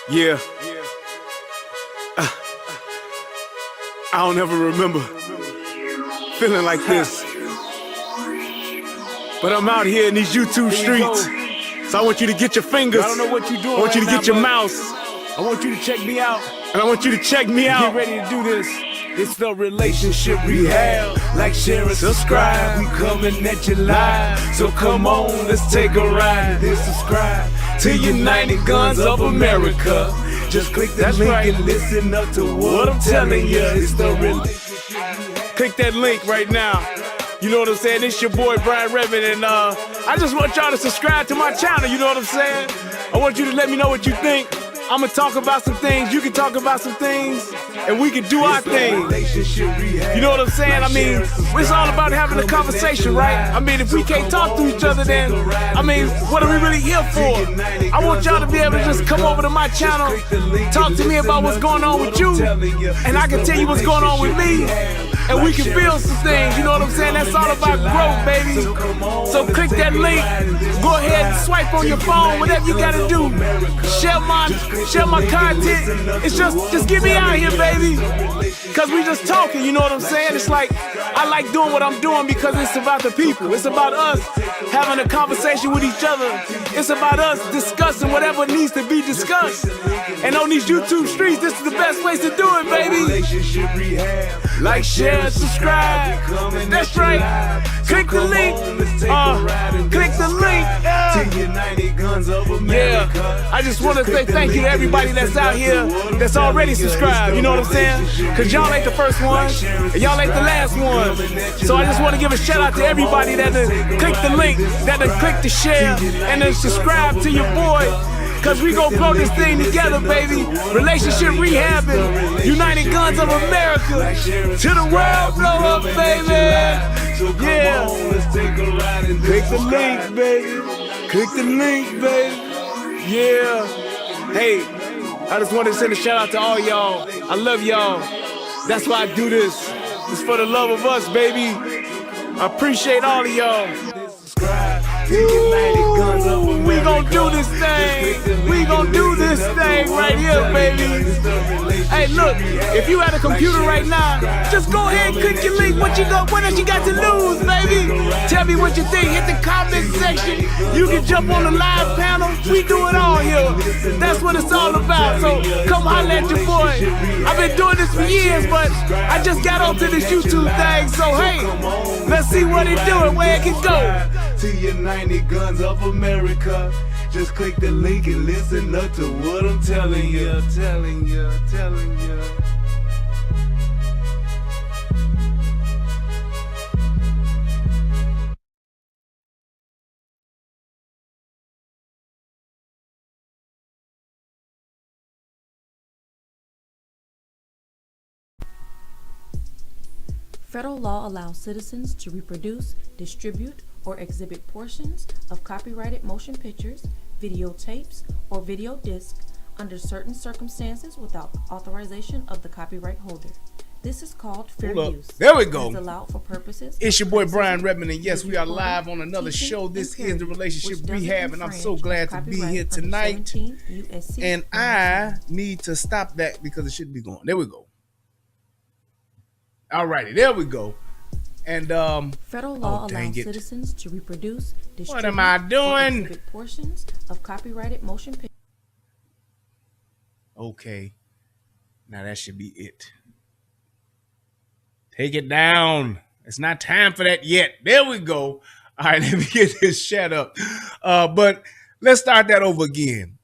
Yeah, I don't ever remember feeling like this. But I'm out here in these YouTube streets. So I want you to get your fingers. I don't know what you're doing. I want you to right get now, your mouse. I want you to check me out. And I want you to check me out. Get ready to do this. It's the relationship rehab. Like, share, and subscribe. We coming at you live. So come on, let's take a ride. Then subscribe to United Guns of America. Just click that link and listen up to what I'm telling you. It's the relationship rehab. Click that link right now. You know what I'm saying? It's your boy Brian Redmond, and I just want y'all to subscribe to my channel. You know what I'm saying? I want you to let me know what you think. I'm gonna talk about some things, you can talk about some things, and we can do our thing. You know what I'm saying? I mean, it's all about having a conversation, right? I mean, if we can't talk to each other, then, I mean, what are we really here for? I want y'all to be able to just come over to my channel, talk to me about what's going on with you, and I can tell you what's going on with me, and we can build some things, you know what I'm saying? That's all about growth, baby. So click that link, go ahead and swipe on your phone, whatever you gotta do. Share my content. It's just get me out here, baby. Cause we just talking, you know what I'm saying? It's like, I like doing what I'm doing because it's about the people. It's about us having a conversation with each other. It's about us discussing whatever needs to be discussed. And on these YouTube streets, this is the best place to do it, baby. Like, share, and subscribe. That's right. Click the link. Click the link. Yeah. I just want to say thank you to everybody that's out here that's already subscribed. You know what I'm saying? Cause y'all ain't the first one, and y'all ain't the last one. So I just want to give a shout out to everybody that click the link, that click the share, and then subscribe to your boy. Cause we gon' grow this thing together, baby. Relationship rehabbing, United Guns of America. To the world blow up, baby. Yeah. Click the link, baby. Click the link, baby. Yeah. Hey, I just wanted to send a shout out to all y'all. I love y'all. That's why I do this. It's for the love of us, baby. I appreciate all of y'all. Ooh, we gon' do this thing. We gon' do this thing right here, baby. Hey, look, if you at a computer right now, just go ahead and click your link. What else you got to lose, baby? Tell me what you think. Hit the comment section. You can jump on the live panel. We do it all here. That's what it's all about. So come holler at your boy. I've been doing this for years, but I just got onto this YouTube thing. So hey, let's see what it do and where it can go. To United Guns of America. Just click the link and listen up to what I'm telling you, telling you. Federal law allows citizens to reproduce, distribute, or exhibit portions of copyrighted motion pictures, videotapes, or video discs under certain circumstances without authorization of the copyright holder. This is called fair use. There we go. It is allowed for purposes. It's your boy Brian Redmond, and yes, we are live on another show. This is the Relationship Rehab, and I'm so glad to be here tonight. And I need to stop that because it shouldn't be going. There we go. Alrighty, there we go. And federal law allows citizens to reproduce, distribute, what am I doing? Or exhibit portions of copyrighted motion pictures. Okay, now that should be it. Take it down. It's not time for that yet. There we go. All right, let me get this shut up. But let's start that over again.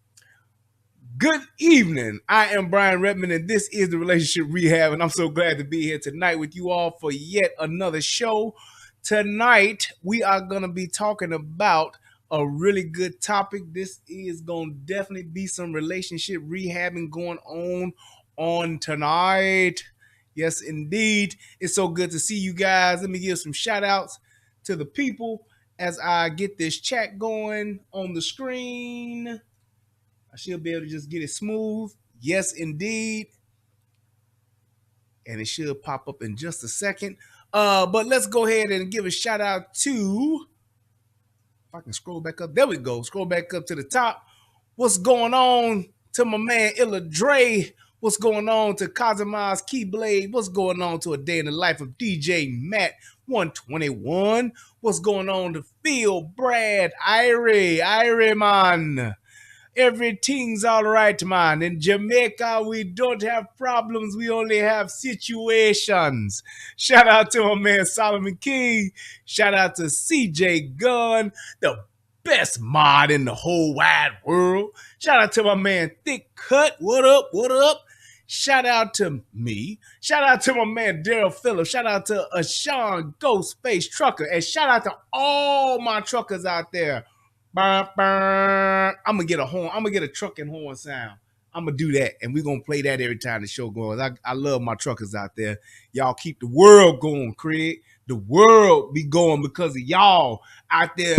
Good evening. I am Brian Redmond, and this is the Relationship Rehab, and I'm so glad to be here tonight with you all for yet another show. Tonight, we are going to be talking about a really good topic. This is going to definitely be some relationship rehabbing going on tonight. Yes, indeed. It's so good to see you guys. Let me give some shout outs to the people as I get this chat going on the screen. I should be able to just get it smooth. Yes, indeed. And it should pop up in just a second. But let's go ahead and give a shout out to, if I can scroll back up. There we go. Scroll back up to the top. What's going on to my man Illa Dre. What's going on to Kazima's Keyblade? What's going on to A Day in the Life of DJ Matt 121? What's going on to Phil, Brad, Irie, man? Everything's all right, man. In Jamaica, we don't have problems. We only have situations. Shout out to my man Solomon King. Shout out to CJ Gunn, the best mod in the whole wide world. Shout out to my man Thick Cut. What up? What up? Shout out to me. Shout out to my man Daryl Phillips. Shout out to Ashawn Ghostface Trucker. And shout out to all my truckers out there. I'm gonna get a horn. I'm gonna get a trucking horn sound. I'm gonna do that, and we're gonna play that every time the show goes. I love my truckers out there. Y'all keep the world going, Craig. The world be going because of y'all out there.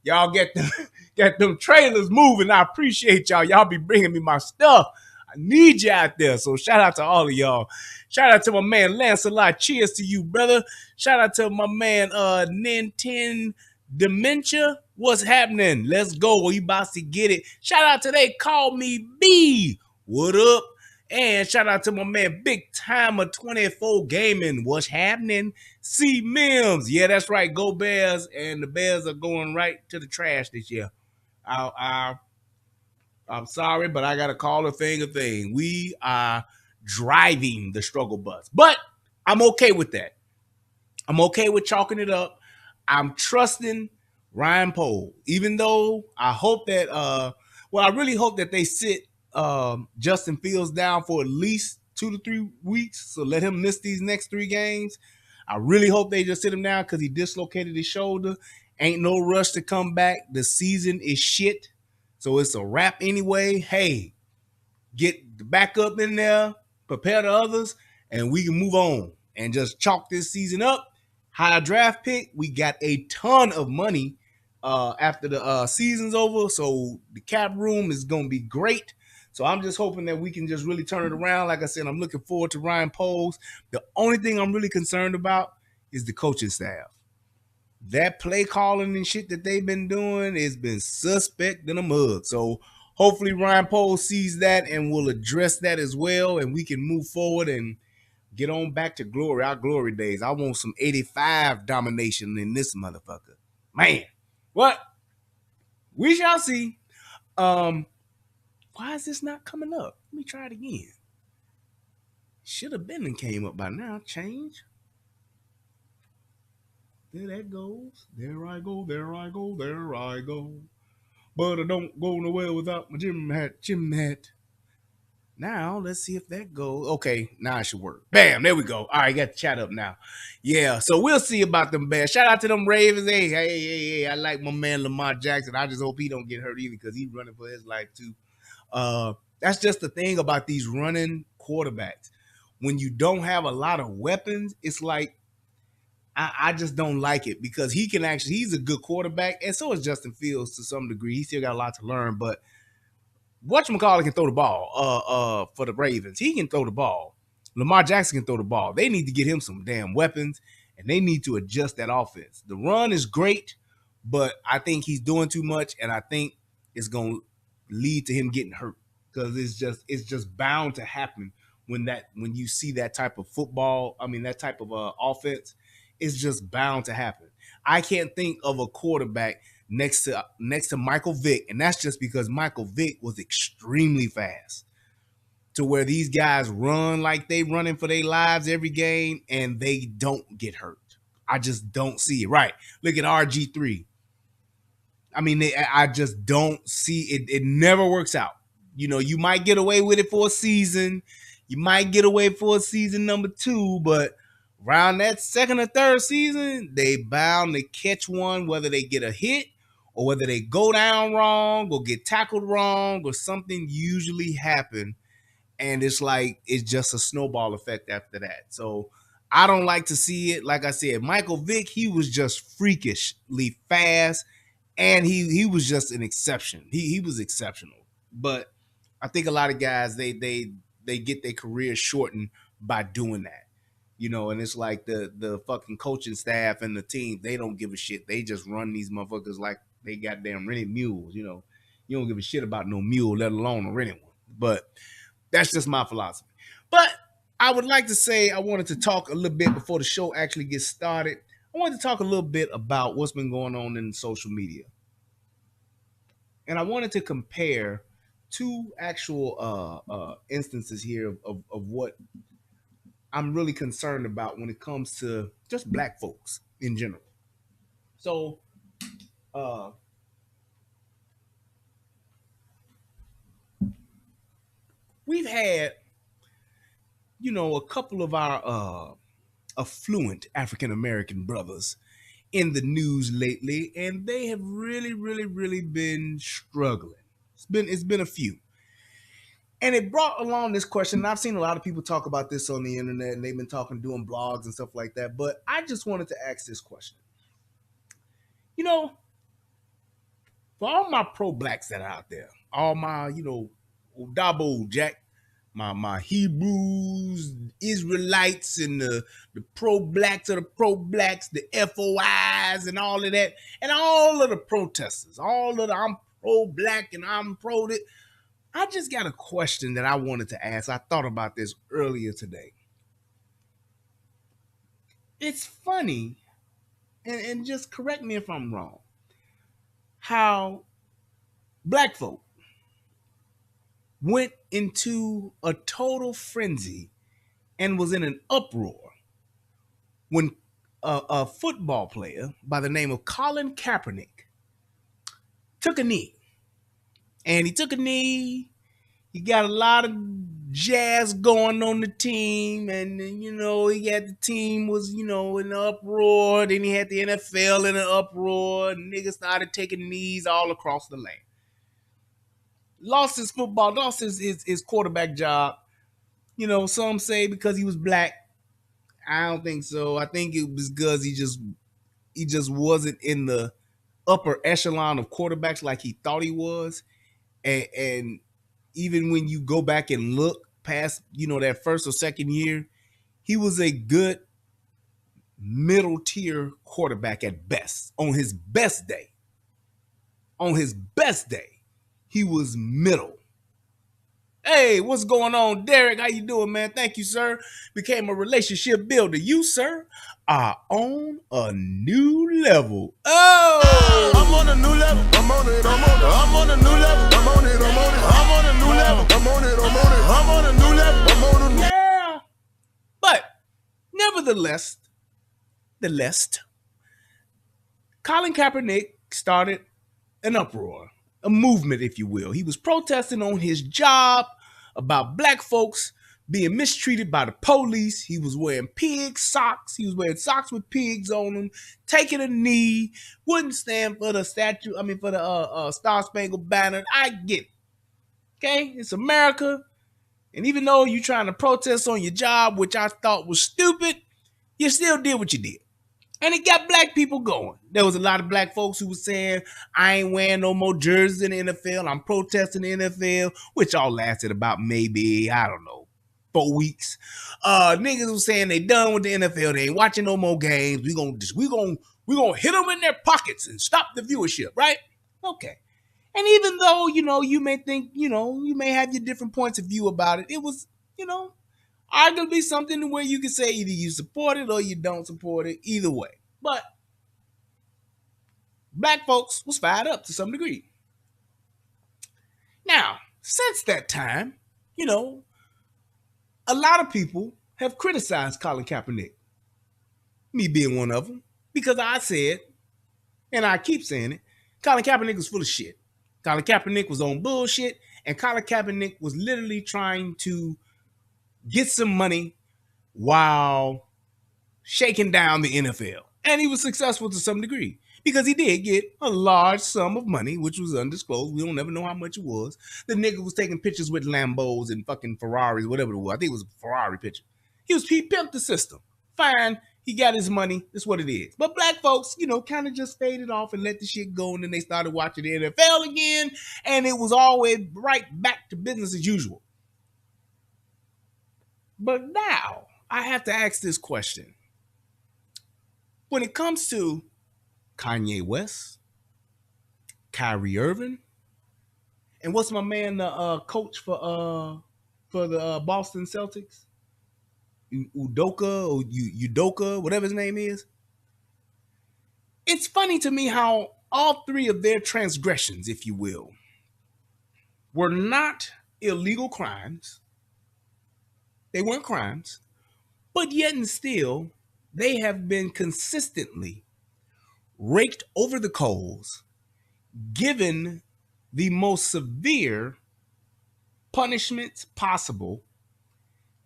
Y'all get them trailers moving. I appreciate y'all. Y'all be bringing me my stuff. I need you out there. So shout out to all of y'all. Shout out to my man Lancelot. Cheers to you, brother. Shout out to my man Nintendo Dementia. What's happening? Let's go. We about to get it. Shout out to They Call Me B. What up? And shout out to my man Big Timer 24 Gaming. What's happening? C Mims. Yeah, that's right. Go Bears. And the Bears are going right to the trash this year. I'm sorry, but I got to call a thing. We are driving the struggle bus. But I'm okay with that. I'm okay with chalking it up. I'm trusting Ryan Poles, even though I hope that, I really hope that they sit Justin Fields down for at least 2 to 3 weeks. So let him miss these next 3 games. I really hope they just sit him down because he dislocated his shoulder. Ain't no rush to come back. The season is shit. So it's a wrap anyway. Hey, get the backup in there, prepare the others, and we can move on and just chalk this season up. High draft pick. We got a ton of money after the season's over. So the cap room is going to be great. So I'm just hoping that we can just really turn it around. Like I said, I'm looking forward to Ryan Poles. The only thing I'm really concerned about is the coaching staff. That play calling and shit that they've been doing has been suspect in a mug. So hopefully Ryan Poles sees that and will address that as well, and we can move forward and get on back to glory, our glory days. I want some 85 domination in this motherfucker. Man, what? We shall see. Why is this not coming up? Let me try it again. Should have been and came up by now. Change. There that goes. There I go. But I don't go nowhere without my gym hat. Now, let's see if that goes. Okay, now it should work. Bam, there we go. All right, got the chat up now. Yeah, so we'll see about them Bears. Shout out to them Ravens. Hey, I like my man Lamar Jackson. I just hope he don't get hurt either because he's running for his life too. That's just the thing about these running quarterbacks. When you don't have a lot of weapons, it's like, I just don't like it because he's a good quarterback, and so is Justin Fields to some degree. He still got a lot to learn, but whatchamacallit can throw the ball for the Ravens. He can throw the ball. Lamar Jackson can throw the ball. They need to get him some damn weapons, and they need to adjust that offense. The run is great, but I think he's doing too much, and I think it's going to lead to him getting hurt because it's just bound to happen when you see that type of football, that type of offense. It's just bound to happen. I can't think of a quarterback next to Michael Vick, and that's just because Michael Vick was extremely fast to where these guys run like they running for their lives every game, and they don't get hurt. I just don't see it. Right. Look at RG3. I just don't see it. It never works out. You might get away with it for a season. You might get away for a season number 2, but around that second or third season, they bound to catch one, whether they get a hit or whether they go down wrong or get tackled wrong or something usually happen. And it's just a snowball effect after that. So I don't like to see it. Like I said, Michael Vick, he was just freakishly fast, and he was just an exception. He was exceptional. But I think a lot of guys, they get their career shortened by doing that. And it's like the fucking coaching staff and the team, they don't give a shit. They just run these motherfuckers like they goddamn rented mules. You don't give a shit about no mule, let alone a rented one. But that's just my philosophy. But I would like to say I wanted to talk a little bit before the show actually gets started. I wanted to talk a little bit about what's been going on in social media. And I wanted to compare two actual instances here of what I'm really concerned about when it comes to just black folks in general. So, we've had, a couple of our affluent African American brothers in the news lately, and they have really, really, really been struggling. It's been a few. And it brought along this question, and I've seen a lot of people talk about this on the internet, and they've been doing blogs and stuff like that. But I just wanted to ask this question. For all my pro-blacks that are out there, all my, Dabo Jack, my Hebrews, Israelites, and the pro-blacks or the pro-blacks, the FOIs and all of that, and all of the protesters, all of the I'm pro-black and I'm pro-this. I just got a question that I wanted to ask. I thought about this earlier today. It's funny, and just correct me if I'm wrong, how black folk went into a total frenzy and was in an uproar when a football player by the name of Colin Kaepernick took a knee. And he took a knee. He got a lot of jazz going on the team. And, he had the team was, in an uproar. Then he had the NFL in an uproar. And niggas started taking knees all across the land. Lost his quarterback job. Some say because he was black. I don't think so. I think it was because he just wasn't in the upper echelon of quarterbacks like he thought he was. And even when you go back and look past, that first or second year, he was a good middle tier quarterback at best. On his best day, he was middle. Hey, what's going on, Derek? How you doing, man? Thank you, sir. Became a relationship builder. You, sir, are on a new level. Oh, I'm on a new level. I'm on it. I'm on a new level. I'm on it. I'm on a new level. I'm on it. I'm on a new level. I'm on a new. Yeah. But nevertheless, Colin Kaepernick started an uproar, a movement, if you will. He was protesting on his job about black folks being mistreated by the police. He was wearing pig socks. He was wearing socks with pigs on them, taking a knee, wouldn't stand for the Star Spangled Banner. I get it. Okay? It's America. And even though you're trying to protest on your job, which I thought was stupid, you still did what you did. And it got black people going. There was a lot of black folks who was saying, I ain't wearing no more jerseys in the NFL. I'm protesting the NFL, which all lasted about maybe, 4 weeks. Niggas was saying they done with the NFL. They ain't watching no more games. We gonna hit them in their pockets and stop the viewership, right? Okay. And even though, you may think, you may have your different points of view about it, it was, arguably something where you could say either you support it or you don't support it, either way. But black folks was fired up to some degree. Now, since that time, a lot of people have criticized Colin Kaepernick, me being one of them, because I said, and I keep saying it, Colin Kaepernick was full of shit. Colin Kaepernick was on bullshit, and Colin Kaepernick was literally trying to get some money while shaking down the NFL. And he was successful to some degree because he did get a large sum of money, which was undisclosed. We don't ever know how much it was. The nigga was taking pictures with Lambos and fucking Ferraris, whatever it was. I think it was a Ferrari picture. He pimped the system. Fine. He got his money. That's what it is. But black folks, kind of just faded off and let the shit go. And then they started watching the NFL again. And it was always right back to business as usual. But now, I have to ask this question. When it comes to Kanye West, Kyrie Irving, and what's my man, the coach for the Boston Celtics, Udoka or Udoka, whatever his name is. It's funny to me how all three of their transgressions, if you will, were not illegal crimes. They weren't crimes, but yet and still, they have been consistently raked over the coals, given the most severe punishments possible,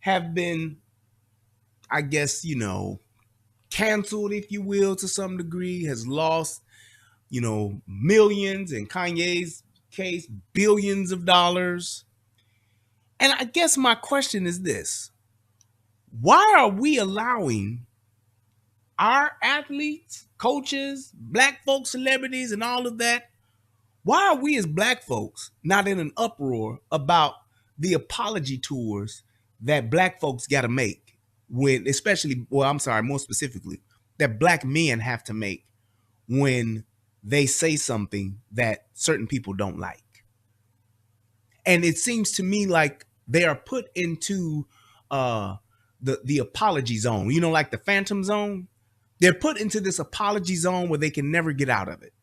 have been, I guess, canceled, if you will, to some degree, has lost, millions, in Kanye's case, billions of dollars. And I guess my question is this: why are we allowing our athletes, coaches, black folks, celebrities, and all of that? Why are we as black folks not in an uproar about the apology tours that black folks got to make when, especially, more specifically, that black men have to make when they say something that certain people don't like? And it seems to me like they are put into the apology zone, like the phantom zone. They're put into this apology zone where they can never get out of it.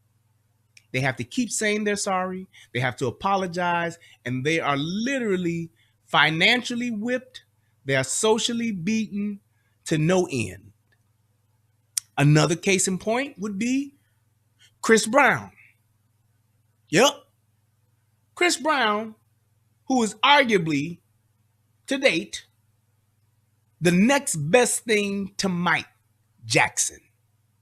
They have to keep saying they're sorry. They have to apologize. And they are literally financially whipped. They are socially beaten to no end. Another case in point would be Chris Brown. Yep. Chris Brown, who is arguably, to date, the next best thing to Mike Jackson.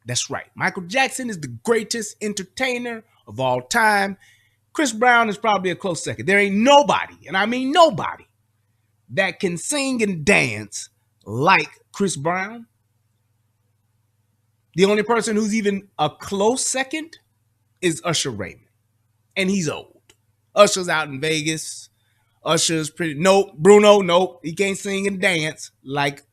That's right. Michael Jackson is the greatest entertainer of all time. Chris Brown is probably a close second. There ain't nobody, and I mean nobody, that can sing and dance like Chris Brown. The only person who's even a close second is Usher Raymond, and he's old. Usher's out in Vegas. Usher's pretty. Nope. Bruno, nope. He can't sing and dance like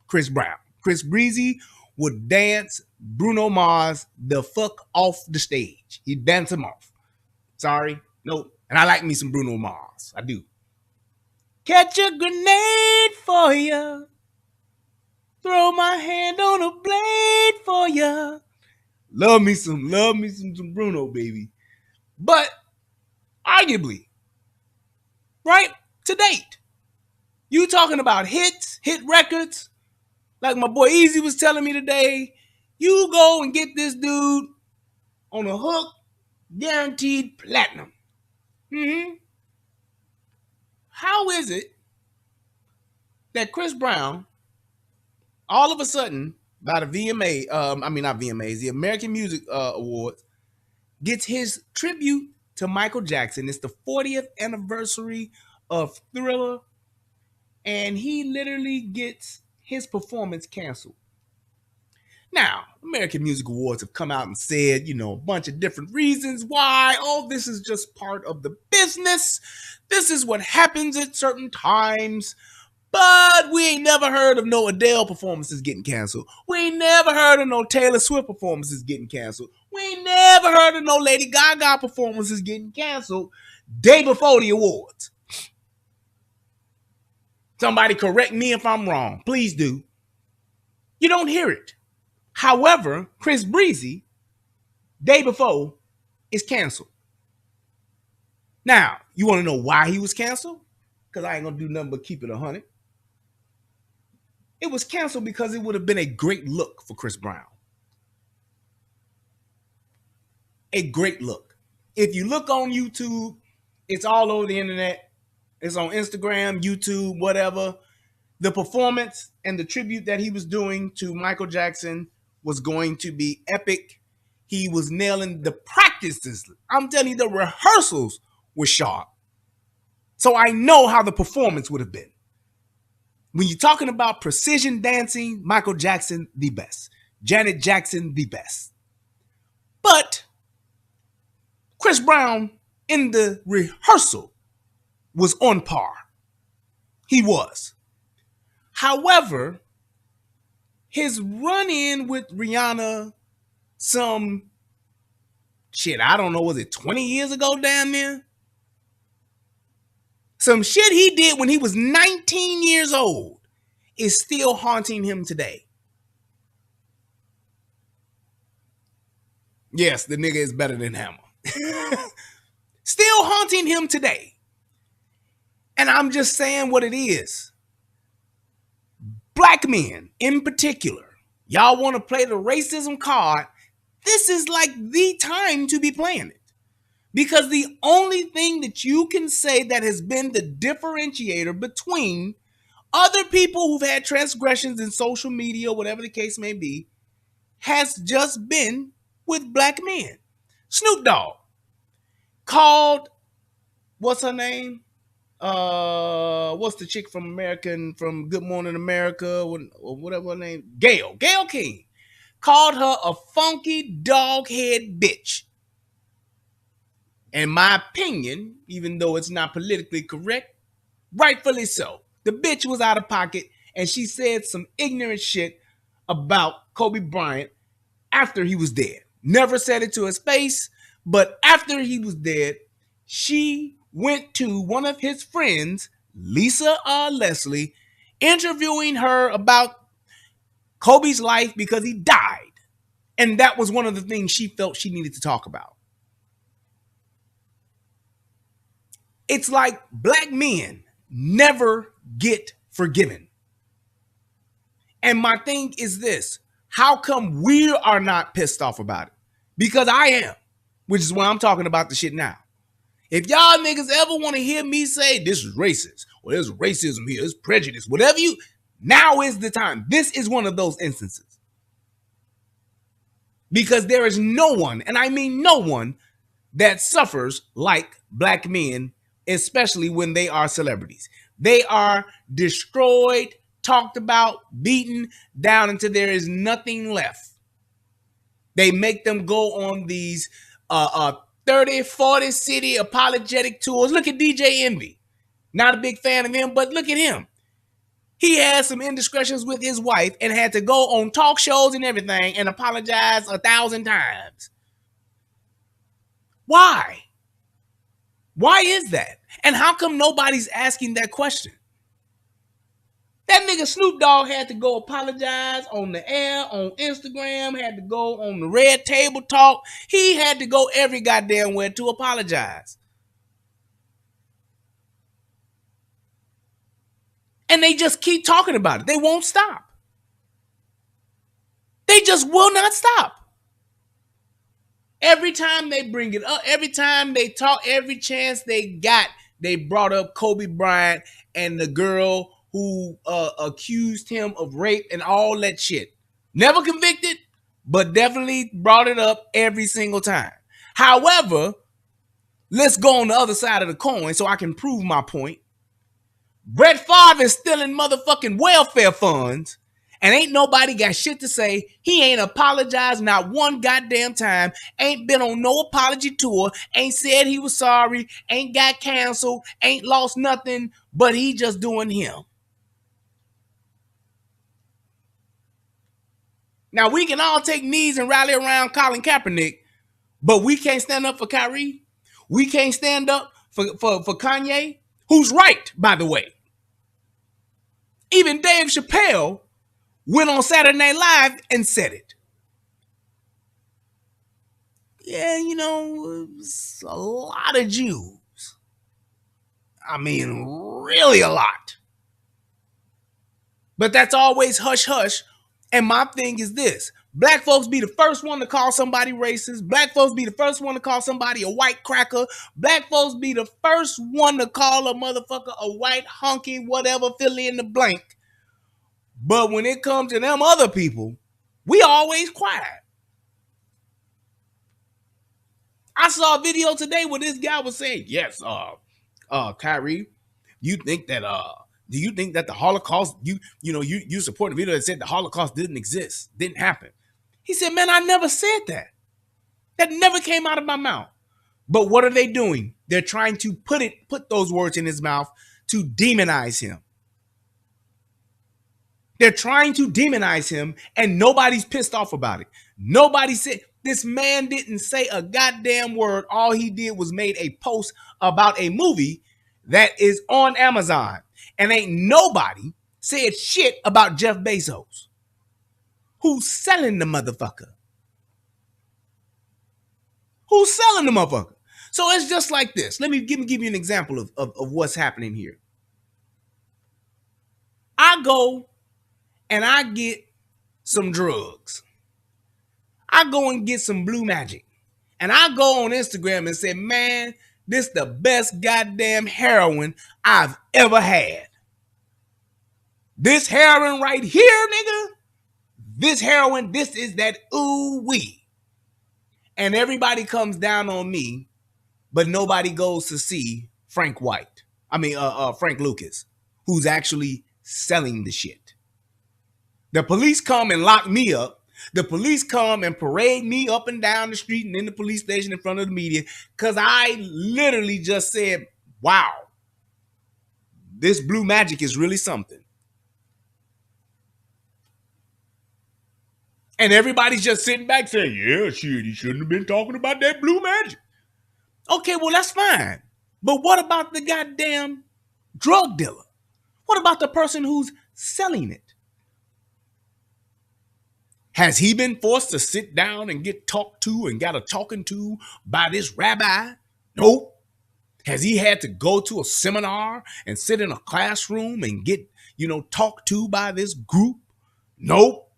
Chris Brown. Chris Breezy would dance Bruno Mars the fuck off the stage. He'd dance him off. Sorry. Nope. And I like me some Bruno Mars. I do. Catch a grenade for ya. Throw my hand on a blade for ya. Love me some Bruno, baby. But arguably, right, to date, you talking about hits, hit records, like my boy Easy was telling me today, you go and get this dude on a hook, guaranteed platinum. How is it that Chris Brown, all of a sudden, by the not VMAs, the American Music Awards, gets his tribute to Michael Jackson? It's the 40th anniversary of Thriller, and he literally gets his performance canceled. Now, American Music Awards have come out and said, a bunch of different reasons why. Oh, this is just part of the business. This is what happens at certain times. But we ain't never heard of no Adele performances getting canceled. We ain't never heard of no Taylor Swift performances getting canceled. We ain't never heard of no Lady Gaga performances getting canceled day before the awards. Somebody correct me if I'm wrong. Please do. You don't hear it. However, Chris Breezy, day before, is canceled. Now, you want to know why he was canceled? Because I ain't going to do nothing but keep it 100. It was canceled because it would have been a great look for Chris Brown. A great look. If you look on YouTube, it's all over the internet. It's on Instagram, YouTube, whatever. The performance and the tribute that he was doing to Michael Jackson was going to be epic. He was nailing the practices. I'm telling you, the rehearsals were sharp. So I know how the performance would have been. When you're talking about precision dancing, Michael Jackson, the best. Janet Jackson, the best. But Chris Brown, in the rehearsal, was on par. He was. However, his run-in with Rihanna some shit, I don't know, was it 20 years ago damn near? Some shit he did when he was 19 years old is still haunting him today. Yes, the nigga is better than Hammer. Still haunting him today. And I'm just saying what it is. Black men in particular, y'all want to play the racism card, this is like the time to be playing it. Because the only thing that you can say that has been the differentiator between other people who've had transgressions in social media, whatever the case may be, has just been with black men. Snoop Dogg called, what's her name? What's the chick from Good Morning America, or whatever her name? Gail King called her a funky dog head bitch. In my opinion, even though it's not politically correct, rightfully so. The bitch was out of pocket and she said some ignorant shit about Kobe Bryant after he was dead. Never said it to his face, but after he was dead, she went to one of his friends, Lisa Leslie, interviewing her about Kobe's life because he died. And that was one of the things she felt she needed to talk about. It's like black men never get forgiven. And my thing is this: how come we are not pissed off about it? Because I am, which is why I'm talking about the shit now. If y'all niggas ever want to hear me say this is racist, or there's racism here, there's prejudice, whatever you, now is the time. This is one of those instances. Because there is no one, and I mean no one, that suffers like black men, especially when they are celebrities. They are destroyed, talked about, beaten down until there is nothing left. They make them go on these 30, 40 city apologetic tours. Look at DJ Envy. Not a big fan of him, but look at him. He had some indiscretions with his wife and had to go on talk shows and everything and apologize 1,000 times. Why? Why is that? And how come nobody's asking that question? That nigga Snoop Dogg had to go apologize on the air, on Instagram, had to go on the Red Table Talk. He had to go every goddamn where to apologize. And they just keep talking about it. They won't stop. They just will not stop. Every time they bring it up, every time they talk, every chance they got, they brought up Kobe Bryant and the girl who accused him of rape and all that shit. Never convicted, but definitely brought it up every single time. However, let's go on the other side of the coin so I can prove my point. Brett Favre is stealing motherfucking welfare funds, and ain't nobody got shit to say. He ain't apologized not one goddamn time, ain't been on no apology tour, ain't said he was sorry, ain't got canceled, ain't lost nothing, but he just doing him. Now, we can all take knees and rally around Colin Kaepernick, but we can't stand up for Kyrie. We can't stand up for Kanye, who's right, by the way. Even Dave Chappelle went on Saturday Night Live and said it. Yeah, you know, it's a lot of Jews. I mean, really a lot. But that's always hush hush. And my thing is this: black folks be the first one to call somebody racist. Black folks be the first one to call somebody a white cracker. Black folks be the first one to call a motherfucker a white honky, whatever, fill in the blank. But when it comes to them other people, we always quiet. I saw a video today where this guy was saying, yes, Kyrie, you think that do you think that the Holocaust, you support a video that said the Holocaust didn't exist, didn't happen? He said, man, I never said that. That never came out of my mouth. But what are they doing? They're trying to put those words in his mouth to demonize him. They're trying to demonize him, and nobody's pissed off about it. Nobody said, this man didn't say a goddamn word. All he did was made a post about a movie that is on Amazon. And ain't nobody said shit about Jeff Bezos, who's selling the motherfucker. Who's selling the motherfucker? So it's just like this. Let me give you an example of what's happening here. I go and I get some drugs. I go and get some blue magic. And I go on Instagram and say, man, this the best goddamn heroin I've ever had. This heroin right here, nigga. This heroin, this is that ooh-wee. And everybody comes down on me, but nobody goes to see Frank Lucas, who's actually selling the shit. The police come and lock me up. The police come and parade me up and down the street and in the police station in front of the media because I literally just said, wow, this blue magic is really something. And everybody's just sitting back saying, yeah, shit, he shouldn't have been talking about that blue magic. Okay, well, that's fine. But what about the goddamn drug dealer? What about the person who's selling it? Has he been forced to sit down and get talked to and got a talking to by this rabbi? Nope. Has he had to go to a seminar and sit in a classroom and get, talked to by this group? Nope.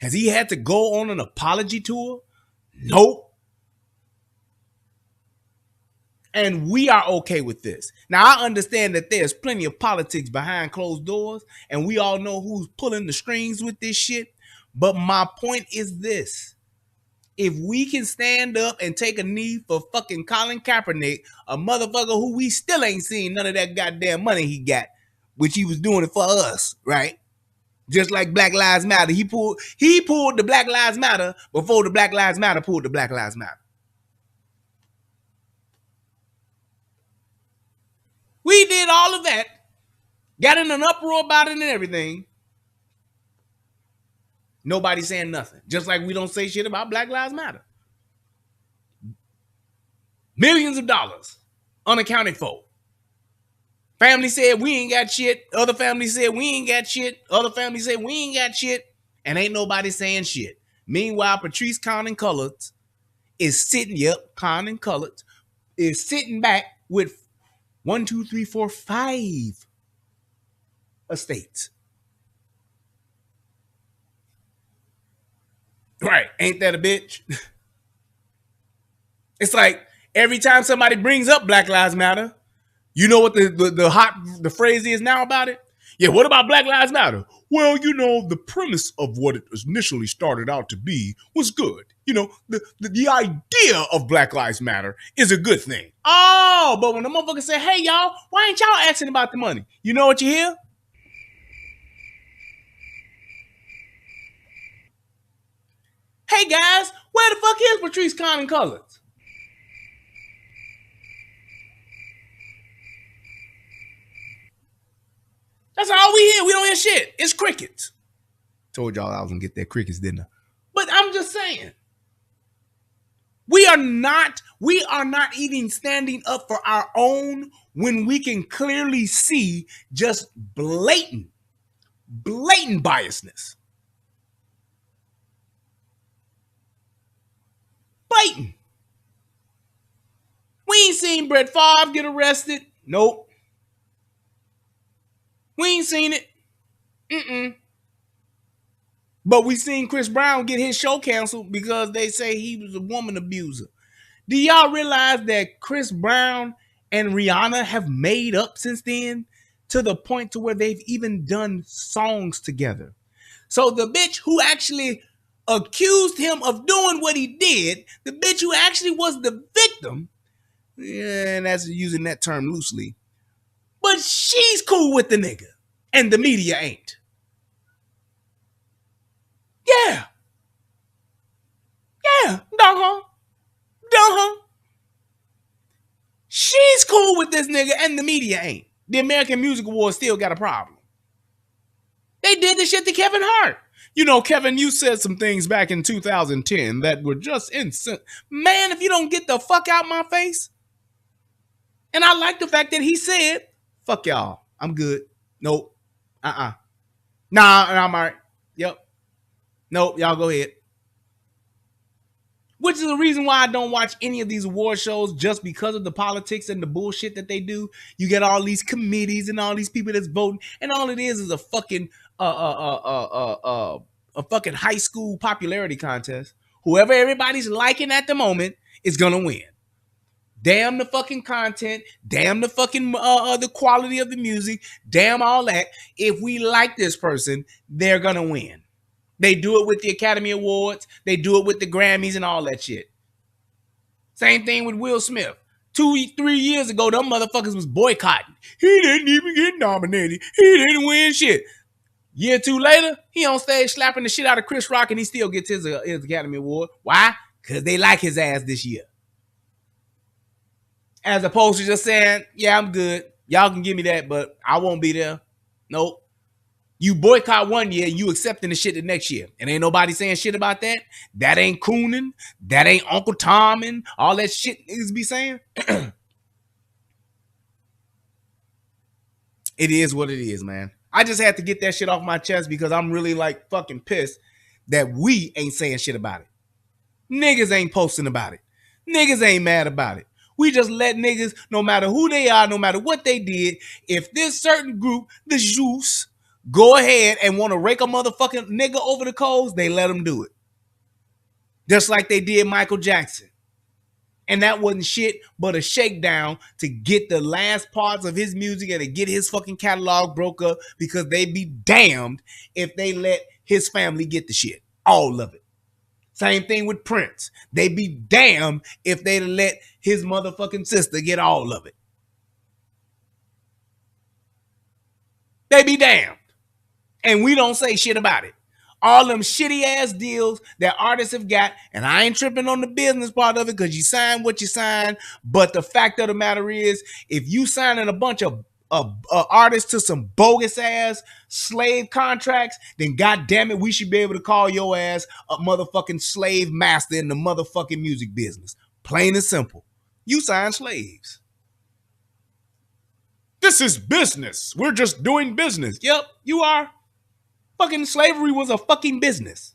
Has he had to go on an apology tour? Nope. And we are okay with this. Now, I understand that there's plenty of politics behind closed doors, and we all know who's pulling the strings with this shit. But my point is this. If we can stand up and take a knee for fucking Colin Kaepernick, a motherfucker who we still ain't seen none of that goddamn money he got, which he was doing it for us, right? Just like Black Lives Matter. He pulled the Black Lives Matter before the Black Lives Matter pulled the Black Lives Matter. We did all of that, got in an uproar about it and everything. Nobody saying nothing. Just like we don't say shit about Black Lives Matter. Millions of dollars unaccounted for. Family said we ain't got shit. Other families said we ain't got shit. Other families said we ain't got shit. And ain't nobody saying shit. Meanwhile, Patrice Conan Cullors is sitting, Conan Cullors is sitting back with 5 estates. Right. Ain't that a bitch? It's like every time somebody brings up Black Lives Matter, you know what the phrase is now about it? Yeah, what about Black Lives Matter? Well, the premise of what it initially started out to be was good. The idea of Black Lives Matter is a good thing. Oh, but when the motherfucker say, hey, y'all, why ain't y'all asking about the money? You know what you hear? Hey, guys, where the fuck is Patrice Conan Cullors? That's all we hear. We don't hear shit. It's crickets. Told y'all I was going to get that crickets, didn't I? But I'm just saying. We are not even standing up for our own when we can clearly see just blatant biasness. Blatant. We ain't seen Brett Favre get arrested. Nope. We ain't seen it. But we seen Chris Brown get his show canceled because they say he was a woman abuser. Do y'all realize that Chris Brown and Rihanna have made up since then to the point to where they've even done songs together? So the bitch who actually accused him of doing what he did, the bitch who actually was the victim, and that's using that term loosely, but she's cool with the nigga and the media ain't. Yeah. She's cool with this nigga and the media ain't. The American Music Awards still got a problem. They They did this shit to Kevin Hart. You know, Kevin, you said some things back in 2010 that were just insane. Man, if you don't get the fuck out my face. And I like the fact that he said, fuck y'all. I'm good. Nope. Nah, I'm all right. Yep. Nope, y'all go ahead. Which is the reason why I don't watch any of these award shows, just because of the politics and the bullshit that they do. You get all these committees and all these people that's voting, and all it is a fucking a fucking high school popularity contest. Whoever everybody's liking at the moment is gonna win. Damn the fucking content, damn the fucking the quality of the music, damn all that. If we like this person, they're gonna win. They do it with the Academy Awards. They do it with the Grammys and all that shit. Same thing with Will Smith. 2-3 years ago, them motherfuckers was boycotting. He didn't even get nominated. He didn't win shit. Year 2 later, he on stage slapping the shit out of Chris Rock, and he still gets his Academy Award. Why? Because they like his ass this year. As opposed to just saying, yeah, I'm good. Y'all can give me that, but I won't be there. Nope. You boycott one year, you accepting the shit the next year. And ain't nobody saying shit about that. That ain't Coonan. That ain't Uncle Tom and all that shit niggas be saying. It is what it is, man. I just had to get that shit off my chest because I'm really like fucking pissed that we ain't saying shit about it. Niggas ain't posting about it. Niggas ain't mad about it. We just let niggas, no matter who they are, no matter what they did, if this certain group, the juice, go ahead and want to rake a motherfucking nigga over the coals, they let them do it. Just like they did Michael Jackson. And that wasn't shit but a shakedown to get the last parts of his music and to get his fucking catalog broke up, because they'd be damned if they let his family get the shit. All of it. Same thing with Prince. They'd be damned if they'd let his motherfucking sister get all of it. They'd be damned. And we don't say shit about it. All them shitty ass deals that artists have got, and I ain't tripping on the business part of it because you sign what you sign. But the fact of the matter is, if you signing a bunch of artists to some bogus ass slave contracts, then goddamn it, we should be able to call your ass a motherfucking slave master in the motherfucking music business. Plain and simple. You sign slaves. This is business. We're just doing business. Yep, you are. Fucking slavery was a fucking business.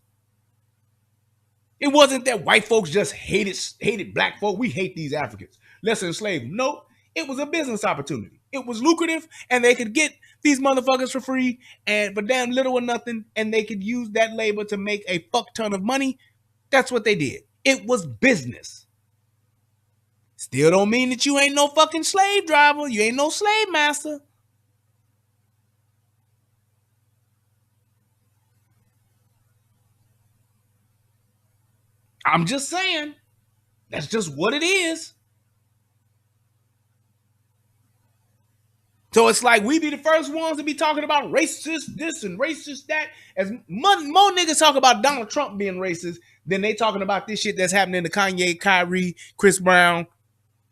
It wasn't that white folks just hated black folk. We hate these Africans. Let's enslave them. No, it was a business opportunity. It was lucrative, and they could get these motherfuckers for free and for damn little or nothing, and they could use that labor to make a fuck ton of money. That's what they did. It was business. Still don't mean that you ain't no fucking slave driver. You ain't no slave master. I'm just saying, that's just what it is. So it's like we be the first ones to be talking about racist this and racist that. As more niggas talk about Donald Trump being racist than they talking about this shit that's happening to Kanye, Kyrie, Chris Brown,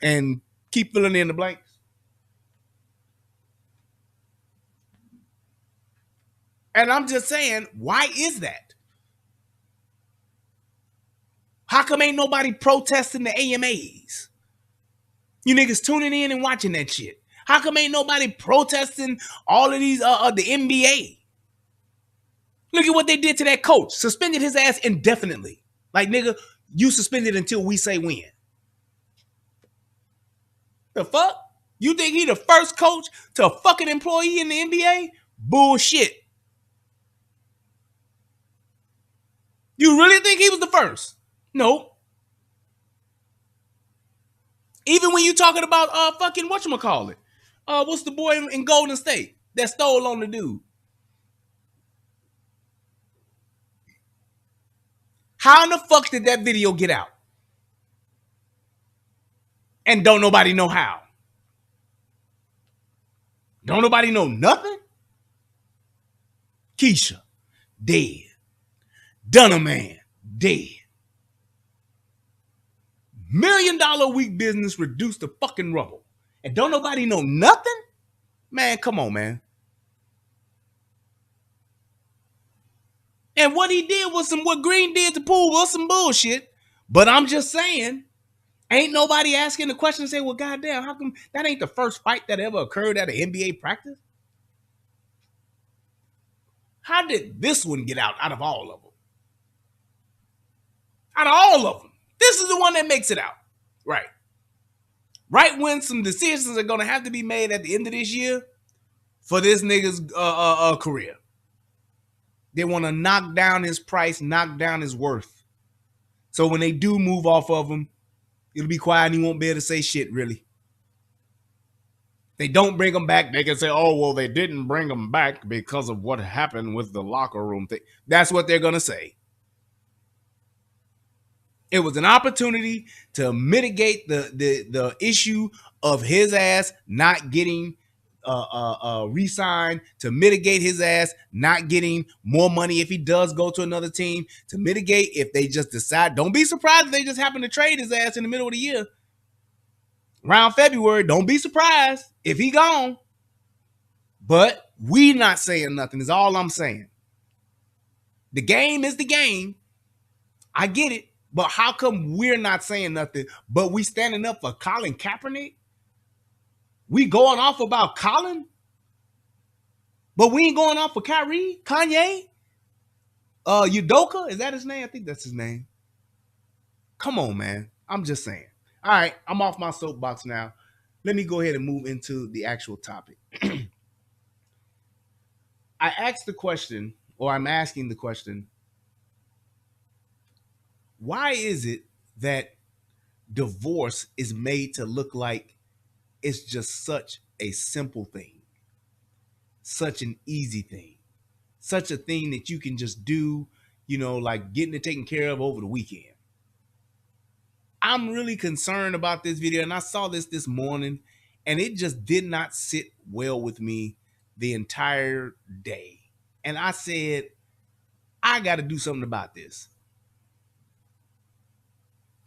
and keep filling in the blanks. And I'm just saying, why is that? How come ain't nobody protesting the AMAs? You niggas tuning in and watching that shit. How come ain't nobody protesting all of these, the NBA? Look at what they did to that coach. Suspended his ass indefinitely. Like, nigga, you suspended until we say when. The fuck? You think he the first coach to a fucking employee in the NBA? Bullshit. You really think he was the first? Nope. Even when you talking about fucking whatchamacallit. What's the boy in Golden State that stole on the dude? How in the fuck did that video get out? And don't nobody know how? Don't nobody know nothing? Keisha, dead. Dunner man, dead. $1 million a week business reduced to fucking rubble. And don't nobody know nothing? Man, come on, man. And what he did was what Green did to Poole was some bullshit. But I'm just saying, ain't nobody asking the question and say, well, goddamn, how come that ain't the first fight that ever occurred at an NBA practice? How did this one get out of all of them? Out of all of them, this is the one that makes it out. Right. Right when some decisions are going to have to be made at the end of this year for this nigga's career. They want to knock down his price, knock down his worth. So when they do move off of him, it'll be quiet and he won't be able to say shit, really. They don't bring him back. They can say, oh, well, they didn't bring him back because of what happened with the locker room thing. That's what they're going to say. It was an opportunity to mitigate the issue of his ass not getting re-signed, to mitigate his ass not getting more money if he does go to another team, to mitigate if they just decide. Don't be surprised if they just happen to trade his ass in the middle of the year. Around February, don't be surprised if he gone. But we not saying nothing is all I'm saying. The game is the game. I get it. But how come we're not saying nothing, but we standing up for Colin Kaepernick? We going off about Colin? But we ain't going off for Kyrie, Kanye, Udoka? Is that his name? I think that's his name. Come on, man. I'm just saying. All right, I'm off my soapbox now. Let me go ahead and move into the actual topic. I asked the question, or I'm asking the question, why is it that divorce is made to look like it's just such a simple thing, such an easy thing, such a thing that you can just do, like getting it taken care of over the weekend? I'm really concerned about this video, and I saw this morning, and it just did not sit well with me the entire day. And I said, I got to do something about this.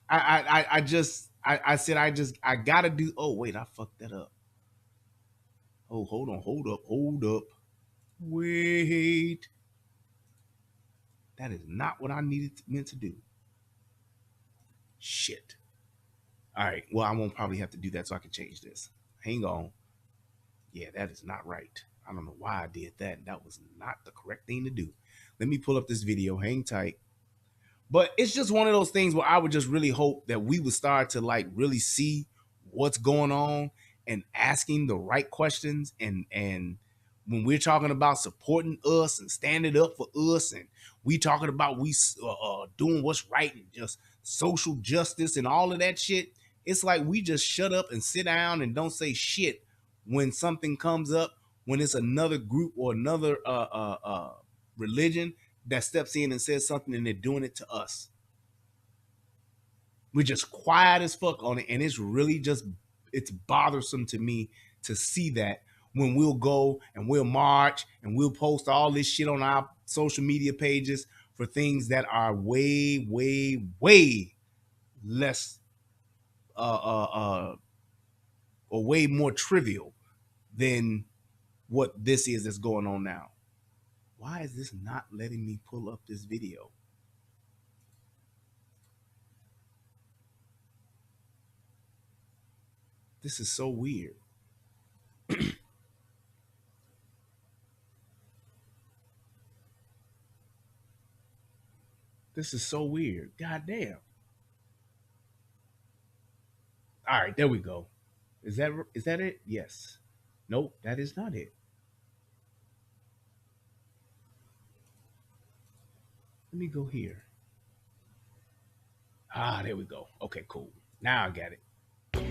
I gotta do. Oh, wait, I fucked that up. Oh, hold up. Wait. That is not what I meant to do. Shit. All right. Well, I won't probably have to do that so I can change this. Hang on. Yeah, that is not right. I don't know why I did that. That was not the correct thing to do. Let me pull up this video. Hang tight. But it's just one of those things where I would just really hope that we would start to like really see what's going on and asking the right questions. And when we're talking about supporting us and standing up for us, and we talking about doing what's right and just social justice and all of that shit, it's like we just shut up and sit down and don't say shit when something comes up, when it's another group or another religion that steps in and says something and they're doing it to us. We're just quiet as fuck on it. And it's really it's bothersome to me to see that when we'll go and we'll march and we'll post all this shit on our social media pages for things that are way, way, way less or way more trivial than what this is that's going on now. Why is this not letting me pull up this video? This is so weird. This is so weird. God damn. All right, there we go. Is that it? Yes. Nope, that is not it. Let me go here. There we go. Okay, cool. Now I got it.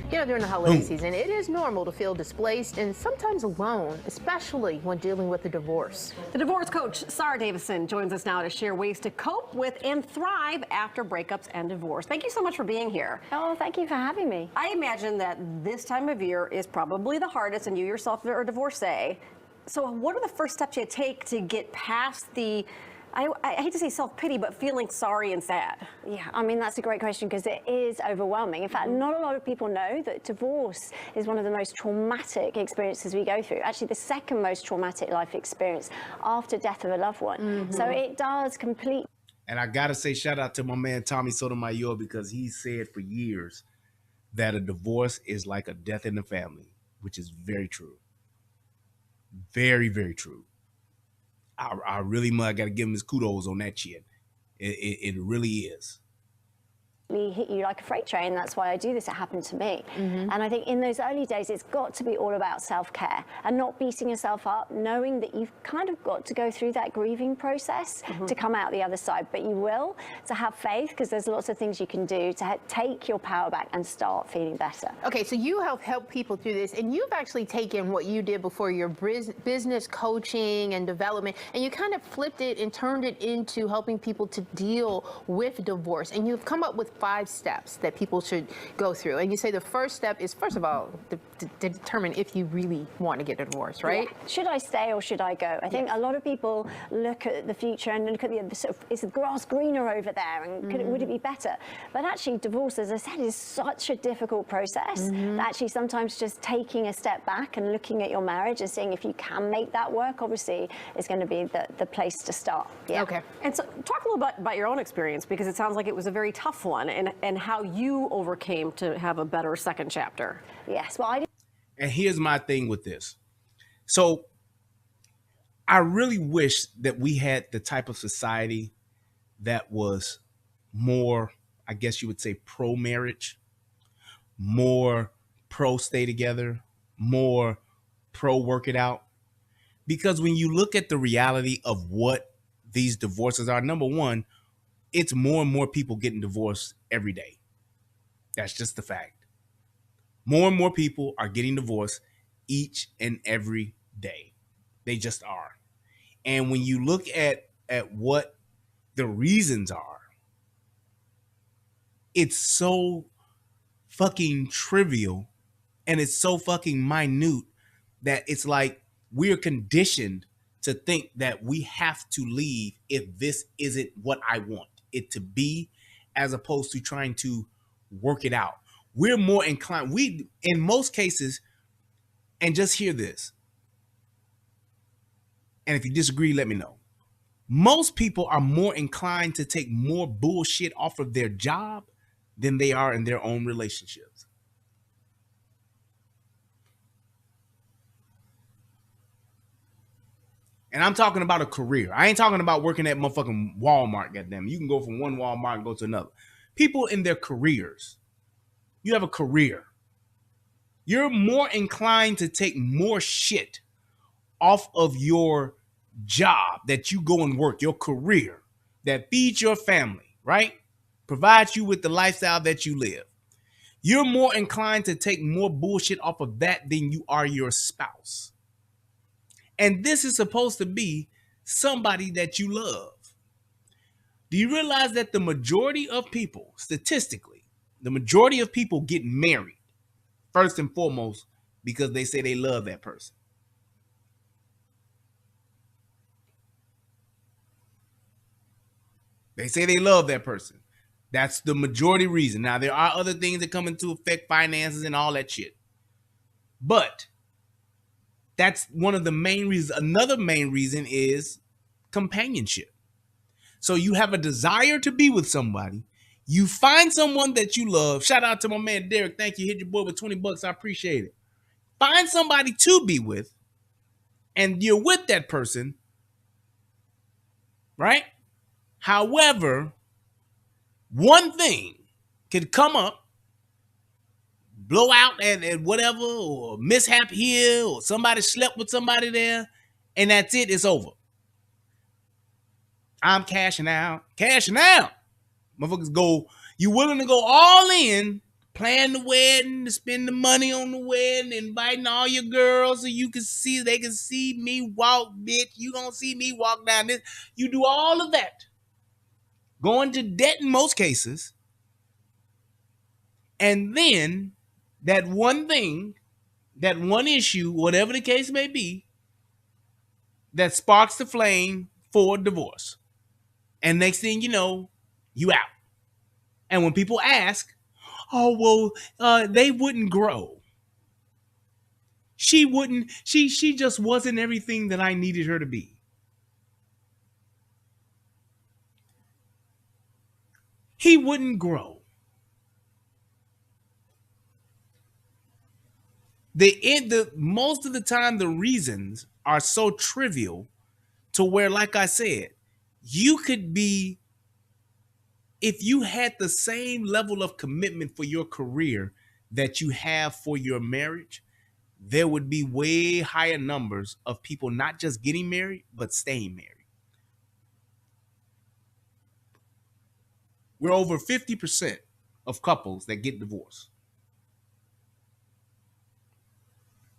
During the holiday season, it is normal to feel displaced and sometimes alone, especially when dealing with a divorce. The divorce coach, Sarah Davison, joins us now to share ways to cope with and thrive after breakups and divorce. Thank you so much for being here. Oh, thank you for having me. I imagine that this time of year is probably the hardest, and you yourself are a divorcee. So what are the first steps you take to get past the I hate to say self-pity, but feeling sorry and sad? Yeah, I mean, that's a great question because it is overwhelming. In fact, not a lot of people know that divorce is one of the most traumatic experiences we go through. Actually, the second most traumatic life experience after death of a loved one. So it does complete. And I gotta say, shout out to my man Tommy Sotomayor, because he said for years that a divorce is like a death in the family, which is very true. Very, very true. I really got to give him his kudos on that shit. It really is. Hit you like a freight train. That's why I do this. It happened to me. And I think in those early days, it's got to be all about self-care and not beating yourself up, knowing that you've kind of got to go through that grieving process to come out the other side. But you will, to have faith, because there's lots of things you can do to take your power back and start feeling better. Okay, so you have helped people through this, and you've actually taken what you did before, your business coaching and development, and you kind of flipped it and turned it into helping people to deal with divorce. And you've come up with 5 steps that people should go through. And you say the first step is, first of all, to determine if you really want to get a divorce, right? Yeah. Should I stay or should I go? I think a lot of people look at the future and look at the sort of, is the grass greener over there, and would it be better? But actually, divorce, as I said, is such a difficult process that actually sometimes just taking a step back and looking at your marriage and seeing if you can make that work, obviously, is going to be the place to start. Yeah. Okay. And so talk a little bit about your own experience, because it sounds like it was a very tough one, and how you overcame to have a better second chapter. Yes. Well, I And here's my thing with this. So I really wish that we had the type of society that was more, I guess you would say, pro-marriage, more pro-stay together, more pro-work it out. Because when you look at the reality of what these divorces are, number one, it's more and more people getting divorced every day. That's just the fact. More and more people are getting divorced each and every day. They just are. And when you look at what the reasons are, it's so fucking trivial and it's so fucking minute that it's like we're conditioned to think that we have to leave if this isn't what I want it to be, as opposed to trying to work it out. We're more inclined, in most cases, and just hear this, and if you disagree, let me know. Most people are more inclined to take more bullshit off of their job than they are in their own relationships. And I'm talking about a career. I ain't talking about working at motherfucking Walmart, goddamn. You can go from one Walmart and go to another. People in their careers. You have a career. You're more inclined to take more shit off of your job that you go and work, your career that feeds your family, right? Provides you with the lifestyle that you live. You're more inclined to take more bullshit off of that than you are your spouse. And this is supposed to be somebody that you love. Do you realize that the majority of people, statistically, the majority of people get married, first and foremost, because they say they love that person? They say they love that person. That's the majority reason. Now, there are other things that come into effect, finances and all that shit. But that's one of the main reasons. Another main reason is companionship. So you have a desire to be with somebody. You find someone that you love. Shout out to my man Derek. Thank you. Hit your boy with $20. I appreciate it. Find somebody to be with, and you're with that person, right? However, one thing could come up, blow out at whatever, or mishap here, or somebody slept with somebody there, and that's it. It's over. I'm cashing out. Cashing out. Motherfuckers go, you willing to go all in, plan the wedding, to spend the money on the wedding, inviting all your girls so you can see, they can see me walk, bitch. You gonna see me walk down this. You do all of that. Going to debt in most cases. And then that one thing, that one issue, whatever the case may be, that sparks the flame for divorce. And next thing you know, you out. And when people ask, oh, well, they wouldn't grow. She wouldn't, she just wasn't everything that I needed her to be. He wouldn't grow. Most of the time, the reasons are so trivial to where, like I said, you could be, if you had the same level of commitment for your career that you have for your marriage, there would be way higher numbers of people not just getting married, but staying married. We're over 50% of couples that get divorced.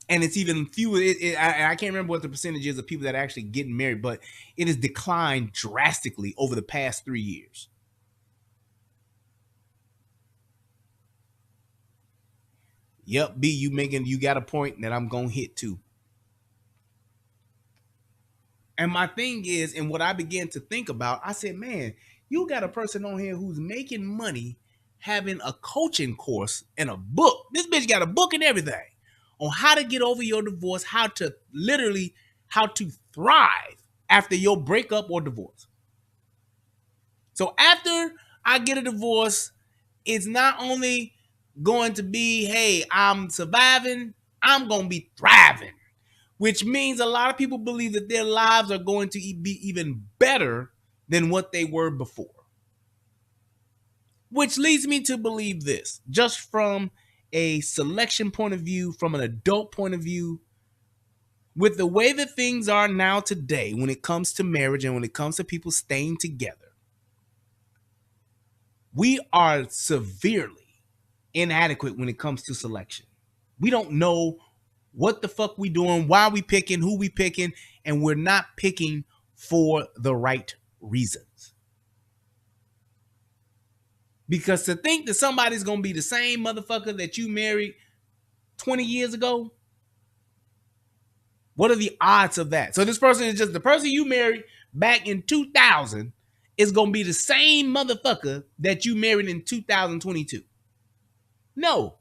And it's even fewer. I can't remember what the percentage is of people that are actually getting married, but it has declined drastically over the past 3 years. Yep, B, you got a point that I'm gonna hit too. And my thing is, and what I began to think about, I said, man, you got a person on here who's making money having a coaching course and a book. This bitch got a book and everything on how to get over your divorce, how to thrive after your breakup or divorce. So after I get a divorce, it's not only going to be, hey, I'm surviving, I'm going to be thriving, which means a lot of people believe that their lives are going to be even better than what they were before. Which leads me to believe this, just from a selection point of view, from an adult point of view, with the way that things are now today when it comes to marriage and when it comes to people staying together, we are severely inadequate when it comes to selection. We don't know what the fuck we doing, why we picking, who we picking, and we're not picking for the right reasons. Because to think that somebody's going to be the same motherfucker that you married 20 years ago, what are the odds of that? So this person is just the person you married back in 2000 is going to be the same motherfucker that you married in 2022. No.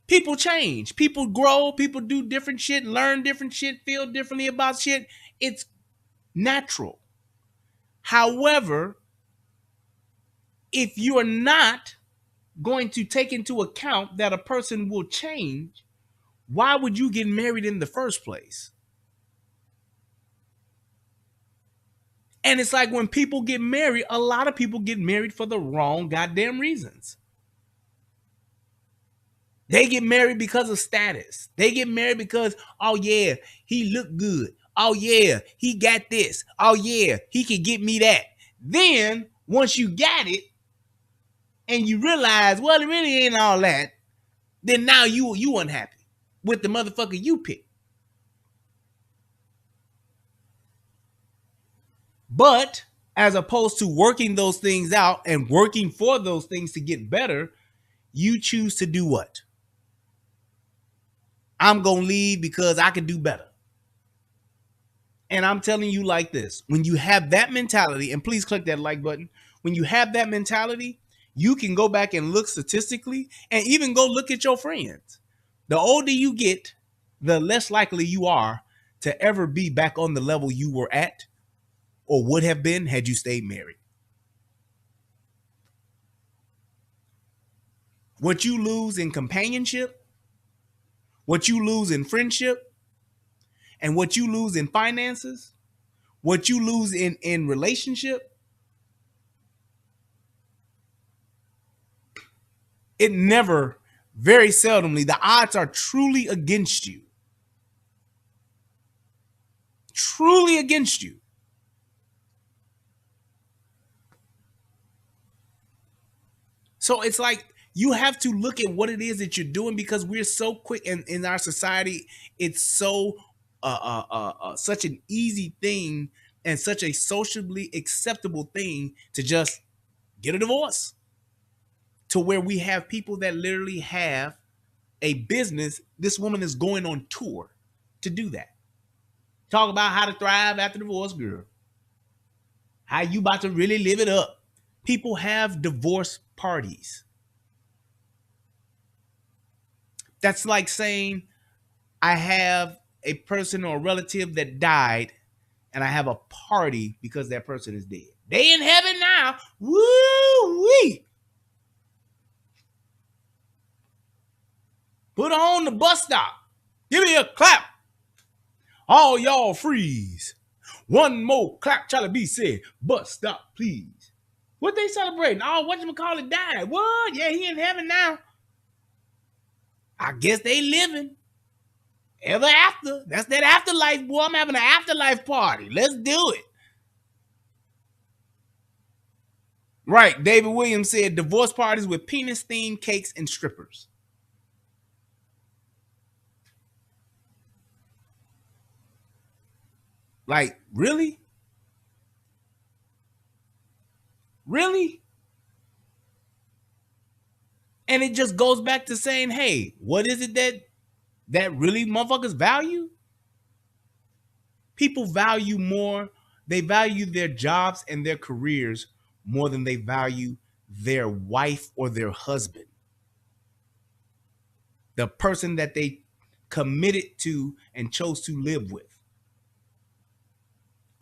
People change. People grow. People do different shit, learn different shit, feel differently about shit. It's natural. However, if you are not going to take into account that a person will change, why would you get married in the first place? And it's like when people get married, a lot of people get married for the wrong goddamn reasons. They get married because of status. They get married because, oh yeah, he looked good. Oh yeah, he got this. Oh yeah, he can get me that. Then once you got it and you realize, well, it really ain't all that, then now you unhappy with the motherfucker you picked. But as opposed to working those things out and working for those things to get better, you choose to do what? I'm going to leave because I can do better. And I'm telling you like this, when you have that mentality, and please click that like button, when you have that mentality, you can go back and look statistically and even go look at your friends. The older you get, the less likely you are to ever be back on the level you were at or would have been had you stayed married. What you lose in companionship, what you lose in friendship, and what you lose in finances, what you lose in relationship, it never, very seldomly, the odds are truly against you. Truly against you. So it's like you have to look at what it is that you're doing, because we're so quick in our society. It's so such an easy thing and such a socially acceptable thing to just get a divorce, to where we have people that literally have a business. This woman is going on tour to do that. Talk about how to thrive after divorce, girl. How you about to really live it up? People have divorce parties. That's like saying I have a person or a relative that died and I have a party because that person is dead. They in heaven now. Woo-wee. Put on the bus stop. Give me a clap. All y'all freeze. One more clap, Charlie B said. Bus stop, please. What they celebrating? Oh, whatchamacallit died. What? Yeah, he in heaven now. I guess they living ever after. That's that afterlife, boy. I'm having an afterlife party. Let's do it. Right. David Williams said divorce parties with penis-themed cakes and strippers. Like, really? Really? And it just goes back to saying, hey, what is it that really motherfuckers value? People value more. They value their jobs and their careers more than they value their wife or their husband. The person that they committed to and chose to live with.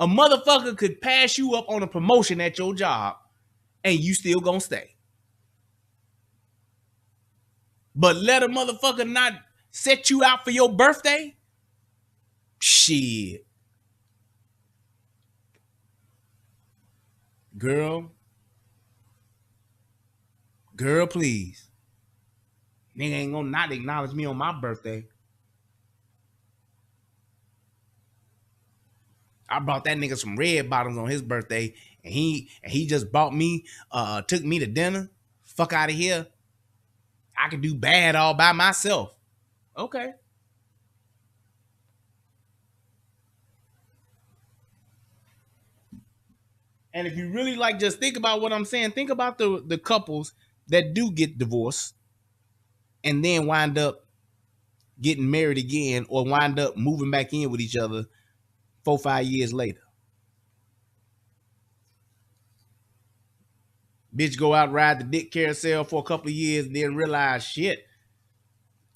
A motherfucker could pass you up on a promotion at your job and you still gonna stay. But let a motherfucker not set you out for your birthday? Shit. Girl, please. Nigga ain't gonna not acknowledge me on my birthday. I brought that nigga some red bottoms on his birthday, and he just bought me, took me to dinner. Fuck out of here. I could do bad all by myself. Okay. And if you really like, just think about what I'm saying. Think about the couples that do get divorced and then wind up getting married again or wind up moving back in with each other 4-5 years later. Bitch go out, ride the dick carousel for a couple of years, and then realize, shit,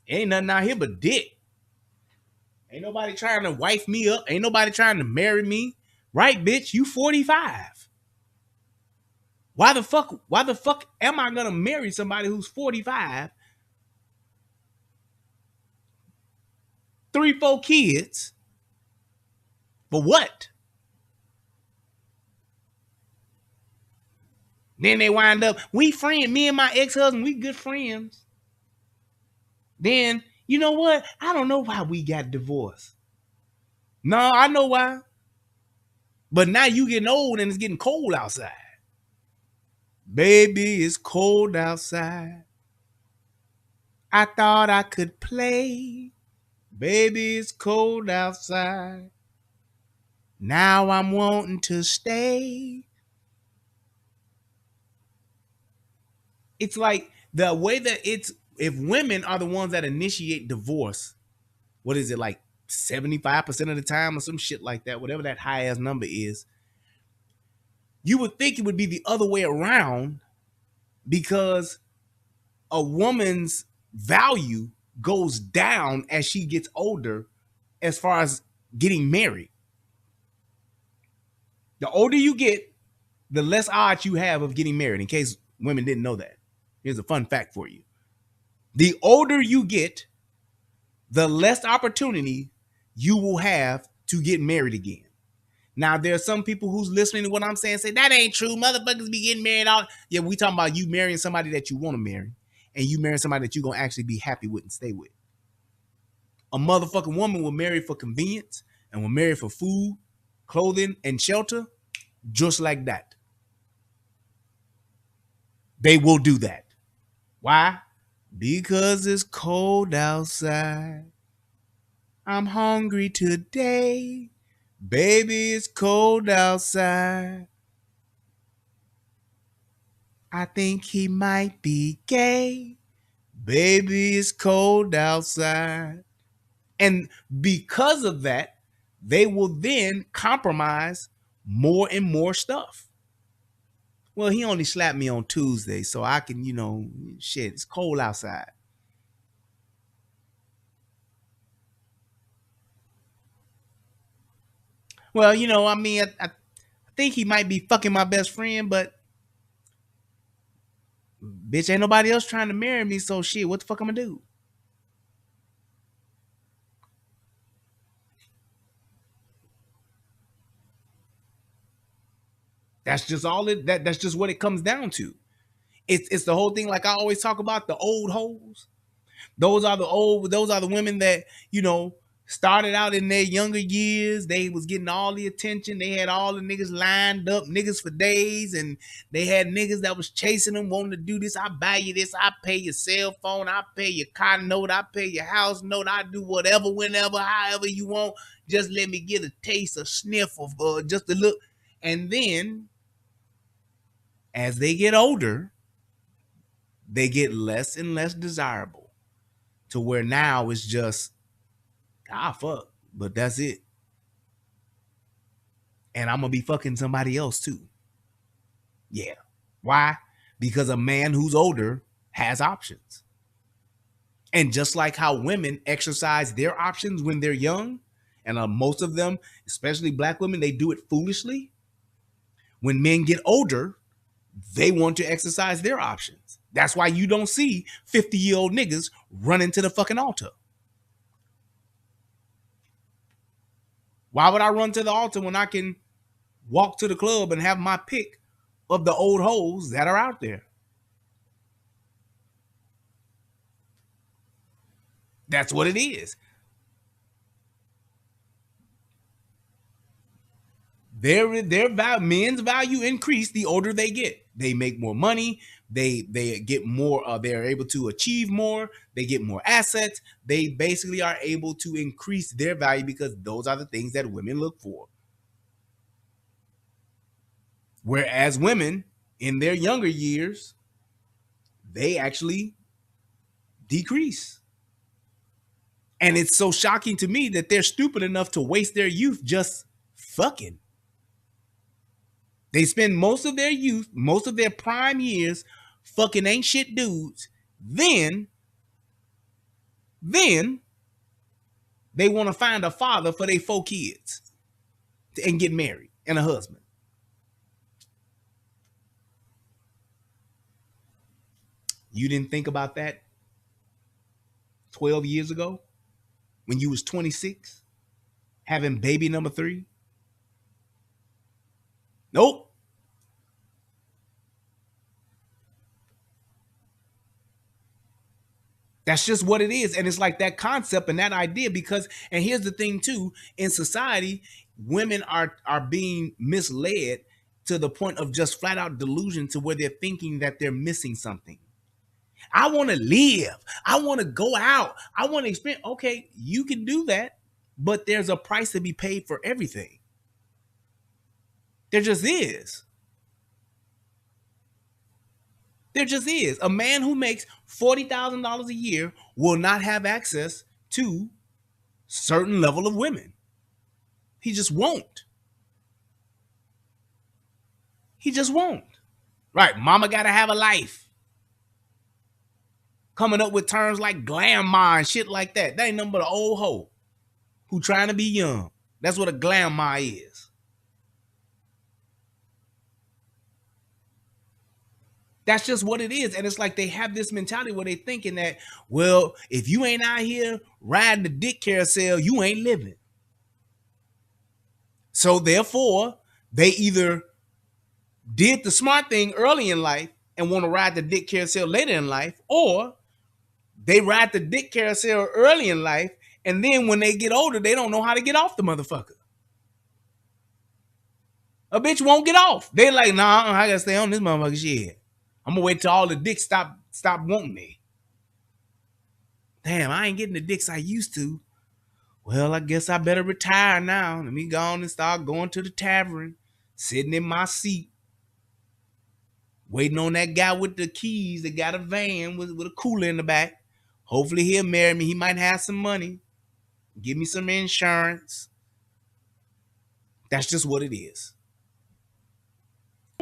ain't nothing out here but dick. Ain't nobody trying to wife me up. Ain't nobody trying to marry me. Right, bitch? You 45. Why the fuck am I gonna marry somebody who's 45? 3-4 kids. For what? Then they wind up, me and my ex-husband, we good friends. Then, you know what? I don't know why we got divorced. No, I know why. But now you getting old and it's getting cold outside. Baby, it's cold outside. I thought I could play. Baby, it's cold outside. Now I'm wanting to stay. It's like the way that if women are the ones that initiate divorce, what is it, like 75% of the time or some shit like that, whatever that high ass number is, you would think it would be the other way around because a woman's value goes down as she gets older as far as getting married. The older you get, the less odds you have of getting married, in case women didn't know that. Here's a fun fact for you. The older you get, the less opportunity you will have to get married again. Now, there are some people who's listening to what I'm saying say, that ain't true. Motherfuckers be getting married all. Yeah, we talking about you marrying somebody that you want to marry and you marrying somebody that you're going to actually be happy with and stay with. A motherfucking woman will marry for convenience and will marry for food, clothing, and shelter, just like that. They will do that. Why? Because it's cold outside. I'm hungry today. Baby, it's cold outside. I think he might be gay. Baby, it's cold outside. And because of that, they will then compromise more and more stuff. Well, he only slapped me on Tuesday, so I can, shit, it's cold outside. Well, I think he might be fucking my best friend, but bitch, ain't nobody else trying to marry me, so shit, what the fuck I'm gonna do? That's just all that's just what it comes down to. It's the whole thing, like I always talk about, the old hoes. Those are the women that, started out in their younger years. They was getting all the attention. They had all the niggas lined up, niggas for days, and they had niggas that was chasing them, wanting to do this. I buy you this, I pay your cell phone, I pay your car note, I pay your house note, I do whatever, whenever, however you want. Just let me get a taste, a sniff of just a look. And then as they get older, they get less and less desirable, to where now it's just, fuck, but that's it. And I'm gonna be fucking somebody else too. Yeah. Why? Because a man who's older has options. And just like how women exercise their options when they're young, and most of them, especially black women, they do it foolishly. When men get older, they want to exercise their options. That's why you don't see 50-year-old niggas running to the fucking altar. Why would I run to the altar when I can walk to the club and have my pick of the old hoes that are out there? That's what it is. Men's value increase the older they get. They make more money. They get more. They're able to achieve more. They get more assets. They basically are able to increase their value because those are the things that women look for. Whereas women in their younger years, they actually decrease. And it's so shocking to me that they're stupid enough to waste their youth just fucking. They spend most of their youth, most of their prime years fucking ain't shit dudes. Then they want to find a father for their 4 kids and get married and a husband. You didn't think about that 12 years ago when you was 26, having baby number 3? Nope. That's just what it is. And it's like that concept and that idea, because, and here's the thing too, in society, women are being misled to the point of just flat out delusion, to where they're thinking that they're missing something. I want to live. I want to go out. I want to experience. Okay, you can do that, but there's a price to be paid for everything. There just is. There just is. A man who makes $40,000 a year will not have access to certain level of women. He just won't. He just won't. Right. Mama got to have a life. Coming up with terms like glamma and shit like that. That ain't nothing but an old hoe who trying to be young. That's what a glamma is. That's just what it is. And it's like they have this mentality where they thinking that, well, if you ain't out here riding the dick carousel, you ain't living. So therefore, they either did the smart thing early in life and want to ride the dick carousel later in life, or they ride the dick carousel early in life, and then when they get older, they don't know how to get off the motherfucker. A bitch won't get off. They like, nah, I gotta stay on this motherfucker shit. I'm gonna wait till all the dicks stop wanting me. Damn, I ain't getting the dicks I used to. Well, I guess I better retire now. Let me go on and start going to the tavern, sitting in my seat, waiting on that guy with the keys that got a van with a cooler in the back. Hopefully he'll marry me. He might have some money. Give me some insurance. That's just what it is.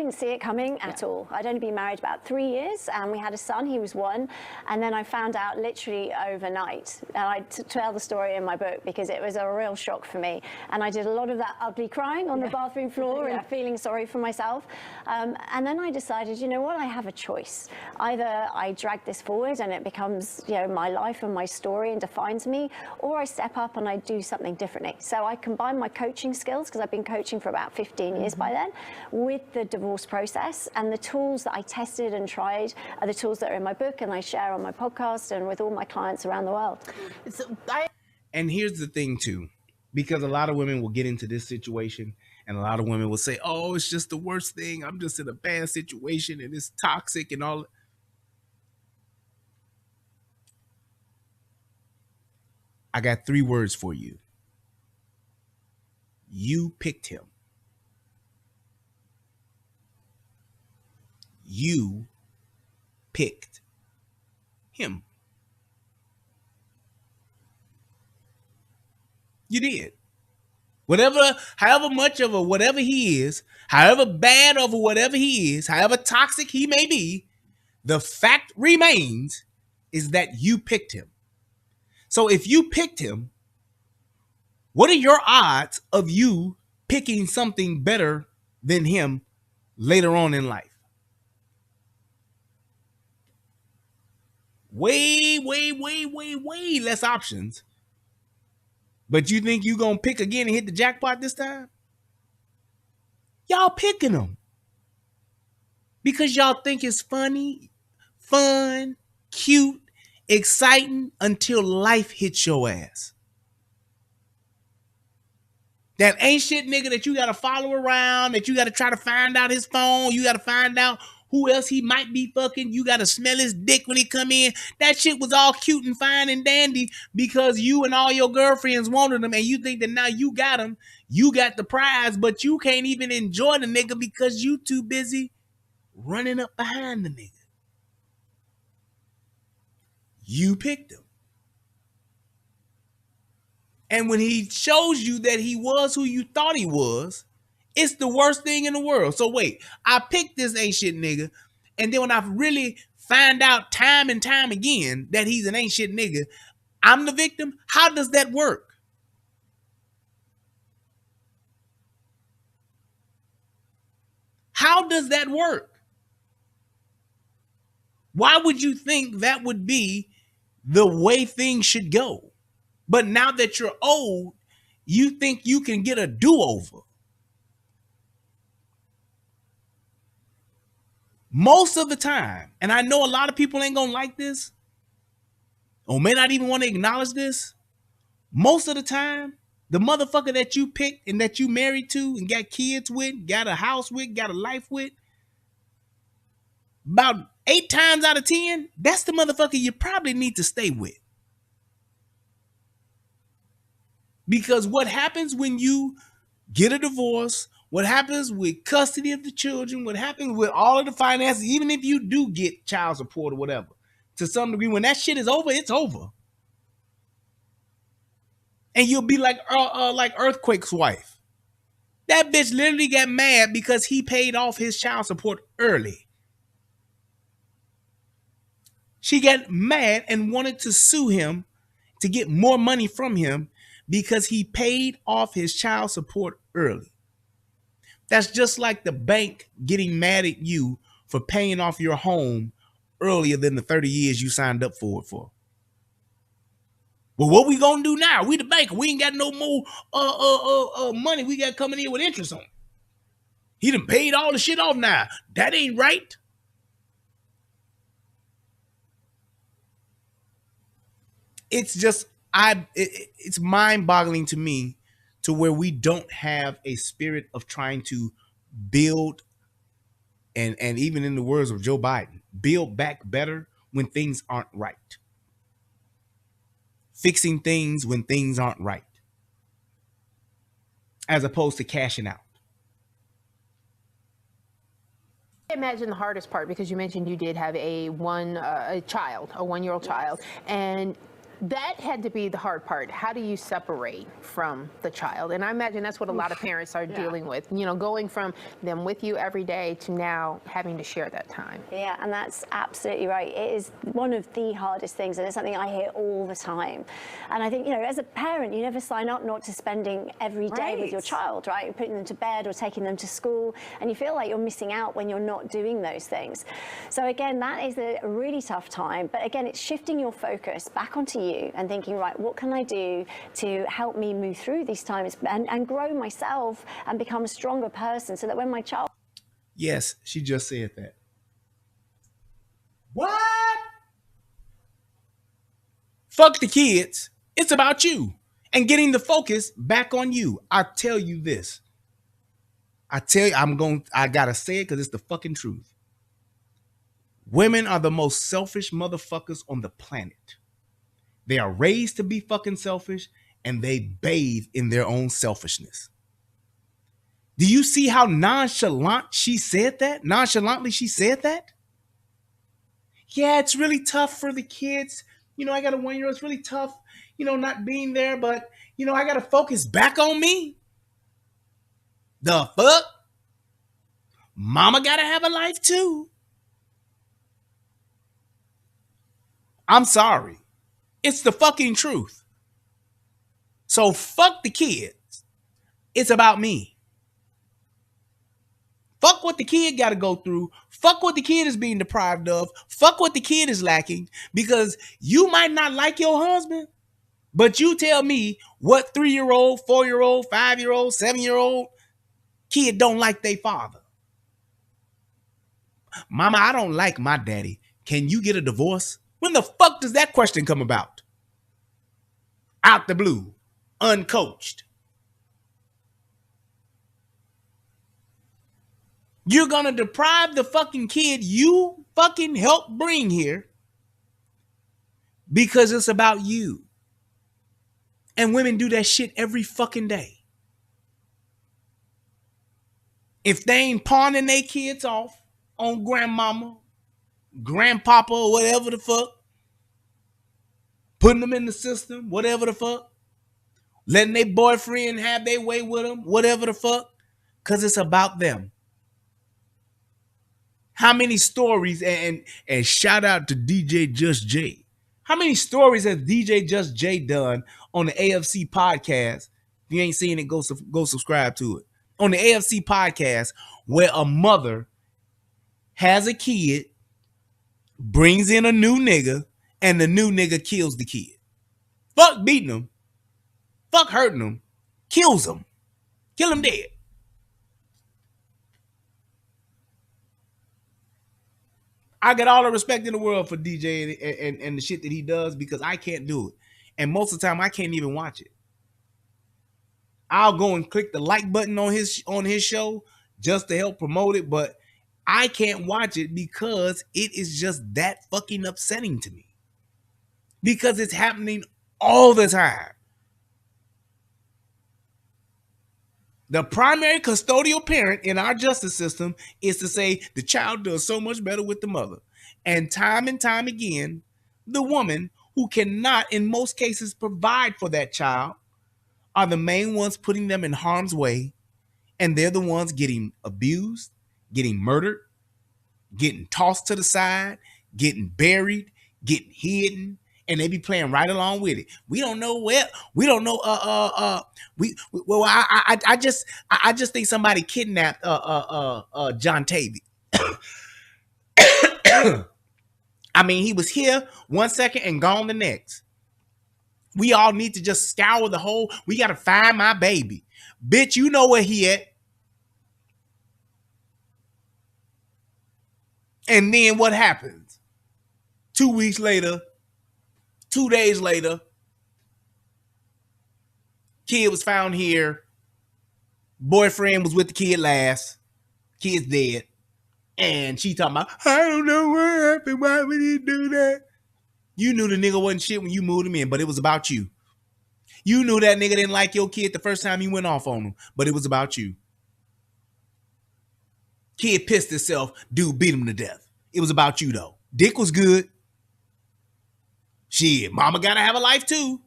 didn't see it coming at all. I'd only been married about 3 years, and we had a son. He was 1, and then I found out literally overnight. And I tell the story in my book because it was a real shock for me. And I did a lot of that ugly crying on the bathroom floor and feeling sorry for myself. And then I decided, you know what? I have a choice. Either I drag this forward and it becomes, you know, my life and my story and defines me, or I step up and I do something differently. So I combine my coaching skills, because I've been coaching for about 15 years by then, with the divorce process, and the tools that I tested and tried are the tools that are in my book and I share on my podcast and with all my clients around the world. And here's the thing too, because a lot of women will get into this situation and a lot of women will say, oh, it's just the worst thing. I'm just in a bad situation and it's toxic and all. I got 3 words for you. You picked him. You picked him. You did. However much of a whatever he is, however bad of a whatever he is, however toxic he may be, the fact remains is that you picked him. So if you picked him, what are your odds of you picking something better than him later on in life? Way less options. But you think you gonna pick again and hit the jackpot this time? Y'all picking them because y'all think it's funny, fun, cute, exciting until life hits your ass. That ain't shit nigga that you gotta follow around, that you gotta try to find out his phone, you gotta find out who else he might be fucking, you gotta smell his dick when he come in. That shit was all cute and fine and dandy because you and all your girlfriends wanted him and you think that now you got him, you got the prize, but you can't even enjoy the nigga because you too busy running up behind the nigga. You picked him. And when he shows you that he was who you thought he was, it's the worst thing in the world. So wait, I picked this ain't shit nigga. And then when I really find out time and time again that he's an ain't shit nigga, I'm the victim. How does that work? How does that work? Why would you think that would be the way things should go? But now that you're old, you think you can get a do-over. Most of the time, and I know a lot of people ain't gonna like this, or may not even want to acknowledge this, most of the time, the motherfucker that you picked and that you married to and got kids with, got a house with, got a life with, about 8 times out of 10, that's the motherfucker you probably need to stay with. Because what happens when you get a divorce, what happens with custody of the children, what happens with all of the finances, even if you do get child support or whatever, to some degree, when that shit is over, it's over. And you'll be like Earthquake's wife. That bitch literally got mad because he paid off his child support early. She got mad and wanted to sue him to get more money from him because he paid off his child support early. That's just like the bank getting mad at you for paying off your home earlier than the 30 years you signed up for it for. Well, what we gonna do now? We the bank. We ain't got no more money we got coming in with interest on it. He done paid all the shit off now. That ain't right. It's just it's mind-boggling to me to where we don't have a spirit of trying to build and even in the words of Joe Biden, build back better when things aren't right. Fixing things when things aren't right. As opposed to cashing out. I imagine the hardest part, because you mentioned you did have a 1-year-old child, and That had to be the hard part. How do you separate from the child? And I imagine that's what a lot of parents are dealing with, you know, going from them with you every day to now having to share that time. Yeah, and that's absolutely right. It is one of the hardest things, and it's something I hear all the time. And I think, you know, as a parent, you never sign up not to spending every day with your child, right? You're putting them to bed or taking them to school, and you feel like you're missing out when you're not doing those things. So again, that is a really tough time. But again, it's shifting your focus back onto you and thinking, right, what can I do to help me move through these times and grow myself and become a stronger person so that when my child... Yes, she just said that. What? Fuck the kids. It's about you and getting the focus back on you. I tell you this. I gotta say it because it's the fucking truth. Women are the most selfish motherfuckers on the planet. They are raised to be fucking selfish, and they bathe in their own selfishness. Do you see how nonchalantly she said that? Yeah, it's really tough for the kids. You know, I got a 1-year-old. It's really tough, you know, not being there, but, you know, I got to focus back on me. The fuck? Mama got to have a life too. I'm sorry. It's the fucking truth. So fuck the kids. It's about me. Fuck what the kid got to go through. Fuck what the kid is being deprived of. Fuck what the kid is lacking. Because you might not like your husband, but you tell me what 3-year-old, 4-year-old, 5-year-old, 7-year-old kid don't like their father. Mama, I don't like my daddy. Can you get a divorce? When the fuck does that question come about? Out the blue, uncoached. You're gonna deprive the fucking kid you fucking helped bring here because it's about you. And women do that shit every fucking day. If they ain't pawning their kids off on grandmama, grandpapa, or whatever the fuck, putting them in the system, whatever the fuck, letting their boyfriend have their way with them, whatever the fuck, because it's about them. How many stories, and shout out to DJ Just J. How many stories has DJ Just J done on the AFC podcast? If you ain't seen it, go subscribe to it. On the AFC podcast, where a mother has a kid, brings in a new nigga, and the new nigga kills the kid. Fuck beating him. Fuck hurting him. Kills him. Kill him dead. I got all the respect in the world for DJ and the shit that he does because I can't do it. And most of the time, I can't even watch it. I'll go and click the like button on his show just to help promote it, but I can't watch it because it is just that fucking upsetting to me. Because it's happening all the time. The primary custodial parent in our justice system is to say the child does so much better with the mother. And time again, the woman who cannot, in most cases, provide for that child are the main ones putting them in harm's way. And they're the ones getting abused, getting murdered, getting tossed to the side, getting buried, getting hidden, and they be playing right along with it. We don't know where. We don't know. I just think somebody kidnapped John Tavy. I mean, he was here 1 second and gone the next. We all need to just scour the whole. We got to find my baby. Bitch, you know where he at. And then what happens? 2 weeks later, 2 days later, kid was found here. Boyfriend was with the kid last. Kid's dead. And she talking about, I don't know what happened. Why would he do that? You knew the nigga wasn't shit when you moved him in, but it was about you. You knew that nigga didn't like your kid the first time you went off on him, but it was about you. Kid pissed himself. Dude beat him to death. It was about you, though. Dick was good. Shit, mama gotta have a life too.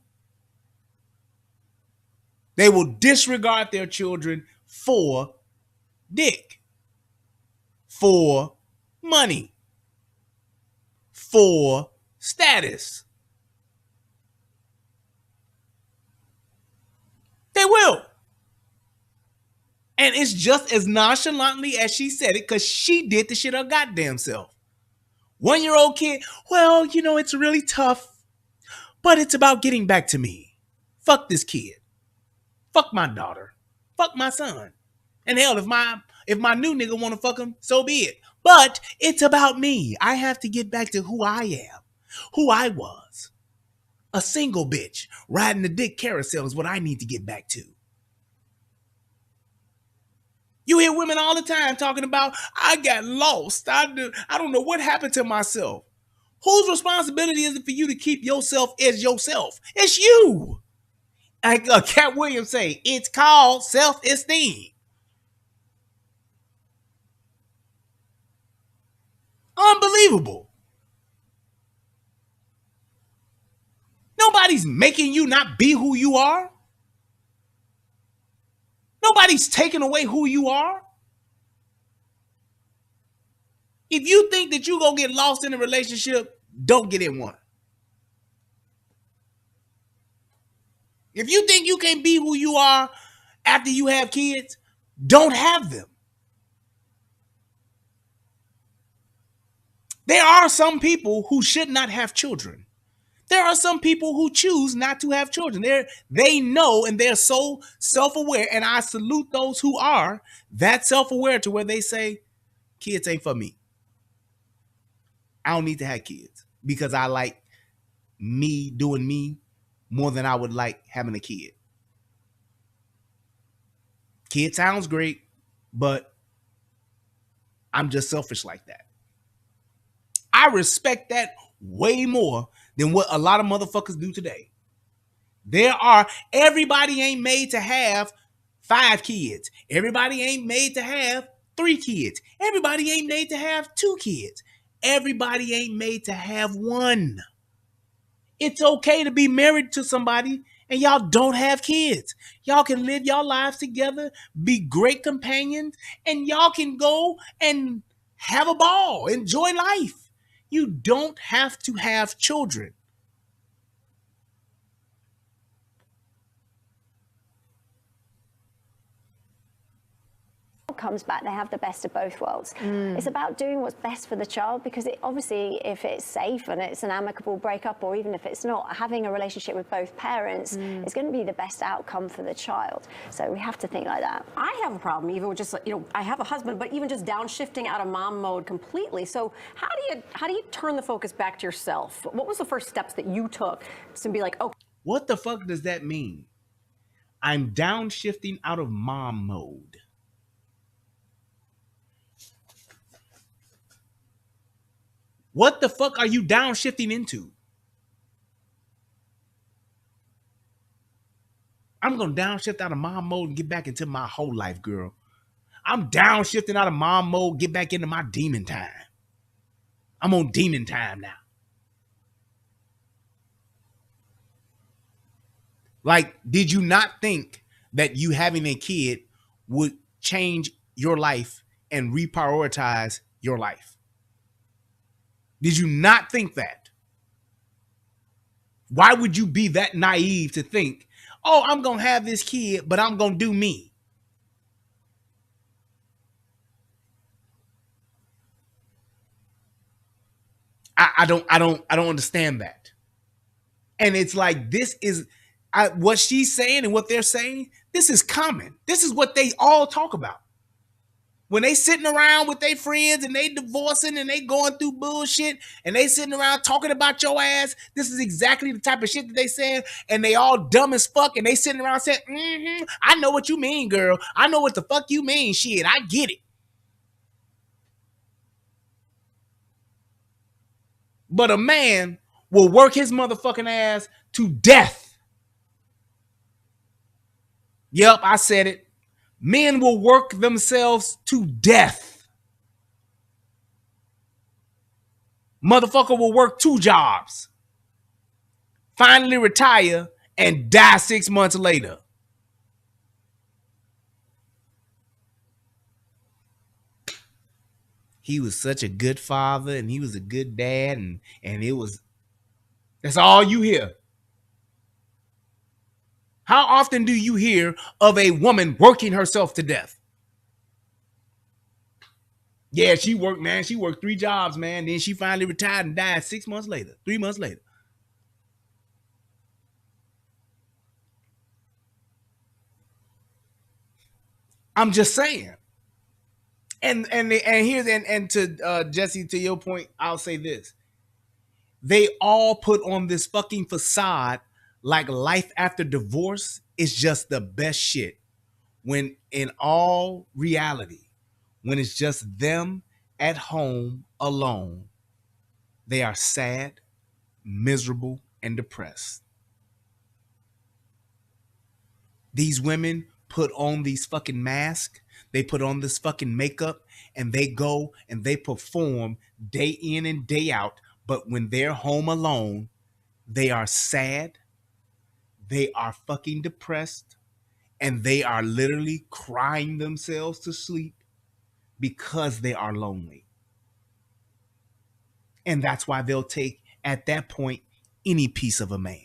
They will disregard their children for dick, for money, for status. They will. And it's just as nonchalantly as she said it, because she did the shit her goddamn self. 1-year-old kid, well, you know, it's really tough, but it's about getting back to me. Fuck this kid. Fuck my daughter. Fuck my son. And hell, if my new nigga want to fuck him, so be it. But it's about me. I have to get back to who I am, who I was. A single bitch riding the dick carousel is what I need to get back to. You hear women all the time talking about, I got lost. I don't know what happened to myself. Whose responsibility is it for you to keep yourself as yourself? It's you. Like Cat Williams say, it's called self-esteem. Unbelievable. Nobody's making you not be who you are. Nobody's taking away who you are. If you think that you're going to get lost in a relationship, don't get in one. If you think you can't be who you are after you have kids, don't have them. There are some people who should not have children. There are some people who choose not to have children. They know, and they're so self-aware, and I salute those who are that self-aware to where they say, kids ain't for me. I don't need to have kids because I like me doing me more than I would like having a kid. Kid sounds great, but I'm just selfish like that. I respect that way more than what a lot of motherfuckers do today. Everybody ain't made to have 5 kids. Everybody ain't made to have 3 kids. Everybody ain't made to have 2 kids. Everybody ain't made to have 1. It's okay to be married to somebody and y'all don't have kids. Y'all can live your lives together, be great companions, and y'all can go and have a ball, enjoy life. You don't have to have children. Comes back, they have the best of both worlds. It's about doing what's best for the child, because obviously if it's safe and it's an amicable breakup, or even if it's not, having a relationship with both parents is going to be the best outcome for the child. So we have to think like that. I have a problem even with just, I have a husband, but even just downshifting out of mom mode completely. So how do you turn the focus back to yourself? What was the first steps that you took to be like, okay? What the fuck does that mean? I'm downshifting out of mom mode. What the fuck are you downshifting into? I'm going to downshift out of mom mode and get back into my whole life, girl. I'm downshifting out of mom mode, get back into my demon time. I'm on demon time now. Like, did you not think that you having a kid would change your life and reprioritize your life? Did you not think that? Why would you be that naive to think, oh, I'm going to have this kid, but I'm going to do me? I don't understand that. And it's like, this is what she's saying and what they're saying. This is common. This is what they all talk about. When they sitting around with their friends and they divorcing and they going through bullshit and they sitting around talking about your ass, this is exactly the type of shit that they saying, and they all dumb as fuck, and they sitting around saying, I know what you mean, girl. I know what the fuck you mean. Shit, I get it. But a man will work his motherfucking ass to death. Yep, I said it. Men will work themselves to death. Motherfucker will work 2 jobs. finally retire, and die 6 months later. He was such a good father and he was a good dad, and that's all you hear. How often do you hear of a woman working herself to death? Yeah, she worked, man. She worked 3 jobs, man. Then she finally retired and died 6 months later, 3 months later. I'm just saying. And here's and to Jesse, to your point, I'll say this. They all put on this fucking facade like life after divorce is just the best shit. When in all reality, when it's just them at home alone, they are sad, miserable, and depressed. These women put on these fucking masks, they put on this fucking makeup, and they go and they perform day in and day out. But when they're home alone, they are sad, they are fucking depressed, and they are literally crying themselves to sleep because they are lonely. And that's why they'll take, at that point, any piece of a man.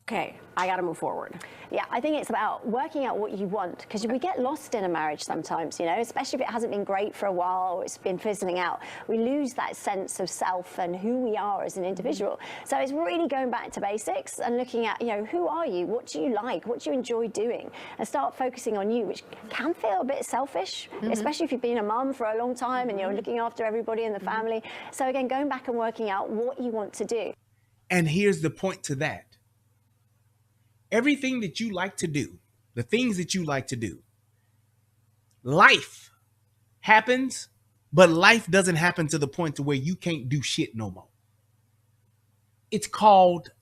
Okay, I got to move forward. Yeah, I think it's about working out what you want, because we get lost in a marriage sometimes, you know, especially if it hasn't been great for a while or it's been fizzling out. We lose that sense of self and who we are as an individual. So it's really going back to basics and looking at, you know, who are you? What do you like? What do you enjoy doing? And start focusing on you, which can feel a bit selfish, especially if you've been a mum for a long time and you're looking after everybody in the family. So again, going back and working out what you want to do. And here's the point to that. Everything that you like to do, the things that you like to do, life happens, but life doesn't happen to the point to where you can't do shit no more. It's called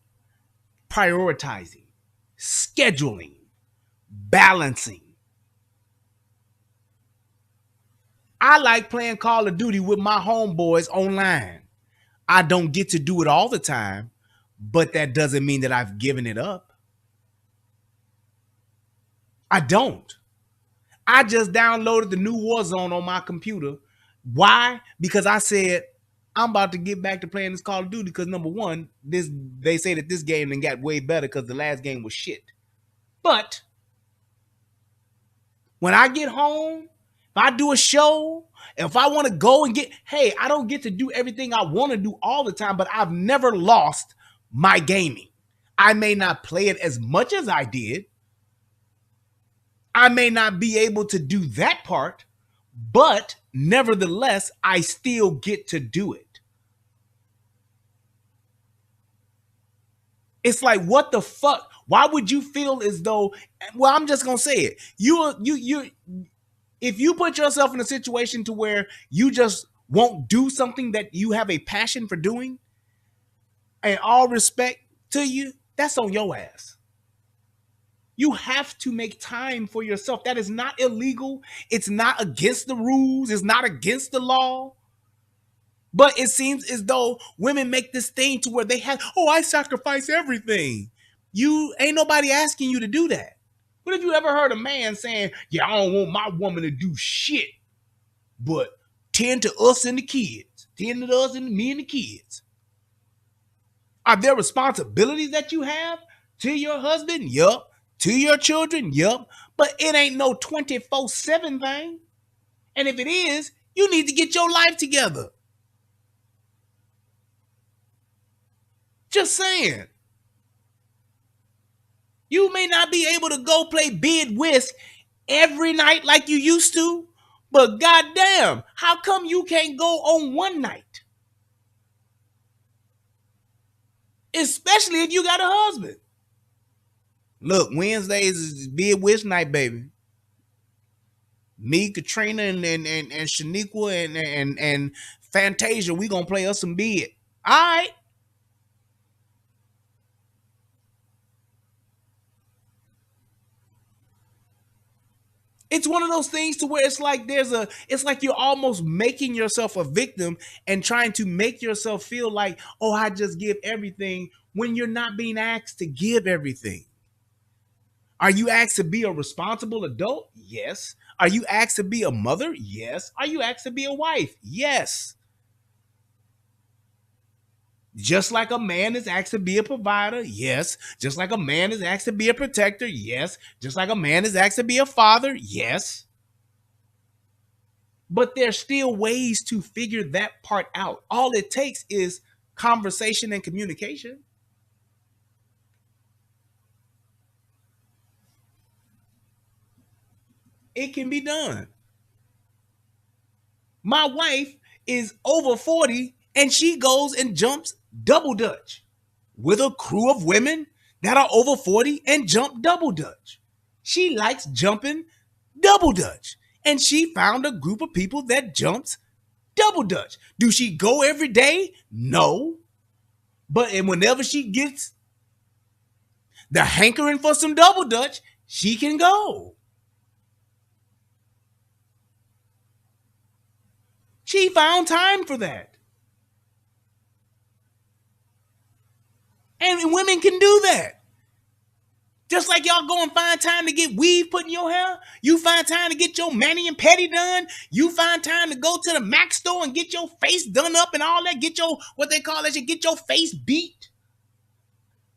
prioritizing, scheduling, balancing. I like playing Call of Duty with my homeboys online. I don't get to do it all the time, but that doesn't mean that I've given it up. I don't. I just downloaded the new Warzone on my computer. Why? Because I said, I'm about to get back to playing this Call of Duty because number one, they say that this game then got way better because the last game was shit. But when I get home, if I do a show, if I want to go and hey, I don't get to do everything I want to do all the time, but I've never lost my gaming. I may not play it as much as I did. I may not be able to do that part, but nevertheless, I still get to do it. It's like, what the fuck? Why would you feel as though, well, I'm just going to say it. If you put yourself in a situation to where you just won't do something that you have a passion for doing, and all respect to you, that's on your ass. You have to make time for yourself. That is not illegal. It's not against the rules. It's not against the law. But it seems as though women make this thing to where they have, I sacrifice everything. You ain't nobody asking you to do that. What have you ever heard a man saying, yeah, I don't want my woman to do shit, but tend to us and the kids. Tend to us and me and the kids. Are there responsibilities that you have to your husband? Yup. To your children? Yup. But it ain't no 24/7 thing. And if it is, you need to get your life together. Just saying. You may not be able to go play bid whist every night like you used to, but goddamn, how come you can't go on one night? Especially if you got a husband. Look, Wednesdays is bid whist night, baby. Me, Katrina, and Shaniqua and Fantasia, we gonna play us some bid. All right. It's one of those things to where it's like it's like you're almost making yourself a victim and trying to make yourself feel like, oh, I just give everything when you're not being asked to give everything. Are you asked to be a responsible adult? Yes. Are you asked to be a mother? Yes. Are you asked to be a wife? Yes. Just like a man is asked to be a provider, yes. Just like a man is asked to be a protector, yes. Just like a man is asked to be a father, yes. But there's still ways to figure that part out. All it takes is conversation and communication. It can be done. My wife is over 40 and she goes and jumps double dutch with a crew of women that are over 40 and jump double dutch. She likes jumping double dutch. And she found a group of people that jumps double dutch. Do she go every day? No. But whenever she gets the hankering for some double dutch, she can go. She found time for that. And women can do that. Just like y'all go and find time to get weave put in your hair. You find time to get your mani and pedi done. You find time to go to the Mac store and get your face done up and all that. Get your, what they call it, get your face beat.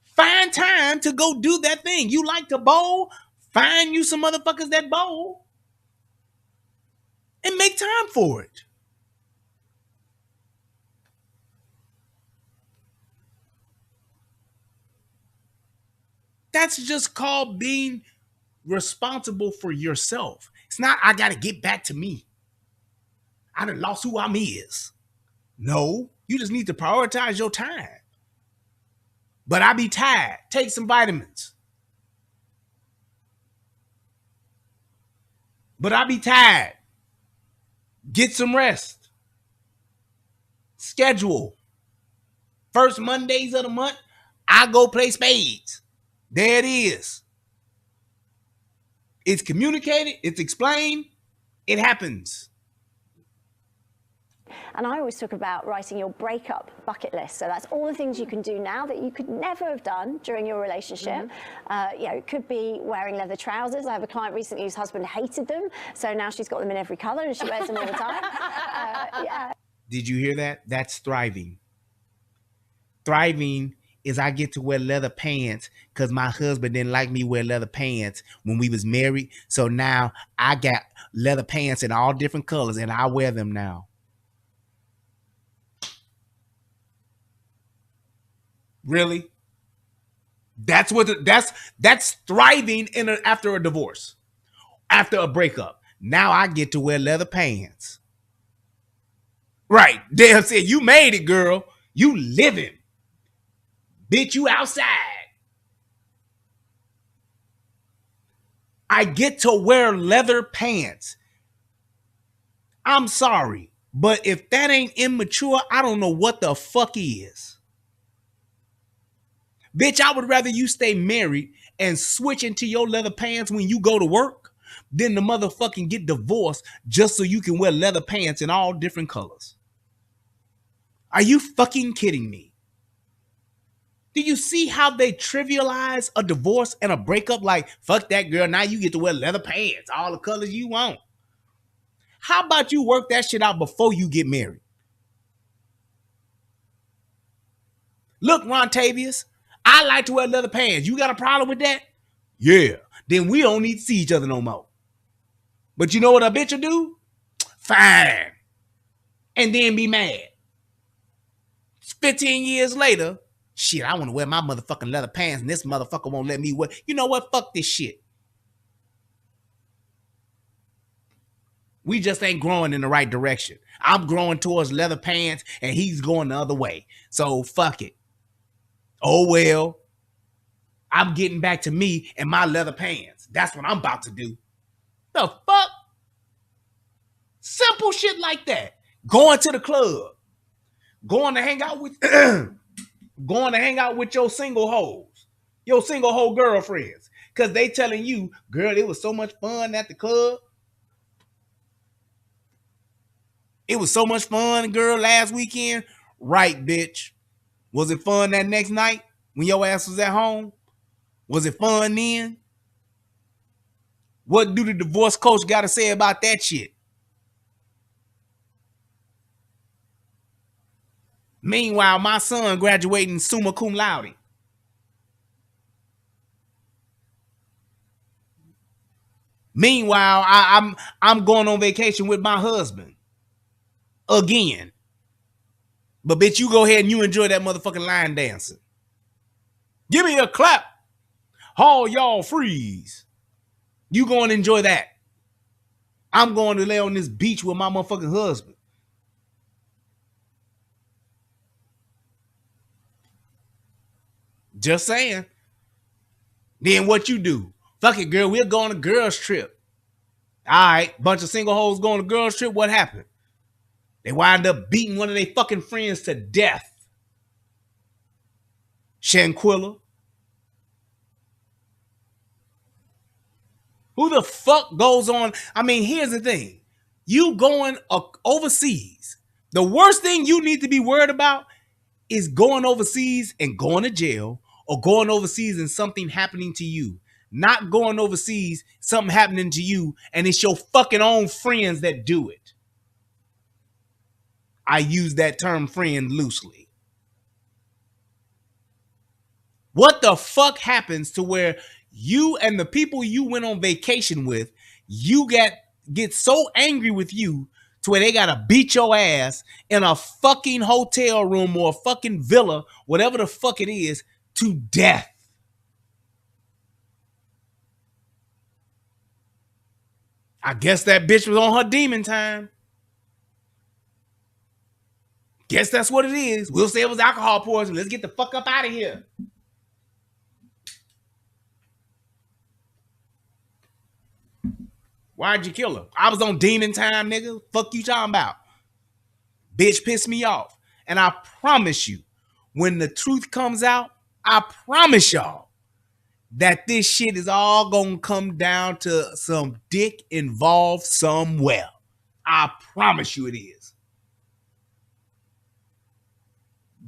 Find time to go do that thing. You like to bowl? Find you some motherfuckers that bowl. And make time for it. That's just called being responsible for yourself. It's not, I got to get back to me. I done lost who I'm is. No, you just need to prioritize your time. But I be tired. Take some vitamins. But I be tired. Get some rest. Schedule. First Mondays of the month, I go play spades. There it is. It's communicated. It's explained. It happens. And I always talk about writing your breakup bucket list. So that's all the things you can do now that you could never have done during your relationship. It could be wearing leather trousers. I have a client recently whose husband hated them. So now she's got them in every color and she wears them all the time. Did you hear that? That's thriving. Thriving is I get to wear leather pants because my husband didn't like me wear leather pants when we was married. So now I got leather pants in all different colors and I wear them now. Really? That's thriving after a divorce, after a breakup. Now I get to wear leather pants. Right. Damn said, you made it, girl. You living. Bitch, you outside. I get to wear leather pants. I'm sorry, but if that ain't immature, I don't know what the fuck is. Bitch, I would rather you stay married and switch into your leather pants when you go to work than the motherfucking get divorced just so you can wear leather pants in all different colors. Are you fucking kidding me? Do you see how they trivialize a divorce and a breakup? Like, fuck that girl, now you get to wear leather pants, all the colors you want. How about you work that shit out before you get married? Look, Rontavious, I like to wear leather pants. You got a problem with that? Yeah. Then we don't need to see each other no more. But you know what a bitch will do? Fine. And then be mad. 15 years later, shit, I want to wear my motherfucking leather pants and this motherfucker won't let me wear. You know what? Fuck this shit. We just ain't growing in the right direction. I'm growing towards leather pants and he's going the other way. So fuck it. Oh well. I'm getting back to me and my leather pants. That's what I'm about to do. The fuck? Simple shit like that. Going to the club. Going to hang out with going to hang out with your single hoes. Your single hoe girlfriends. Because they telling you, girl, it was so much fun at the club. It was so much fun, girl, last weekend. Right, bitch. Was it fun that next night when your ass was at home? Was it fun then? What do the divorce coach got to say about that shit? Meanwhile, my son graduating summa cum laude. Meanwhile, I'm going on vacation with my husband again. But bitch, you go ahead and you enjoy that motherfucking line dancing. Give me a clap. All y'all freeze. You going to enjoy that. I'm going to lay on this beach with my motherfucking husband. Just saying. Then what you do? Fuck it, girl. We're going on a girls trip. All right. Bunch of single hoes going on a girls trip. What happened? They wind up beating one of their fucking friends to death. Shanquilla. Who the fuck goes on? I mean, here's the thing. You going overseas. The worst thing you need to be worried about is going overseas and going to jail, or going overseas and something happening to you. Not going overseas, something happening to you, and it's your fucking own friends that do it. I use that term friend loosely. What the fuck happens to where you and the people you went on vacation with, you get so angry with you to where they gotta beat your ass in a fucking hotel room or a fucking villa, whatever the fuck it is, to death? I guess that bitch was on her demon time. Guess that's what it is. We'll say it was alcohol poisoning. Let's get the fuck up out of here. Why'd you kill her? I was on demon time, nigga. Fuck you talking about? Bitch pissed me off. And I promise you, when the truth comes out, I promise y'all that this shit is all gonna come down to some dick involved somewhere. I promise you it is.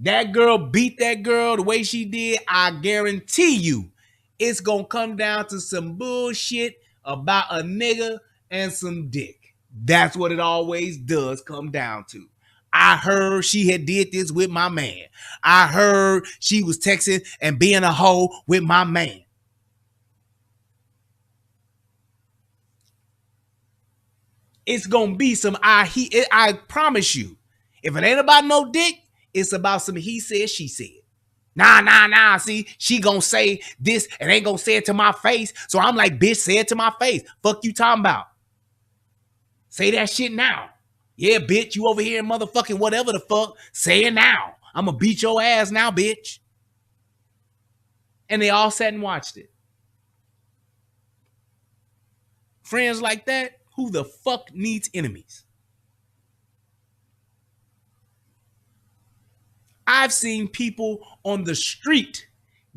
That girl beat that girl the way she did. I guarantee you it's gonna come down to some bullshit about a nigga and some dick. That's what it always does come down to. I heard she had did this with my man. I heard she was texting and being a hoe with my man. It's gonna be some I promise you. If it ain't about no dick, it's about some he said, she said. Nah. See, she gonna say this and ain't gonna say it to my face. So I'm like, bitch, say it to my face. Fuck you talking about? Say that shit now. Yeah, bitch, you over here motherfucking whatever the fuck. Say it now. I'm gonna beat your ass now, bitch. And they all sat and watched it. Friends like that, who the fuck needs enemies? I've seen people on the street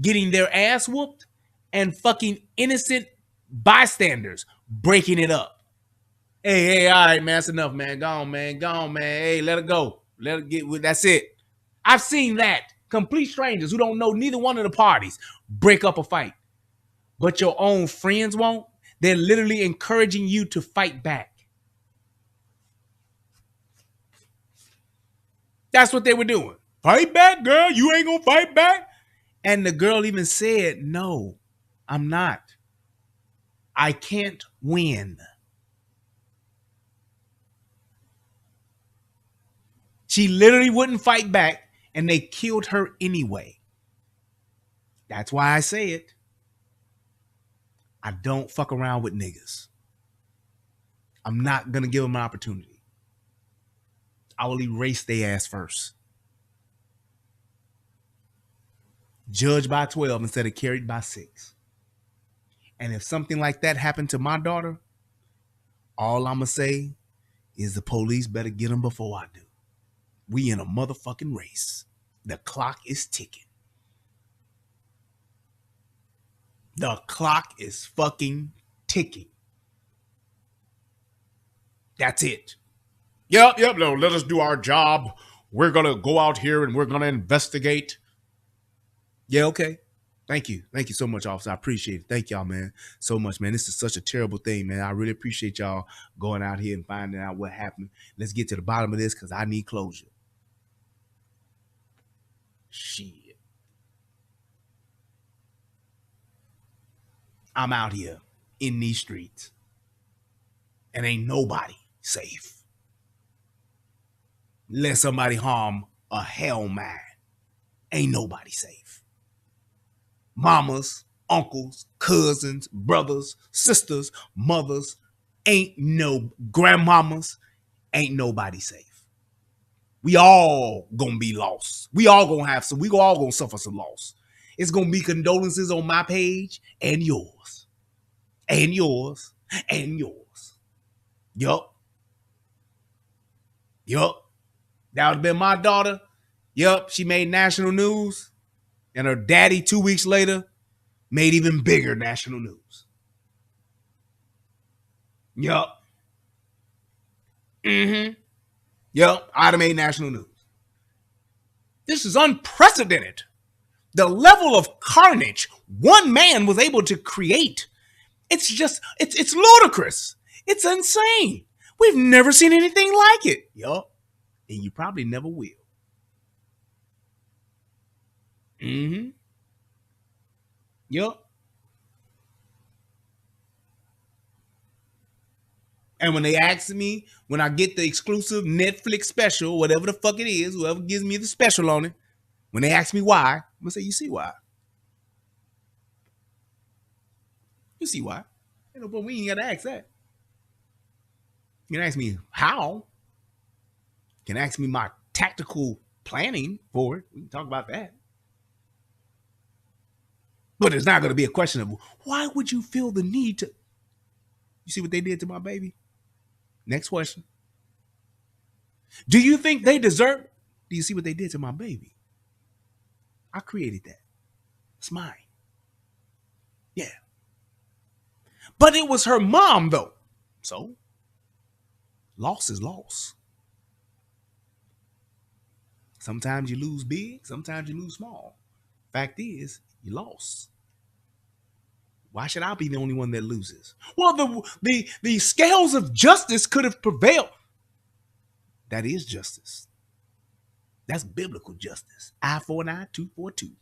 getting their ass whooped and fucking innocent bystanders breaking it up. Hey, all right, man, that's enough, man. Go on, man. Hey, let it go. Let it get, that's it. I've seen that. Complete strangers who don't know neither one of the parties break up a fight. But your own friends won't. They're literally encouraging you to fight back. That's what they were doing. Fight back, girl. You ain't gonna fight back. And the girl even said, no, I'm not. I can't win. She literally wouldn't fight back, and they killed her anyway. That's why I say it. I don't fuck around with niggas. I'm not gonna give them an opportunity. I will erase their ass first. Judged by 12 instead of carried by 6. And if something like that happened to my daughter, all I'm gonna say is the police better get them before I do. We in a motherfucking race. The clock is ticking. The clock is fucking ticking. That's it. Yep, no, let us do our job. We're going to go out here and we're going to investigate. Yeah, okay. Thank you. Thank you so much, officer. I appreciate it. Thank y'all, man, so much, man. This is such a terrible thing, man. I really appreciate y'all going out here and finding out what happened. Let's get to the bottom of this because I need closure. Shit. I'm out here in these streets and ain't nobody safe. Let somebody harm a hell man. Ain't nobody safe. Mamas, uncles, cousins, brothers, sisters, mothers, ain't no grandmamas, ain't nobody safe. We all gonna be lost. We all gonna suffer some loss. It's gonna be condolences on my page and yours. And yours. And yours. Yup. That would have been my daughter. Yup, she made national news. And her daddy 2 weeks later made even bigger national news. Yup. Yup, I'd have made national news. This is unprecedented. The level of carnage one man was able to create. It's ludicrous. It's insane. We've never seen anything like it. Yup. And you probably never will. Yup. And when they ask me, when I get the exclusive Netflix special, whatever the fuck it is, whoever gives me the special on it, when they ask me why, I'm going to say, you see why. You see why. But we ain't got to ask that. You can ask me how. You can ask me my tactical planning for it. We can talk about that. But it's not going to be a question of why would you feel the need to. You see what they did to my baby? Next question. Do you think they deserve? Do you see what they did to my baby? I created that. It's mine. Yeah. But it was her mom, though. So, loss is loss. Sometimes you lose big, sometimes you lose small. Fact is, you lost. Why should I be the only one that loses? Well, the scales of justice could have prevailed. That is justice. That's biblical justice. Eye for an eye, tooth for a tooth.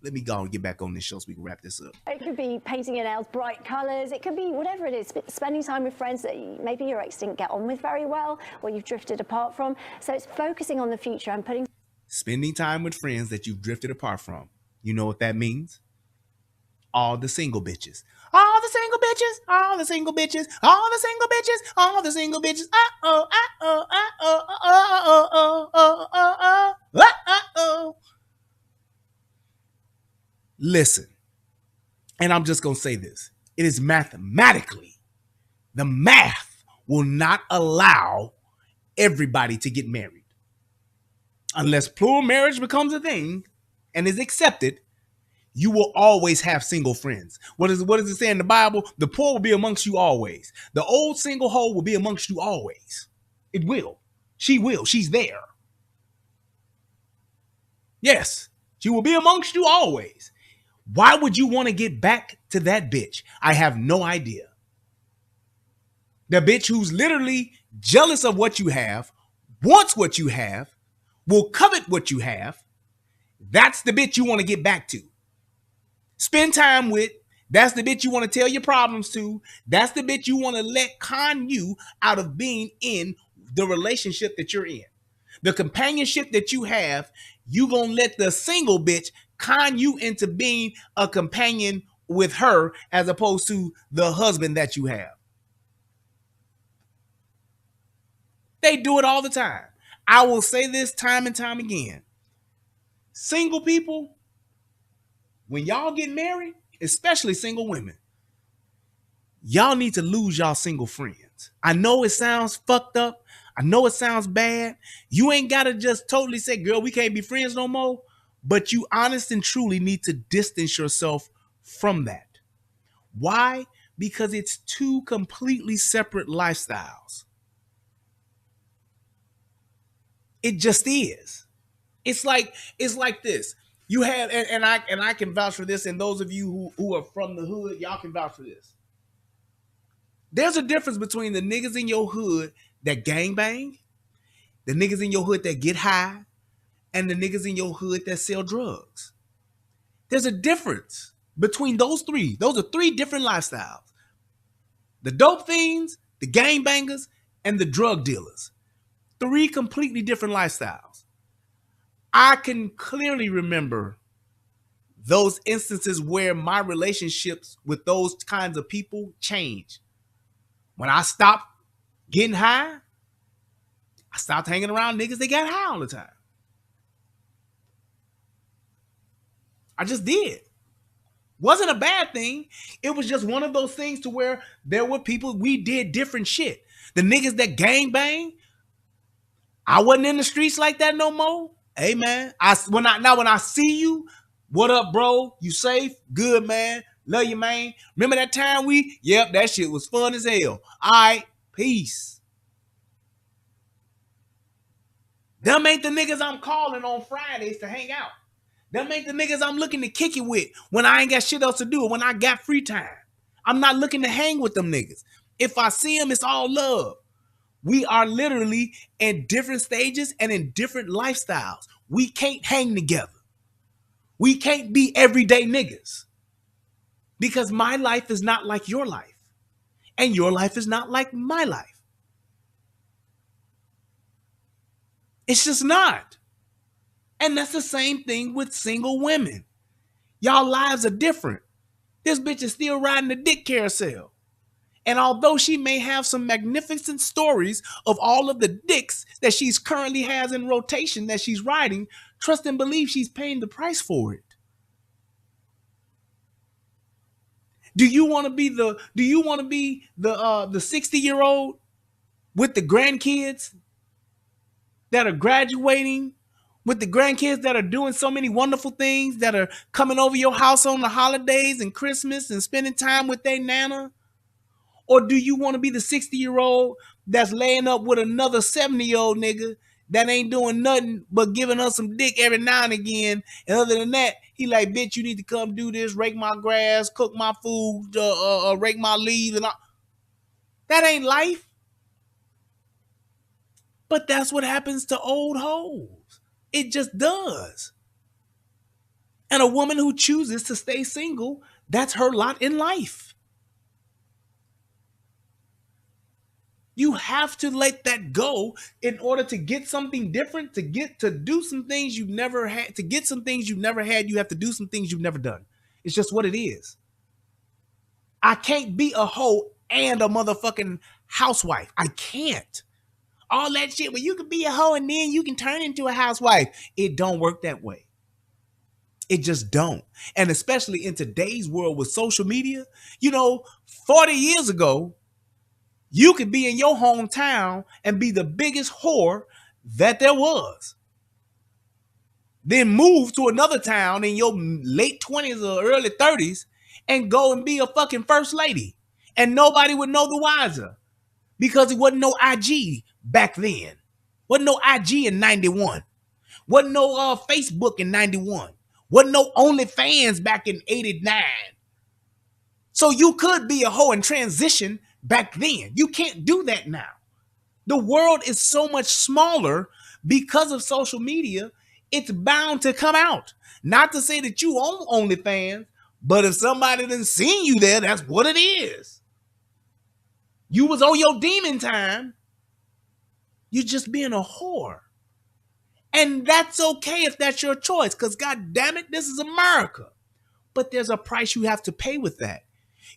Let me go and get back on this show so we can wrap this up. It could be painting your nails bright colours. It could be whatever it is. Spending time with friends that maybe your ex didn't get on with very well or you've drifted apart from. So it's focusing on the future and putting... Spending time with friends that you've drifted apart from. You know what that means? All the single bitches. All the single bitches. All the single bitches. All the single bitches. All the single bitches. Listen, and I'm just going to say this. It is mathematically, the math will not allow everybody to get married. Unless plural marriage becomes a thing and is accepted, you will always have single friends. What does it say in the Bible? The poor will be amongst you always. The old single hoe will be amongst you always. It will. She will. She's there. Yes, she will be amongst you always. Why would you want to get back to that bitch? I have no idea. The bitch who's literally jealous of what you have, wants what you have, will covet what you have. That's the bitch you want to get back to. Spend time with. That's the bitch you want to tell your problems to. That's the bitch you want to let con you out of being in the relationship that you're in. The companionship that you have, you gonna let the single bitch con you into being a companion with her as opposed to the husband that you have. They do it all the time. I will say this time and time again. Single people, when y'all get married, especially single women, y'all need to lose y'all single friends. I know it sounds fucked up. I know it sounds bad. You ain't got to just totally say, girl, we can't be friends no more. But you honest and truly need to distance yourself from that. Why? Because it's two completely separate lifestyles. It just is. It's like this. You have and I can vouch for this, and those of you who are from the hood, y'all can vouch for this. There's a difference between the niggas in your hood that gangbang, the niggas in your hood that get high, and the niggas in your hood that sell drugs. There's a difference between those three. Those are three different lifestyles. The dope fiends, the gangbangers, and the drug dealers. Three completely different lifestyles. I can clearly remember those instances where my relationships with those kinds of people changed. When I stopped getting high, I stopped hanging around niggas that got high all the time. I just did. Wasn't a bad thing. It was just one of those things to where there were people, we did different shit. The niggas that gangbang, I wasn't in the streets like that no more. Hey man, when I see you, what up, bro? You safe? Good, man. Love you, man. Remember that time yep, that shit was fun as hell. All right, peace. Them ain't the niggas I'm calling on Fridays to hang out. Them ain't the niggas I'm looking to kick it with when I ain't got shit else to do, when I got free time. I'm not looking to hang with them niggas. If I see them, it's all love. We are literally in different stages and in different lifestyles. We can't hang together. We can't be everyday niggas. Because my life is not like your life. And your life is not like my life. It's just not. And that's the same thing with single women. Y'all lives are different. This bitch is still riding the dick carousel. And although she may have some magnificent stories of all of the dicks that she's currently has in rotation that she's riding, trust and believe she's paying the price for it. Do you want to be the 60-year-old with the grandkids that are graduating, with the grandkids that are doing so many wonderful things, that are coming over your house on the holidays and Christmas and spending time with their nana? Or do you want to be the 60-year-old that's laying up with another 70-year-old nigga that ain't doing nothing but giving us some dick every now and again? And other than that, he like, bitch, you need to come do this, rake my grass, cook my food, rake my leaves, and all. That ain't life. But that's what happens to old hoes. It just does. And a woman who chooses to stay single, that's her lot in life. You have to let that go in order to get something different, to do some things you've never had. To get some things you've never had, you have to do some things you've never done. It's just what it is. I can't be a hoe and a motherfucking housewife. I can't. All that shit where you can be a hoe and then you can turn into a housewife. It don't work that way. It just don't. And especially in today's world with social media, 40 years ago, you could be in your hometown and be the biggest whore that there was. Then move to another town in your late 20s or early 30s and go and be a fucking first lady. And nobody would know the wiser because it wasn't no IG back then. Wasn't no IG in 91. Wasn't no Facebook in 91. Wasn't no OnlyFans back in 89. So you could be a hoe and transition back then. You can't do that now. The world is so much smaller because of social media. It's bound to come out. Not to say that you own OnlyFans, but if somebody done seen you there, that's what it is. You was on your demon time. You're just being a whore. And that's okay if that's your choice, because God damn it, this is America. But there's a price you have to pay with that.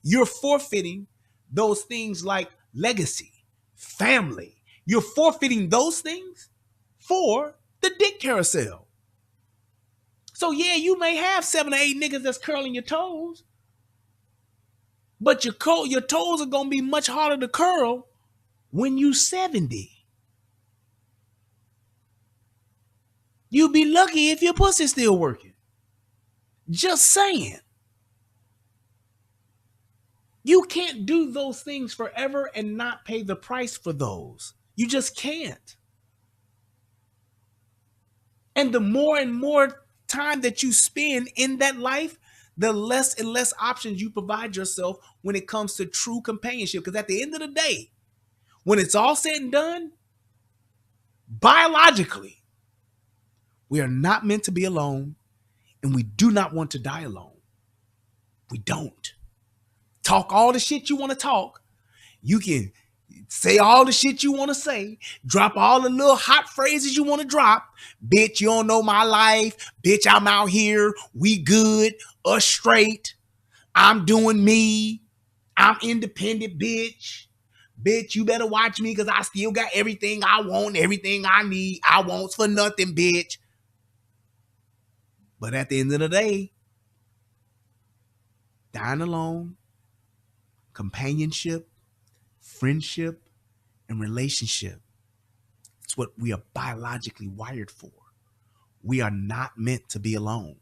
You're forfeiting those things like legacy, family. You're forfeiting those things for the dick carousel. So yeah, you may have 7 or 8 niggas that's curling your toes, but your toes are going to be much harder to curl when you 70. You'll be lucky if your pussy's still working. Just saying. You can't do those things forever and not pay the price for those. You just can't. And the more and more time that you spend in that life, the less and less options you provide yourself when it comes to true companionship. Because at the end of the day, when it's all said and done, biologically, we are not meant to be alone, and we do not want to die alone. We don't. Talk all the shit you want to talk. You can say all the shit you want to say. Drop all the little hot phrases you want to drop. Bitch, you don't know my life. Bitch, I'm out here. We good. Us straight. I'm doing me. I'm independent, bitch. Bitch, you better watch me because I still got everything I want, everything I need. I wants for nothing, bitch. But at the end of the day, dying alone, companionship, friendship, and relationship. It's what we are biologically wired for. We are not meant to be alone.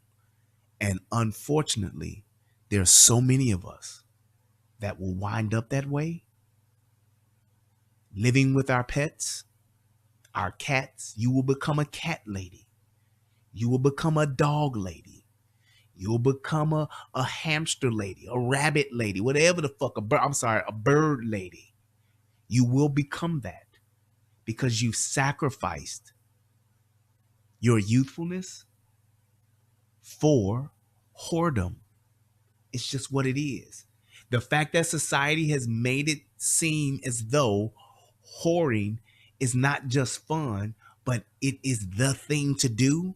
And unfortunately, there are so many of us that will wind up that way, living with our pets, our cats. You will become a cat lady. You will become a dog lady. You'll become a hamster lady, a rabbit lady, whatever the fuck, a bird lady. You will become that because you've sacrificed your youthfulness for whoredom. It's just what it is. The fact that society has made it seem as though whoring is not just fun, but it is the thing to do.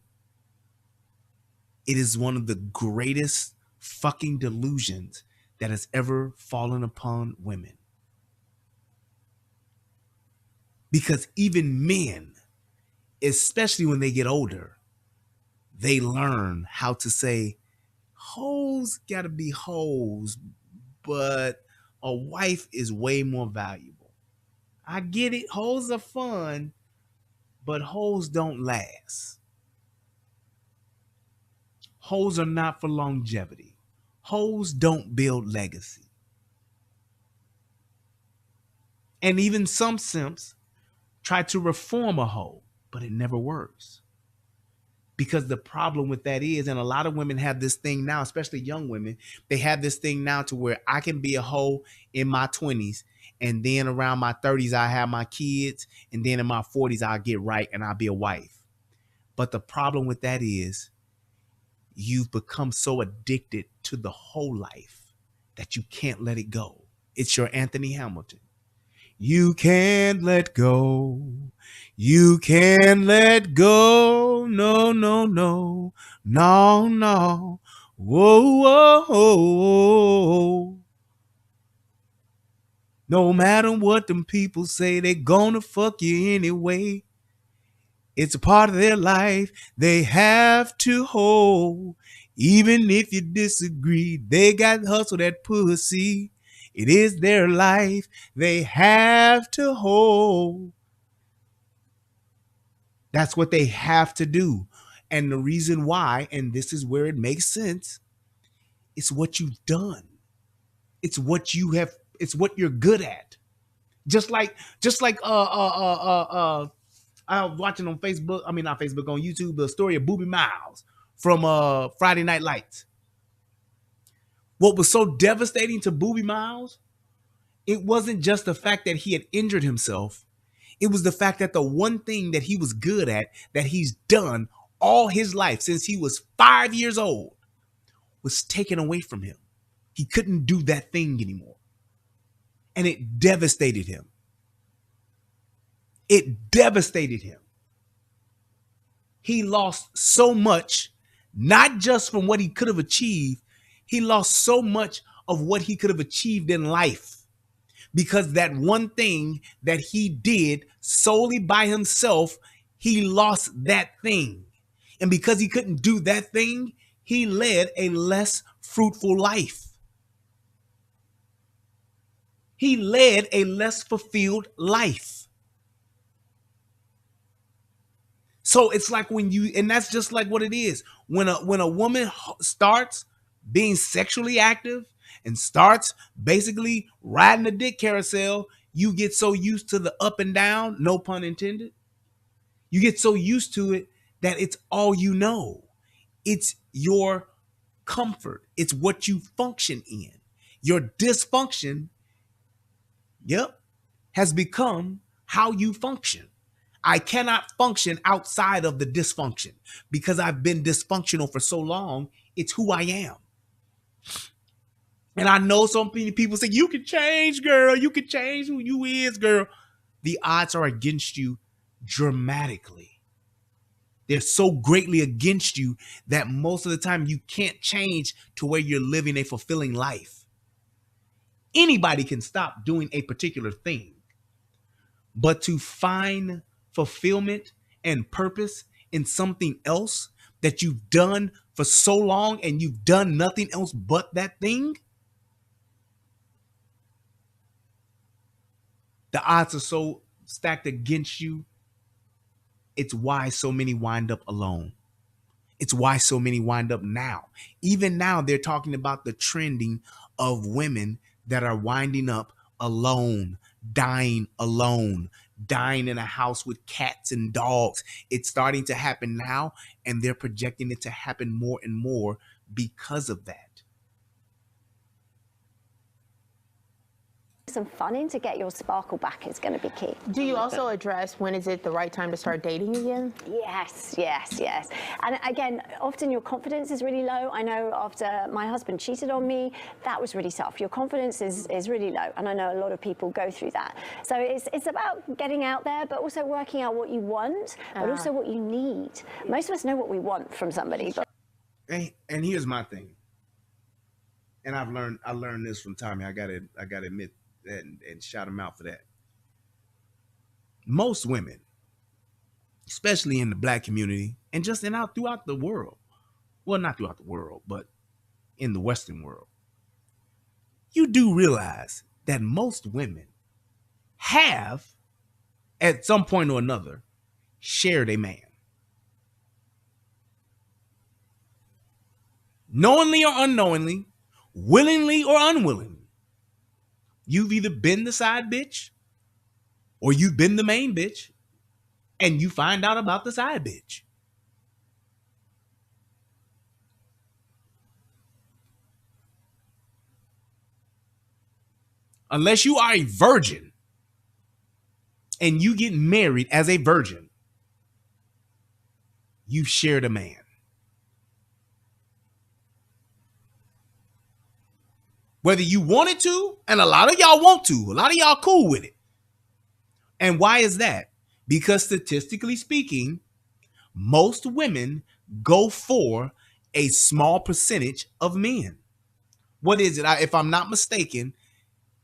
It is one of the greatest fucking delusions that has ever fallen upon women. Because even men, especially when they get older, they learn how to say, hoes gotta be hoes, but a wife is way more valuable. I get it, hoes are fun, but hoes don't last. Hoes are not for longevity. Hoes don't build legacy. And even some simps try to reform a hoe, but it never works. Because the problem with that is, and a lot of women have this thing now, especially young women, they have this thing now to where I can be a hoe in my 20s, and then around my 30s, I have my kids, and then in my 40s, I'll get right and I'll be a wife. But the problem with that is, you've become so addicted to the whole life that you can't let it go. It's your Anthony Hamilton. You can't let go. You can't let go. No, no, no. No, no. Whoa, whoa, whoa. No matter what them people say, they gonna fuck you anyway. It's a part of their life they have to hold. Even if you disagree, they got to hustle that pussy. It is their life they have to hold. That's what they have to do. And the reason why, and this is where it makes sense, it's what you've done. It's what you have, it's what you're good at. Just like I was watching on Facebook, not Facebook, on YouTube, the story of Boobie Miles from Friday Night Lights. What was so devastating to Boobie Miles, it wasn't just the fact that he had injured himself. It was the fact that the one thing that he was good at, that he's done all his life since he was 5 years old, was taken away from him. He couldn't do that thing anymore. And it devastated him. It devastated him. He lost so much, not just from what he could have achieved, he lost so much of what he could have achieved in life. Because that one thing that he did solely by himself, he lost that thing. And because he couldn't do that thing, he led a less fruitful life. He led a less fulfilled life. So it's like when you, and that's just like what it is. When a woman starts being sexually active and starts basically riding the dick carousel, you get so used to the up and down, no pun intended. You get so used to it that it's all you know. It's your comfort. It's what you function in. Your dysfunction, has become how you function. I cannot function outside of the dysfunction because I've been dysfunctional for so long. It's who I am. And I know some people say, you can change, girl. You can change who you is, girl. The odds are against you dramatically. They're so greatly against you that most of the time you can't change to where you're living a fulfilling life. Anybody can stop doing a particular thing, but to find fulfillment and purpose in something else that you've done for so long and you've done nothing else but that thing, the odds are so stacked against you. It's why so many wind up alone. It's why so many wind up now. Even now, they're talking about the trending of women that are winding up alone, dying in a house with cats and dogs. It's starting to happen now, and they're projecting it to happen more and more because of that. Some fun in to get your sparkle back is going to be key. Do you also address when is it the right time to start dating again? Yes. And again, often your confidence is really low. I know after my husband cheated on me, that was really tough. Your confidence is really low. And I know a lot of people go through that. So it's about getting out there, but also working out what you want, but also what you need. Most of us know what we want from somebody. But and here's my thing. And I learned this from Tommy. I gotta admit that and shout him out for that. Most women, especially in the black community and just out throughout the world, well, not throughout the world, but in the Western world, you do realize that most women have, at some point or another, shared a man. Knowingly or unknowingly, willingly or unwillingly. You've either been the side bitch or you've been the main bitch and you find out about the side bitch. Unless you are a virgin and you get married as a virgin, you shared a man. Whether you wanted to, and a lot of y'all want to, a lot of y'all cool with it. And why is that? Because statistically speaking, most women go for a small percentage of men. What is it? If I'm not mistaken,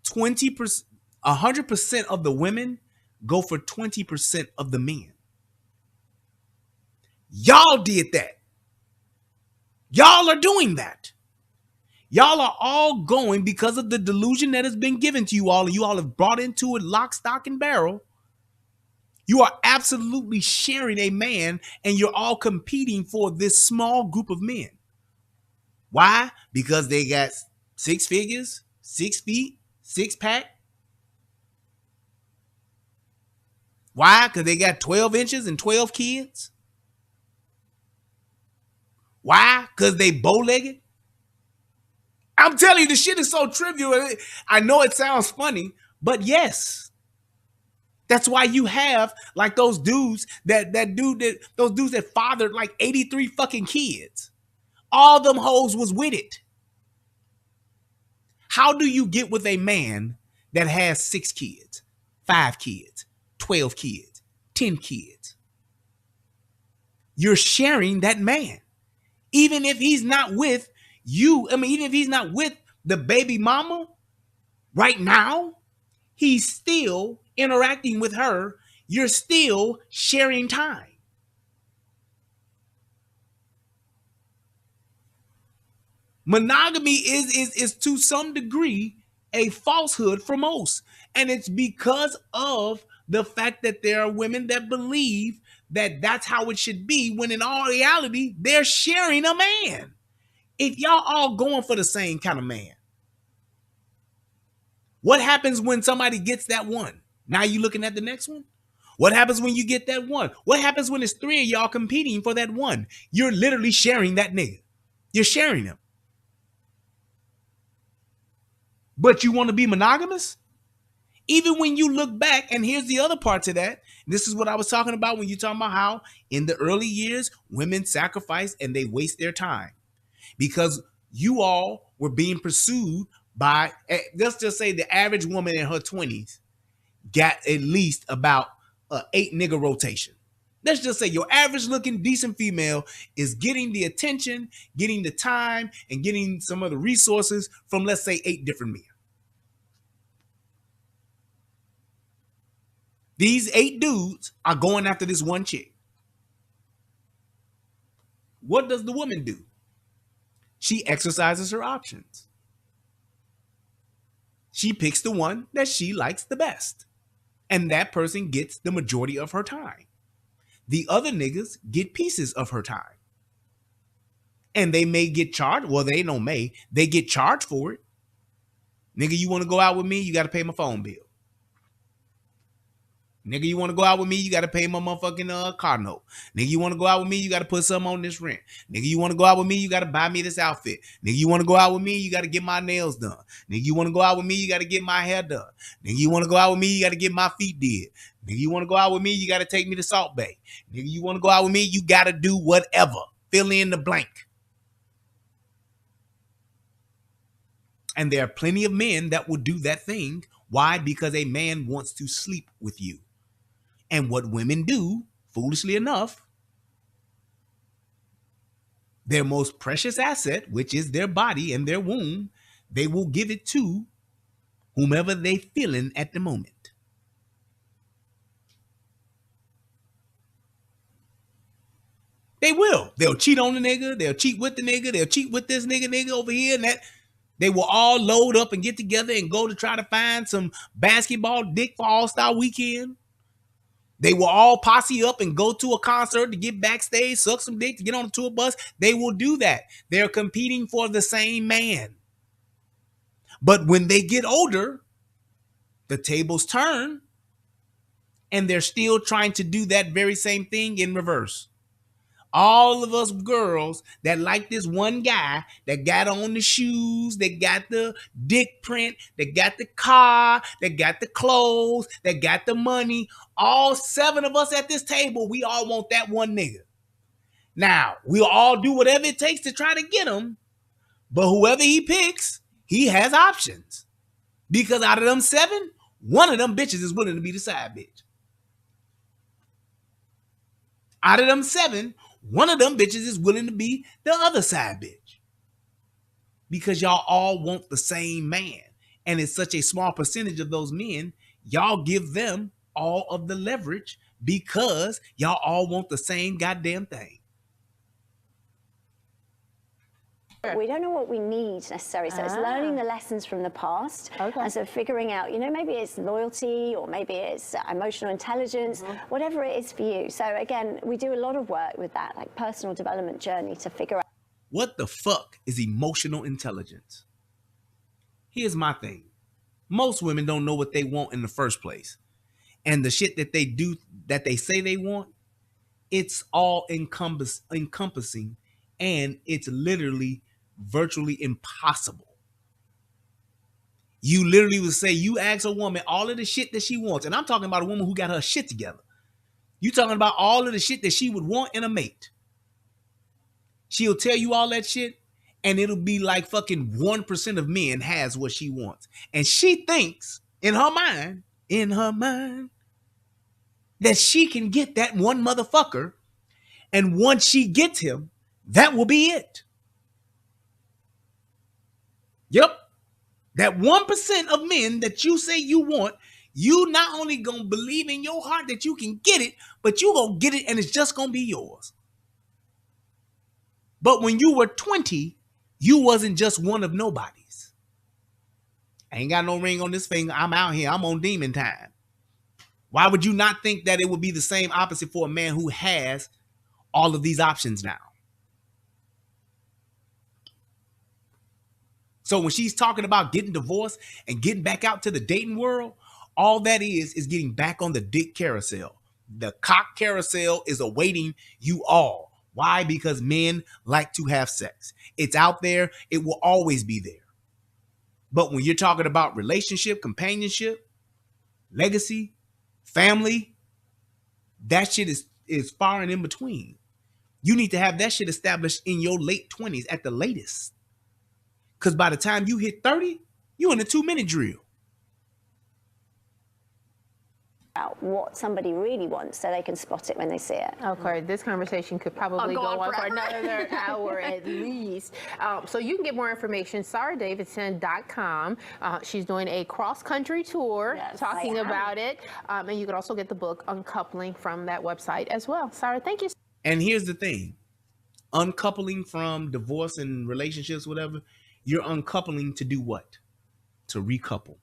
100% of the women go for 20% of the men. Y'all did that. Y'all are doing that. Y'all are all going because of the delusion that has been given to you all, and you all have brought into it lock, stock, and barrel. You are absolutely sharing a man, and you're all competing for this small group of men. Why? Because they got 6 figures, 6 feet, 6-pack. Why? Because they got 12 inches and 12 kids. Why? Because they bow-legged. I'm telling you, the shit is so trivial. I know it sounds funny, but yes. That's why you have like those dudes those dudes that fathered like 83 fucking kids. All them hoes was with it. How do you get with a man that has 6 kids, 5 kids, 12 kids, 10 kids? You're sharing that man. Even if he's not with you, even if he's not with the baby mama right now, he's still interacting with her. You're still sharing time. Monogamy is to some degree a falsehood for most. And it's because of the fact that there are women that believe that that's how it should be, when in all reality, they're sharing a man. If y'all all going for the same kind of man, What happens when somebody gets that one? Now you looking at the next one? What happens when you get that one? What happens when it's 3 of y'all competing for that one? You're literally sharing that nigga. You're sharing him. But you want to be monogamous? Even when you look back, and here's the other part to that. This is what I was talking about when you're talking about how in the early years, women sacrifice and they waste their time. Because you all were being pursued by, let's just say the average woman in her 20s got at least about an 8 nigga rotation. Let's just say your average looking decent female is getting the attention, getting the time, and getting some of the resources from, let's say, 8 different men. These 8 dudes are going after this one chick. What does the woman do? She exercises her options. She picks the one that she likes the best. And that person gets the majority of her time. The other niggas get pieces of her time. And they may get charged. Well, they don't may. They get charged for it. Nigga, you want to go out with me? You got to pay my phone bill. Nigga, you want to go out with me? You got to pay my motherfucking car note. Nigga, you want to go out with me? You got to put something on this rent. Nigga, you want to go out with me? You got to buy me this outfit. Nigga, you want to go out with me? You got to get my nails done. Nigga, you want to go out with me? You got to get my hair done. Nigga, you want to go out with me? You got to get my feet did. Nigga, you want to go out with me? You got to take me to Salt Bay. Nigga, you want to go out with me? You got to do whatever. Fill in the blank. And there are plenty of men that will do that thing. Why? Because a man wants to sleep with you. And what women do, foolishly enough, their most precious asset, which is their body and their womb, they will give it to whomever they feeling at the moment. They will. They'll cheat on the nigga. They'll cheat with the nigga. They'll cheat with this nigga over here and that. They will all load up and get together and go to try to find some basketball dick for All-Star Weekend. They will all posse up and go to a concert to get backstage, suck some dick, to get on a tour bus. They will do that. They're competing for the same man. But when they get older, the tables turn and they're still trying to do that very same thing in reverse. All of us girls that like this one guy that got on the shoes, that got the dick print, that got the car, that got the clothes, that got the money, all 7 of us at this table, we all want that one nigga. Now, we'll all do whatever it takes to try to get him, but whoever he picks, he has options. Because out of them 7, one of them bitches is willing to be the side bitch. Out of them 7, one of them bitches is willing to be the other side bitch. Because y'all all want the same man. And it's such a small percentage of those men, y'all give them all of the leverage because y'all all want the same goddamn thing. We don't know what we need necessarily, so it's learning the lessons from the past, and so figuring out, you know, maybe it's loyalty or maybe it's emotional intelligence, whatever it is for you. So again, we do a lot of work with that, like personal development journey to figure out. What the fuck is emotional intelligence? Here's my thing. Most women don't know what they want in the first place. And the shit that they do, that they say they want, it's all encompassing, and it's literally virtually impossible. You literally would say, you ask a woman all of the shit that she wants, and I'm talking about a woman who got her shit together. You talking about all of the shit that she would want in a mate. She'll tell you all that shit, and it'll be like fucking 1% of men has what she wants. And she thinks in her mind, that she can get that one motherfucker, and once she gets him, that will be it. Yep. That 1% of men that you say you want, you not only gonna believe in your heart that you can get it, but you gonna get it and it's just gonna be yours. But when you were 20, you wasn't just one of nobody's. I ain't got no ring on this finger. I'm out here. I'm on demon time. Why would you not think that it would be the same opposite for a man who has all of these options now? So when she's talking about getting divorced and getting back out to the dating world, all that is getting back on the dick carousel. The cock carousel is awaiting you all. Why? Because men like to have sex. It's out there. It will always be there. But when you're talking about relationship, companionship, legacy, family, that shit is far and in between. You need to have that shit established in your late 20s at the latest. Because by the time you hit 30, you in a 2-minute drill. About what somebody really wants so they can spot it when they see it. Okay, this conversation could probably go on for forever. another hour at least. So you can get more information, sarahdavidson.com. She's doing a cross-country tour talking about it. And you can also get the book Uncoupling from that website as well. Sarah, thank you. And here's the thing. Uncoupling from divorce and relationships, whatever, you're uncoupling to do what? To recouple.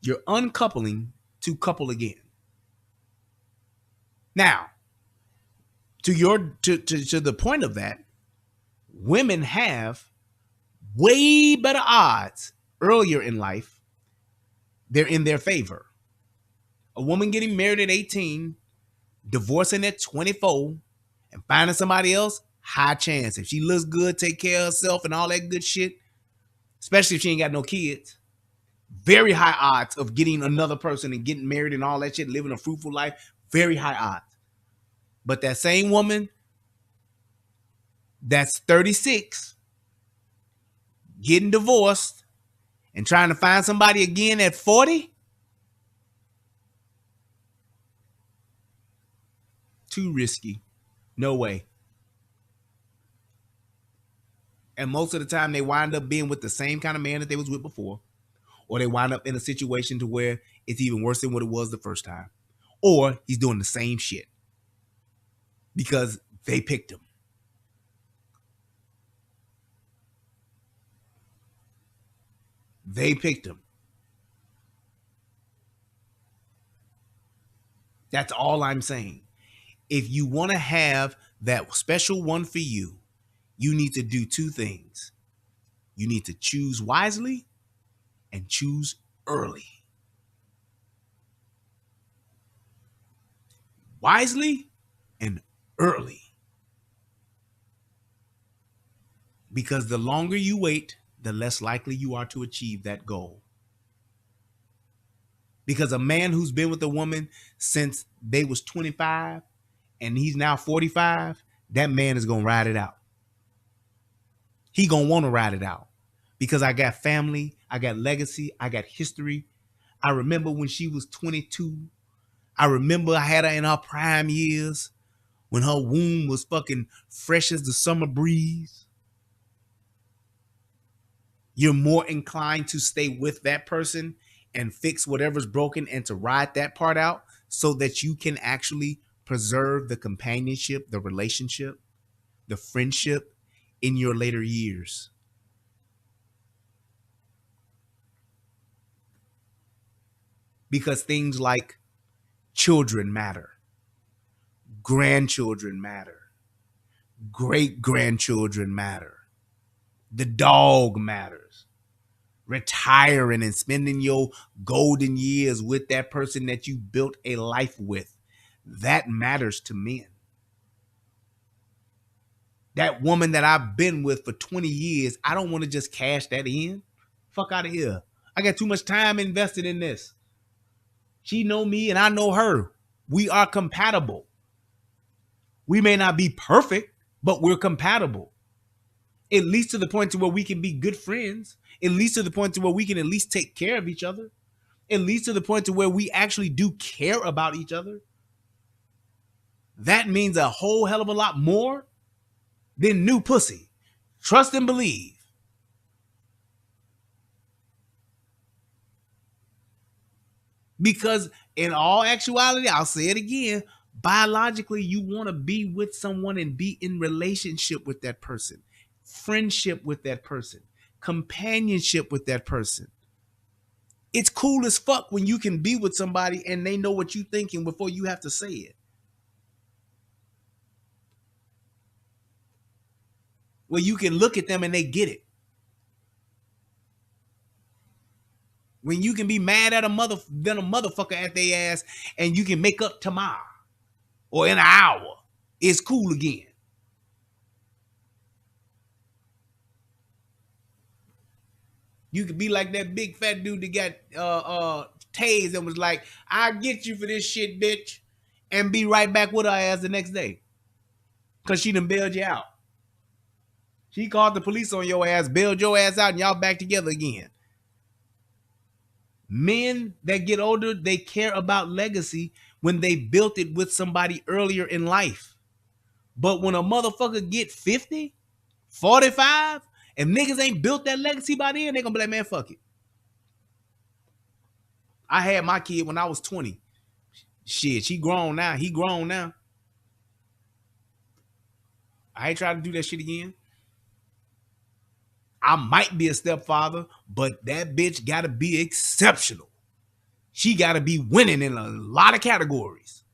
You're uncoupling to couple again. Now, to the point of that, women have way better odds earlier in life. They're in their favor. A woman getting married at 18, divorcing at 24, and finding somebody else, high chance. If she looks good, take care of herself and all that good shit, especially if she ain't got no kids, very high odds of getting another person and getting married and all that shit, living a fruitful life, very high odds. But that same woman that's 36, getting divorced and trying to find somebody again at 40, too risky. No way. And most of the time they wind up being with the same kind of man that they was with before. Or they wind up in a situation to where it's even worse than what it was the first time. Or he's doing the same shit. Because they picked him. They picked him. That's all I'm saying. If you want to have that special one for you, you need to do two things. You need to choose wisely and choose early. Wisely and early. Because the longer you wait, the less likely you are to achieve that goal. Because a man who's been with a woman since they was 25 and he's now 45, that man is going to ride it out. He going to want to ride it out. Because I got family, I got legacy, I got history. I remember when she was 22. I remember I had her in her prime years when her womb was fucking fresh as the summer breeze. You're more inclined to stay with that person and fix whatever's broken and to ride that part out so that you can actually preserve the companionship, the relationship, the friendship in your later years. Because things like children matter, grandchildren matter, great-grandchildren matter, the dog matters, retiring and spending your golden years with that person that you built a life with, that matters to men. That woman that I've been with for 20 years, I don't want to just cash that in. Fuck out of here. I got too much time invested in this. She know me and I know her. We are compatible. We may not be perfect, but we're compatible. At least to the point to where we can be good friends. At least to the point to where we can at least take care of each other. At least to the point to where we actually do care about each other. That means a whole hell of a lot more than new pussy. Trust and believe. Because in all actuality, I'll say it again, biologically, you want to be with someone and be in relationship with that person, friendship with that person, companionship with that person. It's cool as fuck when you can be with somebody and they know what you're thinking before you have to say it. where you can look at them and they get it. When you can be mad at a motherfucker at their ass and you can make up tomorrow or in an hour, it's cool again. You could be like that big fat dude that got tased and was like, "I'll get you for this shit, bitch," and be right back with her ass the next day. Cause she done bailed you out. She called the police on your ass, bailed your ass out, and y'all back together again. Men that get older, they care about legacy when they built it with somebody earlier in life. But when a motherfucker get 50, 45, if niggas ain't built that legacy by then, they gonna be like, man, fuck it. I had my kid when I was 20. Shit, she grown now. He grown now. I ain't trying to do that shit again. I might be a stepfather, but that bitch gotta be exceptional. She gotta be winning in a lot of categories.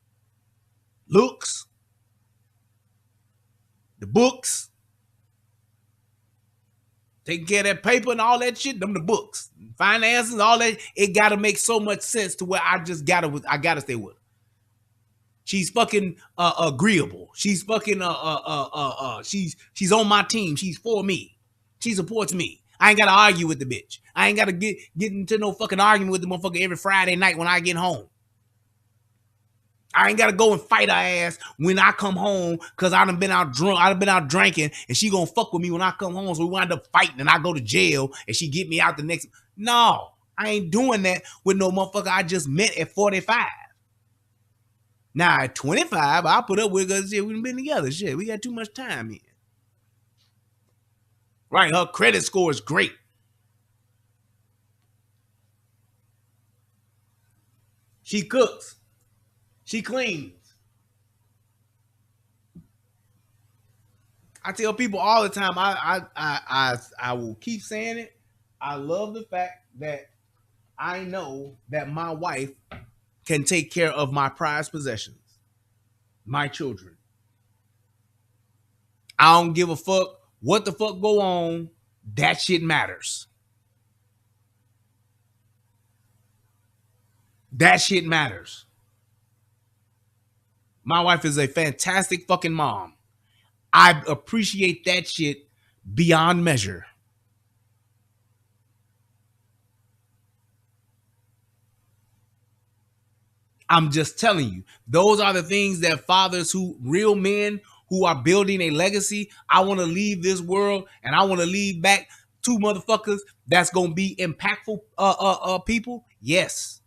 Looks, the books, taking care of that paper and all that shit, them the books. Finances, all that, it gotta make so much sense to where I gotta stay with her. She's fucking agreeable. She's fucking she's on my team. She's for me. She supports me. I ain't gotta argue with the bitch. I ain't gotta get into no fucking argument with the motherfucker every Friday night when I get home. I ain't gotta go and fight her ass when I come home because I done been out drunk. I done been out drinking and she gonna fuck with me when I come home. So we wind up fighting and I go to jail and she get me out the next. No, I ain't doing that with no motherfucker I just met at 45. Now at 25, I'll put up with her because shit, we done been together. Shit, we got too much time here. Right, her credit score is great. She cooks. She cleans. I tell people all the time, I will keep saying it. I love the fact that I know that my wife can take care of my prized possessions, my children. I don't give a fuck what the fuck go on. That shit matters. That shit matters. My wife is a fantastic fucking mom. I appreciate that shit beyond measure. I'm just telling you, those are the things that fathers real men who are building a legacy. I want to leave this world and I want to leave back two motherfuckers that's going to be impactful people. Yes.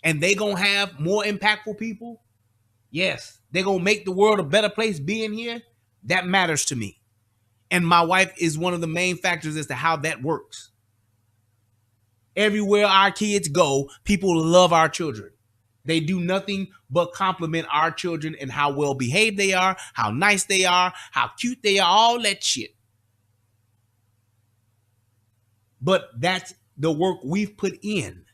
And they going to have more impactful people. Yes. They're going to make the world a better place being here. That matters to me. And my wife is one of the main factors as to how that works. Everywhere our kids go, people love our children. They do nothing but compliment our children and how well behaved they are, how nice they are, how cute they are, all that shit. But that's the work we've put in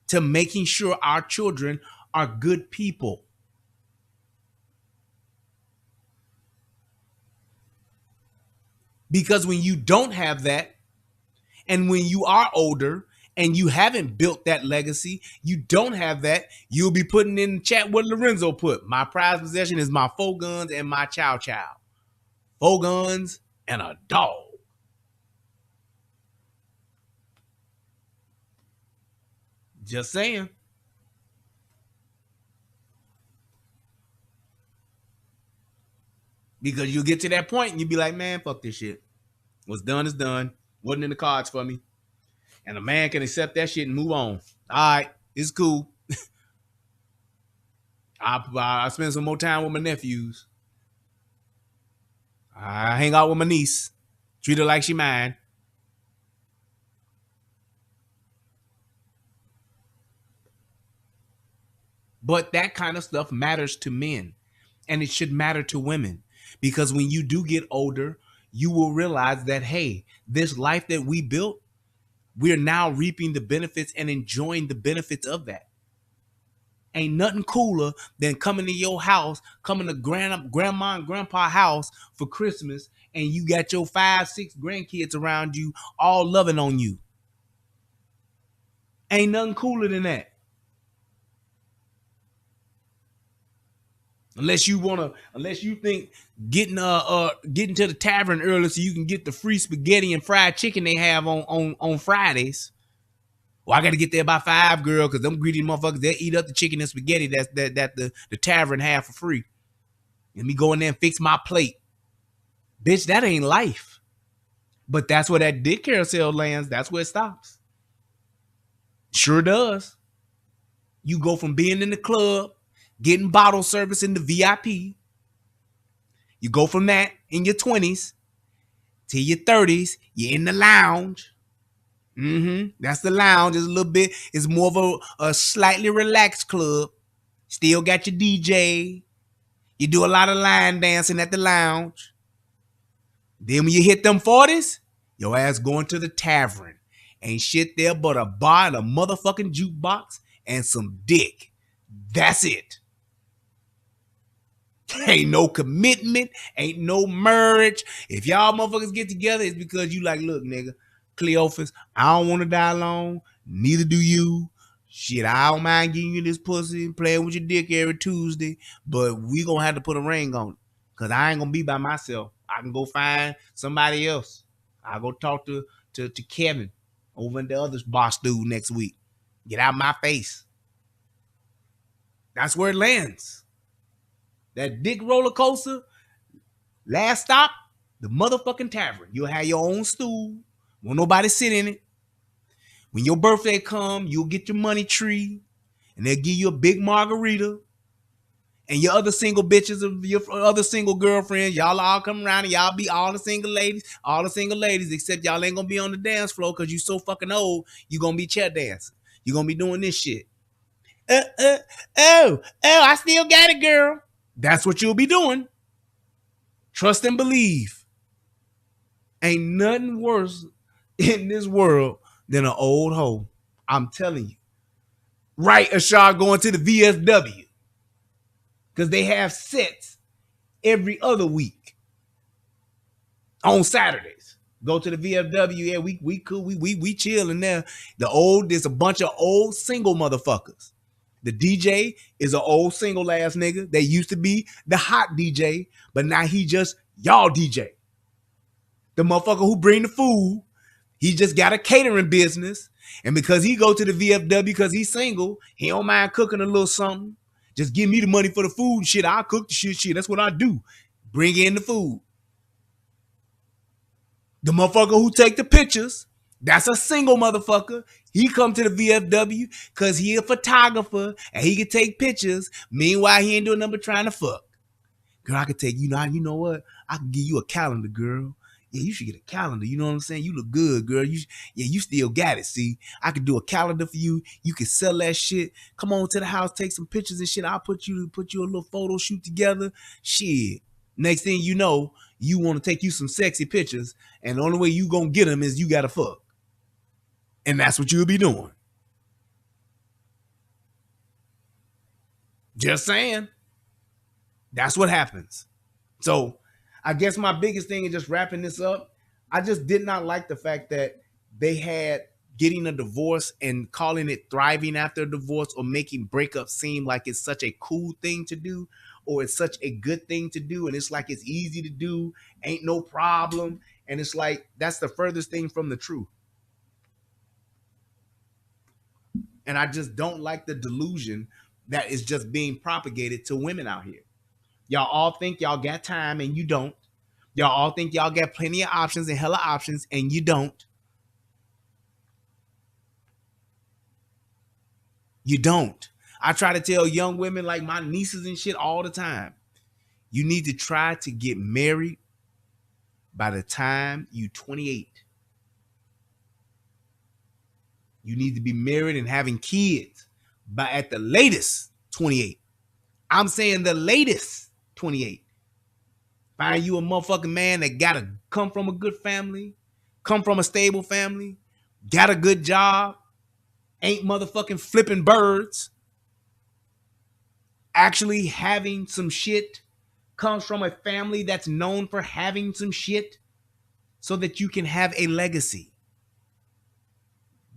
to making sure our children are good people. Because when you don't have that, and when you are older and you haven't built that legacy, you don't have that, you'll be putting in the chat what Lorenzo put. My prized possession is my 4 guns and my chow chow. 4 guns and a dog. Just saying. Because you'll get to that point and you'll be like, man, fuck this shit. What's done is done. Wasn't in the cards for me. And a man can accept that shit and move on. All right, it's cool. I spend some more time with my nephews. I hang out with my niece. Treat her like she mine. But that kind of stuff matters to men. And it should matter to women. Because when you do get older, you will realize that, hey, this life that we built, we're now reaping the benefits and enjoying the benefits of that. Ain't nothing cooler than coming to your house, coming to grandma and grandpa house for Christmas, and you got your 5, 6 grandkids around you, all loving on you. Ain't nothing cooler than that. Unless you think getting to the tavern early so you can get the free spaghetti and fried chicken they have on Fridays. Well, I gotta get there by 5, girl, because them greedy motherfuckers, they'll eat up the chicken and spaghetti that the tavern have for free. Let me go in there and fix my plate. Bitch, that ain't life. But that's where that dick carousel lands. That's where it stops. Sure does. You go from being in the club, getting bottle service in the VIP. You go from that in your 20s to your 30s. You're in the lounge. That's the lounge. It's a little bit, it's more of a slightly relaxed club. Still got your DJ. You do a lot of line dancing at the lounge. Then when you hit them 40s, your ass going to the tavern. Ain't shit there but a bar and a motherfucking jukebox and some dick. That's it. Ain't no commitment. Ain't no marriage. If y'all motherfuckers get together, it's because you like, look, nigga, Cleophas, I don't want to die alone. Neither do you. Shit, I don't mind giving you this pussy, playing with your dick every Tuesday, but we gonna have to put a ring on it. Cause I ain't gonna be by myself. I can go find somebody else. I'll go talk to Kevin over in the other boss dude next week. Get out of my face. That's where it lands. That dick roller coaster, last stop, the motherfucking tavern. You'll have your own stool. Won't nobody sit in it. When your birthday come, you'll get your money tree, and they'll give you a big margarita. And your other single bitches, your other single girlfriends, y'all all come around and y'all be all the single ladies, except y'all ain't gonna be on the dance floor because you so fucking old, you gonna be chair dancing. You gonna be doing this shit. I still got it, girl. That's what you'll be doing. Trust and believe. Ain't nothing worse in this world than an old hoe. I'm telling you. Right, Ashar going to the VSW. Because they have sets every other week on Saturdays. Go to the VFW. Yeah, we cool. We chill in there. There's a bunch of old single motherfuckers. The DJ is an old single ass nigga. They used to be the hot DJ, but now he just y'all DJ. The motherfucker who bring the food, he just got a catering business. And because he go to the VFW because he's single, he don't mind cooking a little something. Just give me the money for the food and shit. I'll cook the shit. That's what I do. Bring in the food. The motherfucker who take the pictures, that's a single motherfucker. He come to the VFW because he a photographer and he can take pictures. Meanwhile, he ain't doing nothing but trying to fuck. Girl, I could take, you know what? I can give you a calendar, girl. Yeah, you should get a calendar. You know what I'm saying? You look good, girl. You still got it. See, I could do a calendar for you. You can sell that shit. Come on to the house, take some pictures and shit. I'll put you a little photo shoot together. Shit. Next thing you know, you want to take you some sexy pictures, and the only way you gonna get them is you gotta fuck. And that's what you'll be doing. Just saying. That's what happens. So I guess my biggest thing is just wrapping this up. I just did not like the fact that they had getting a divorce and calling it thriving after a divorce or making breakup seem like it's such a cool thing to do or it's such a good thing to do. And it's like it's easy to do, ain't no problem. And it's like that's the furthest thing from the truth. And I just don't like the delusion that is just being propagated to women out here. Y'all all think y'all got time and you don't. Y'all all think y'all got plenty of options and hella options and you don't. You don't. I try to tell young women like my nieces and shit all the time. You need to try to get married by the time you 28. You need to be married and having kids by at the latest 28. I'm saying the latest 28. Find you a motherfucking man that gotta come from a good family, come from a stable family, got a good job, ain't motherfucking flipping birds. actually having some shit comes from a family that's known for having some shit so that you can have a legacy.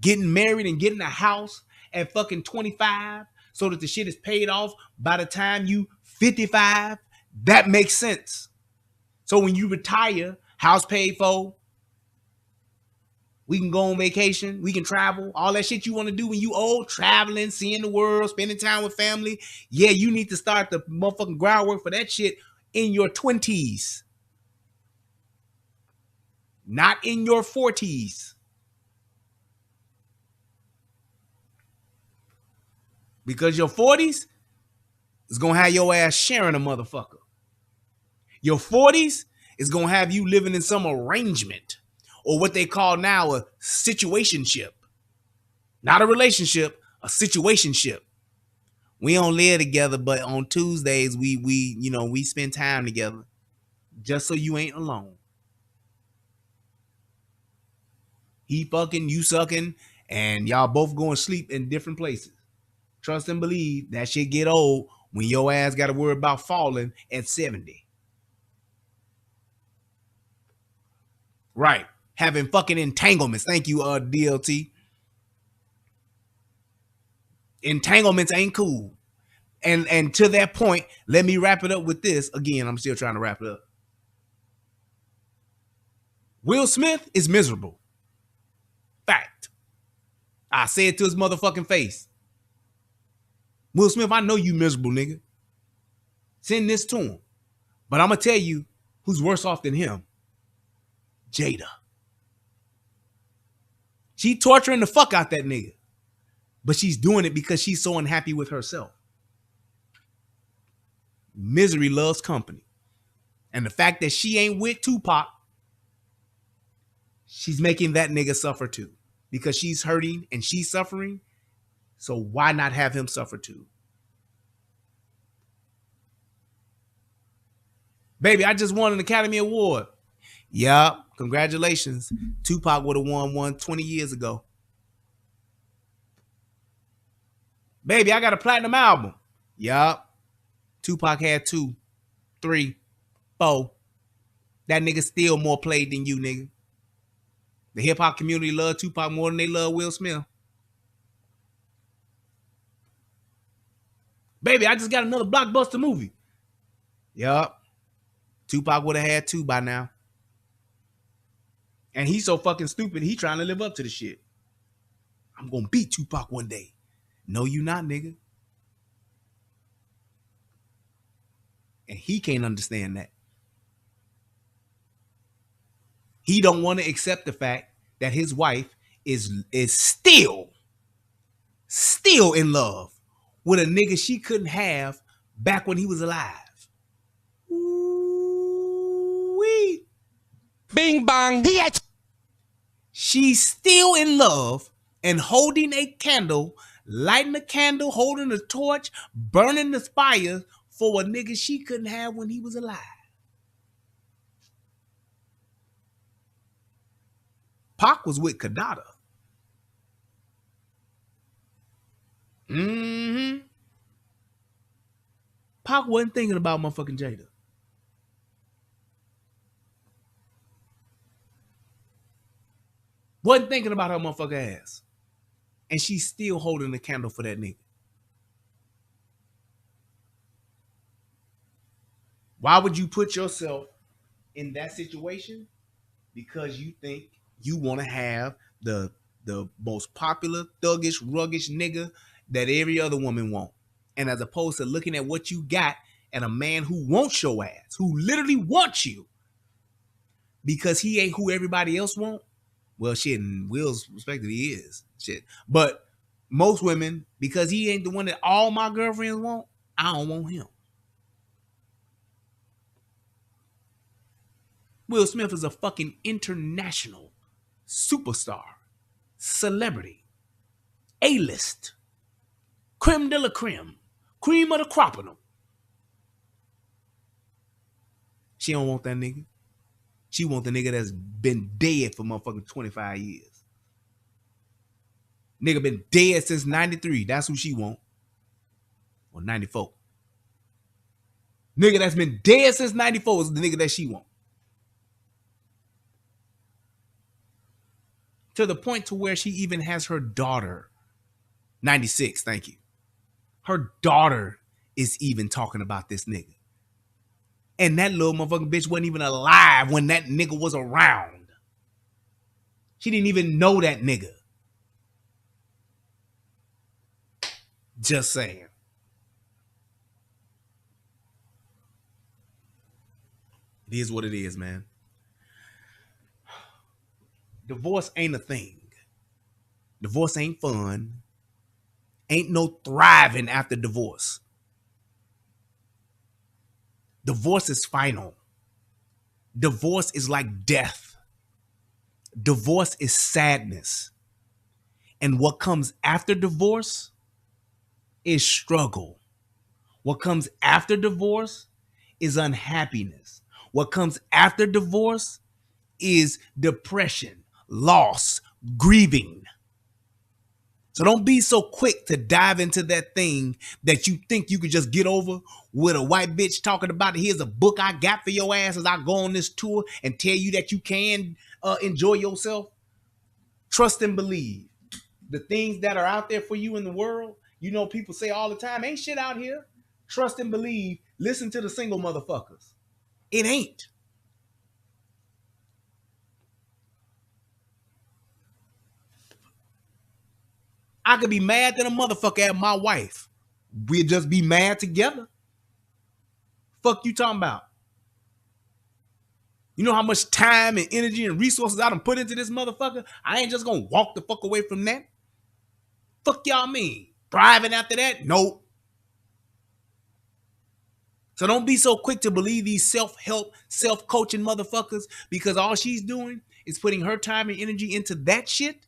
Getting married and getting a house at fucking 25 so that the shit is paid off by the time you 55, that makes sense. So when you retire, house paid for, we can go on vacation, we can travel, all that shit you want to do when you old, traveling, seeing the world, spending time with family. Yeah, you need to start the motherfucking groundwork for that shit in your 20s. Not in your 40s. Because your 40s is going to have your ass sharing a motherfucker. Your 40s is going to have you living in some arrangement or what they call now a situationship. Not a relationship, a situationship. We don't live together, but on Tuesdays we spend time together just so you ain't alone. He fucking, you sucking, and y'all both going to sleep in different places. Trust and believe that shit get old when your ass got to worry about falling at 70. Right. Having fucking entanglements. Thank you, DLT. Entanglements ain't cool. And to that point, let me wrap it up with this. Again, I'm still trying to wrap it up. Will Smith is miserable. Fact. I say it to his motherfucking face. Will Smith, I know you miserable, nigga. Send this to him. But I'm going to tell you who's worse off than him. Jada. She torturing the fuck out that nigga. But she's doing it because she's so unhappy with herself. Misery loves company. And the fact that she ain't with Tupac, she's making that nigga suffer too. Because she's hurting and she's suffering. So why not have him suffer too? Baby, I just won an Academy Award. Yup, congratulations. Tupac would have won one 20 years ago. Baby, I got a platinum album. Yup. Tupac had 2, 3, 4. That nigga still more played than you, nigga. The hip-hop community love Tupac more than they love Will Smith. Baby, I just got another blockbuster movie. Yup. Tupac would have had 2 by now. And he's so fucking stupid, he trying to live up to the shit. I'm going to beat Tupac one day. No, you not, nigga. And he can't understand that. He don't want to accept the fact that his wife is still in love with a nigga she couldn't have back when he was alive. Ooh-wee. Bing bang. She's still in love and holding a candle, lighting a candle, holding a torch, burning the fire for a nigga she couldn't have when he was alive. Pac was with Kadada. Pac wasn't thinking about motherfucking Jada. Wasn't thinking about her motherfucking ass. And she's still holding the candle for that nigga. Why would you put yourself in that situation? Because you think you want to have the most popular, thuggish, ruggish nigga that every other woman want. And as opposed to looking at what you got and a man who wants your ass, who literally wants you because he ain't who everybody else want. Well, shit, in Will's perspective, he is. Shit. But most women, because he ain't the one that all my girlfriends want, I don't want him. Will Smith is a fucking international superstar, celebrity, A-list, creme de la creme, cream of the crop of them. She don't want that nigga. She want the nigga that's been dead for motherfucking 25 years. Nigga been dead since 93. That's who she want. Or 94. Nigga that's been dead since 94 is the nigga that she want. To the point to where she even has her daughter, 96, thank you. Her daughter is even talking about this nigga. And that little motherfucking bitch wasn't even alive when that nigga was around. She didn't even know that nigga. Just saying. It is what it is, man. Divorce ain't a thing. Divorce ain't fun. Ain't no thriving after divorce. Divorce is final. Divorce is like death. Divorce is sadness. And what comes after divorce is struggle. What comes after divorce is unhappiness. What comes after divorce is depression, loss, grieving. So don't be so quick to dive into that thing that you think you could just get over with a white bitch talking about, here's a book I got for your ass as I go on this tour and tell you that you can enjoy yourself. Trust and believe. The things that are out there for you in the world, you know, people say all the time, ain't shit out here. Trust and believe. Listen to the single motherfuckers. It ain't. I could be mad than a motherfucker at my wife. We'll just be mad together. Fuck you talking about? You know how much time and energy and resources I done put into this motherfucker? I ain't just gonna walk the fuck away from that. Fuck y'all mean? Thriving after that? Nope. So don't be so quick to believe these self-help, self-coaching motherfuckers because all she's doing is putting her time and energy into that shit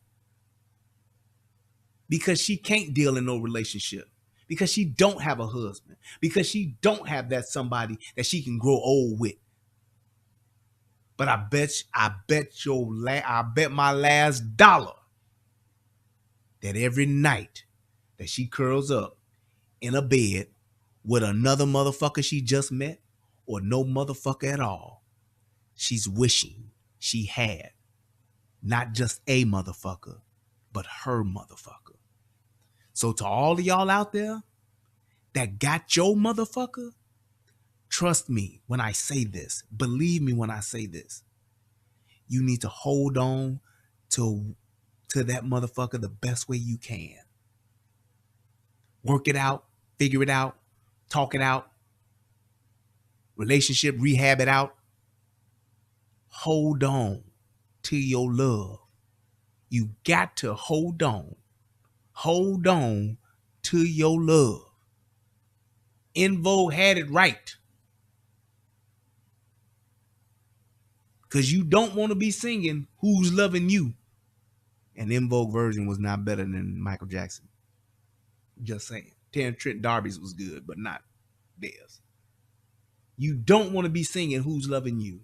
because she can't deal in no relationship, because she don't have a husband, because she don't have that somebody that she can grow old with. But I bet my last dollar that every night that she curls up in a bed with another motherfucker she just met or no motherfucker at all, she's wishing she had not just a motherfucker, but her motherfucker. So to all of y'all out there that got your motherfucker, trust me when I say this. Believe me when I say this. You need to hold on to that motherfucker the best way you can. Work it out, figure it out, talk it out, relationship, rehab it out. Hold on to your love. You got to hold on. Hold on to your love. Invo had it right. Because you don't want to be singing Who's Loving You. And Invoke version was not better than Michael Jackson. Just saying. Trent D'Arby's was good, but not theirs. You don't want to be singing Who's Loving You.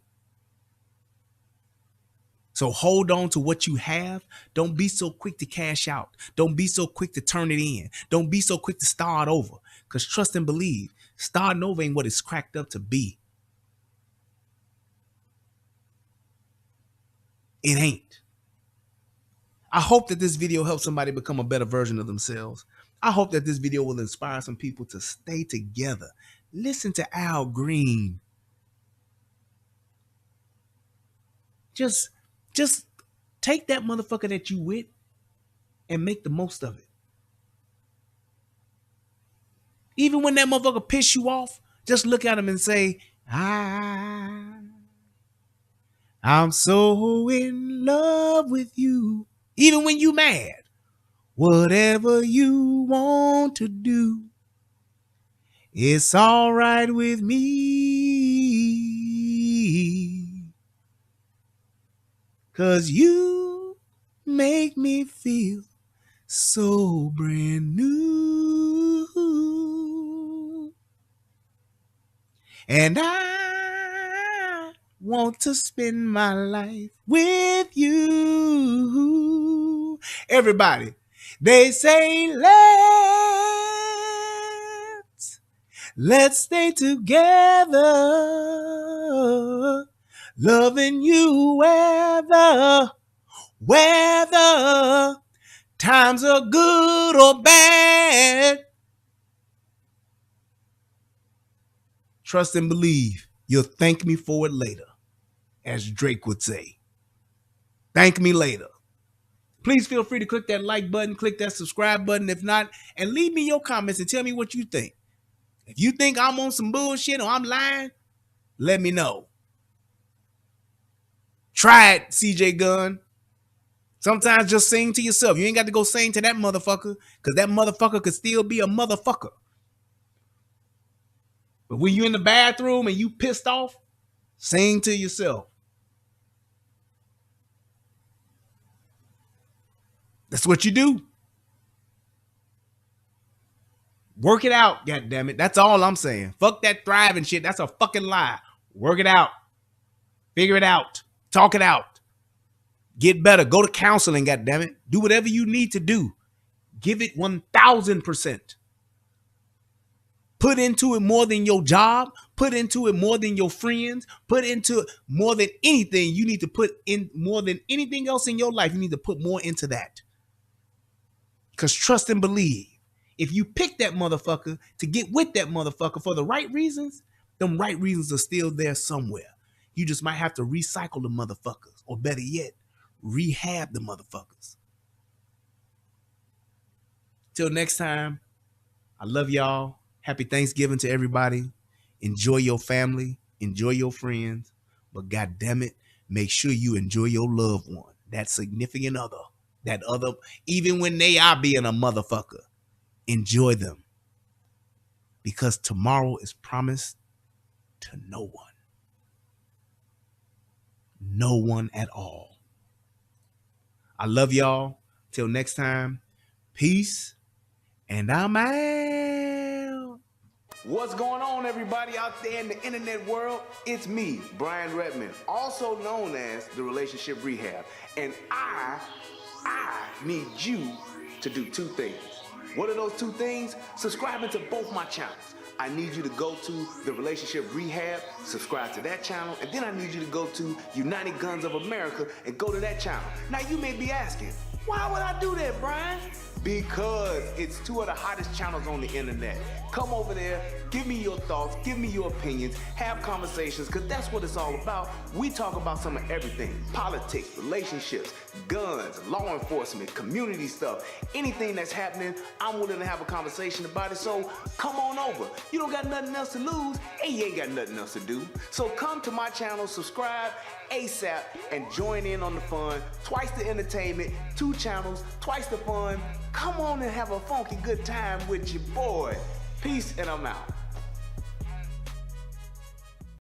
So hold on to what you have. Don't be so quick to cash out. Don't be so quick to turn it in. Don't be so quick to start over. Because trust and believe, starting over ain't what it's cracked up to be. It ain't. I hope that this video helps somebody become a better version of themselves. I hope that this video will inspire some people to stay together. Listen to Al Green. Just take that motherfucker that you with and make the most of it. Even when that motherfucker piss you off, just look at him and say, I'm so in love with you. Even when you mad, whatever you want to do, it's all right with me. 'Cause you make me feel so brand new. And I want to spend my life with you. Everybody, they say Let's stay together, loving you whether times are good or bad. Trust and believe. You'll thank me for it later, as Drake would say. Thank me later. Please feel free to click that like button, click that subscribe button if not, and leave me your comments and tell me what you think. If you think I'm on some bullshit or I'm lying, let me know. Try it, CJ Gunn. Sometimes just sing to yourself. You ain't got to go sing to that motherfucker, because that motherfucker could still be a motherfucker. But when you in the bathroom and you pissed off, sing to yourself. That's what you do. Work it out, goddammit. That's all I'm saying. Fuck that thriving shit. That's a fucking lie. Work it out. Figure it out. Talk it out. Get better. Go to counseling, goddammit. Do whatever you need to do. Give it 1,000%. Put into it more than your job. Put into it more than your friends. Put into it more than anything. You need to put in more than anything else in your life. You need to put more into that. Because trust and believe. If you pick that motherfucker to get with that motherfucker for the right reasons, them right reasons are still there somewhere. You just might have to recycle the motherfuckers. Or better yet, rehab the motherfuckers. Till next time, I love y'all. Happy Thanksgiving to everybody. Enjoy your family. Enjoy your friends. But goddamn it, make sure you enjoy your loved one. That significant other. That other, even when they are being a motherfucker. Enjoy them. Because tomorrow is promised to no one. No one at all. I love y'all. Till next time. Peace. And I'm out. What's going on, everybody out there in the internet world? It's me, Brian Redmond, also known as the Relationship Rehab. And I need you to do two things. What are those two things? Subscribing to both my channels. I need you to go to the Relationship Rehab, subscribe to that channel, and then I need you to go to United Guns of America and go to that channel. Now you may be asking, why would I do that, Brian? Because it's two of the hottest channels on the internet. Come over there, give me your thoughts, give me your opinions, have conversations, because that's what it's all about. We talk about some of everything. Politics, relationships, guns, law enforcement, community stuff. Anything that's happening, I'm willing to have a conversation about it. So come on over. You don't got nothing else to lose, and you ain't got nothing else to do. So come to my channel, subscribe ASAP, and join in on the fun. Twice the entertainment, 2 channels, twice the fun. Come on and have a funky good time with your boy. Peace, and I'm out.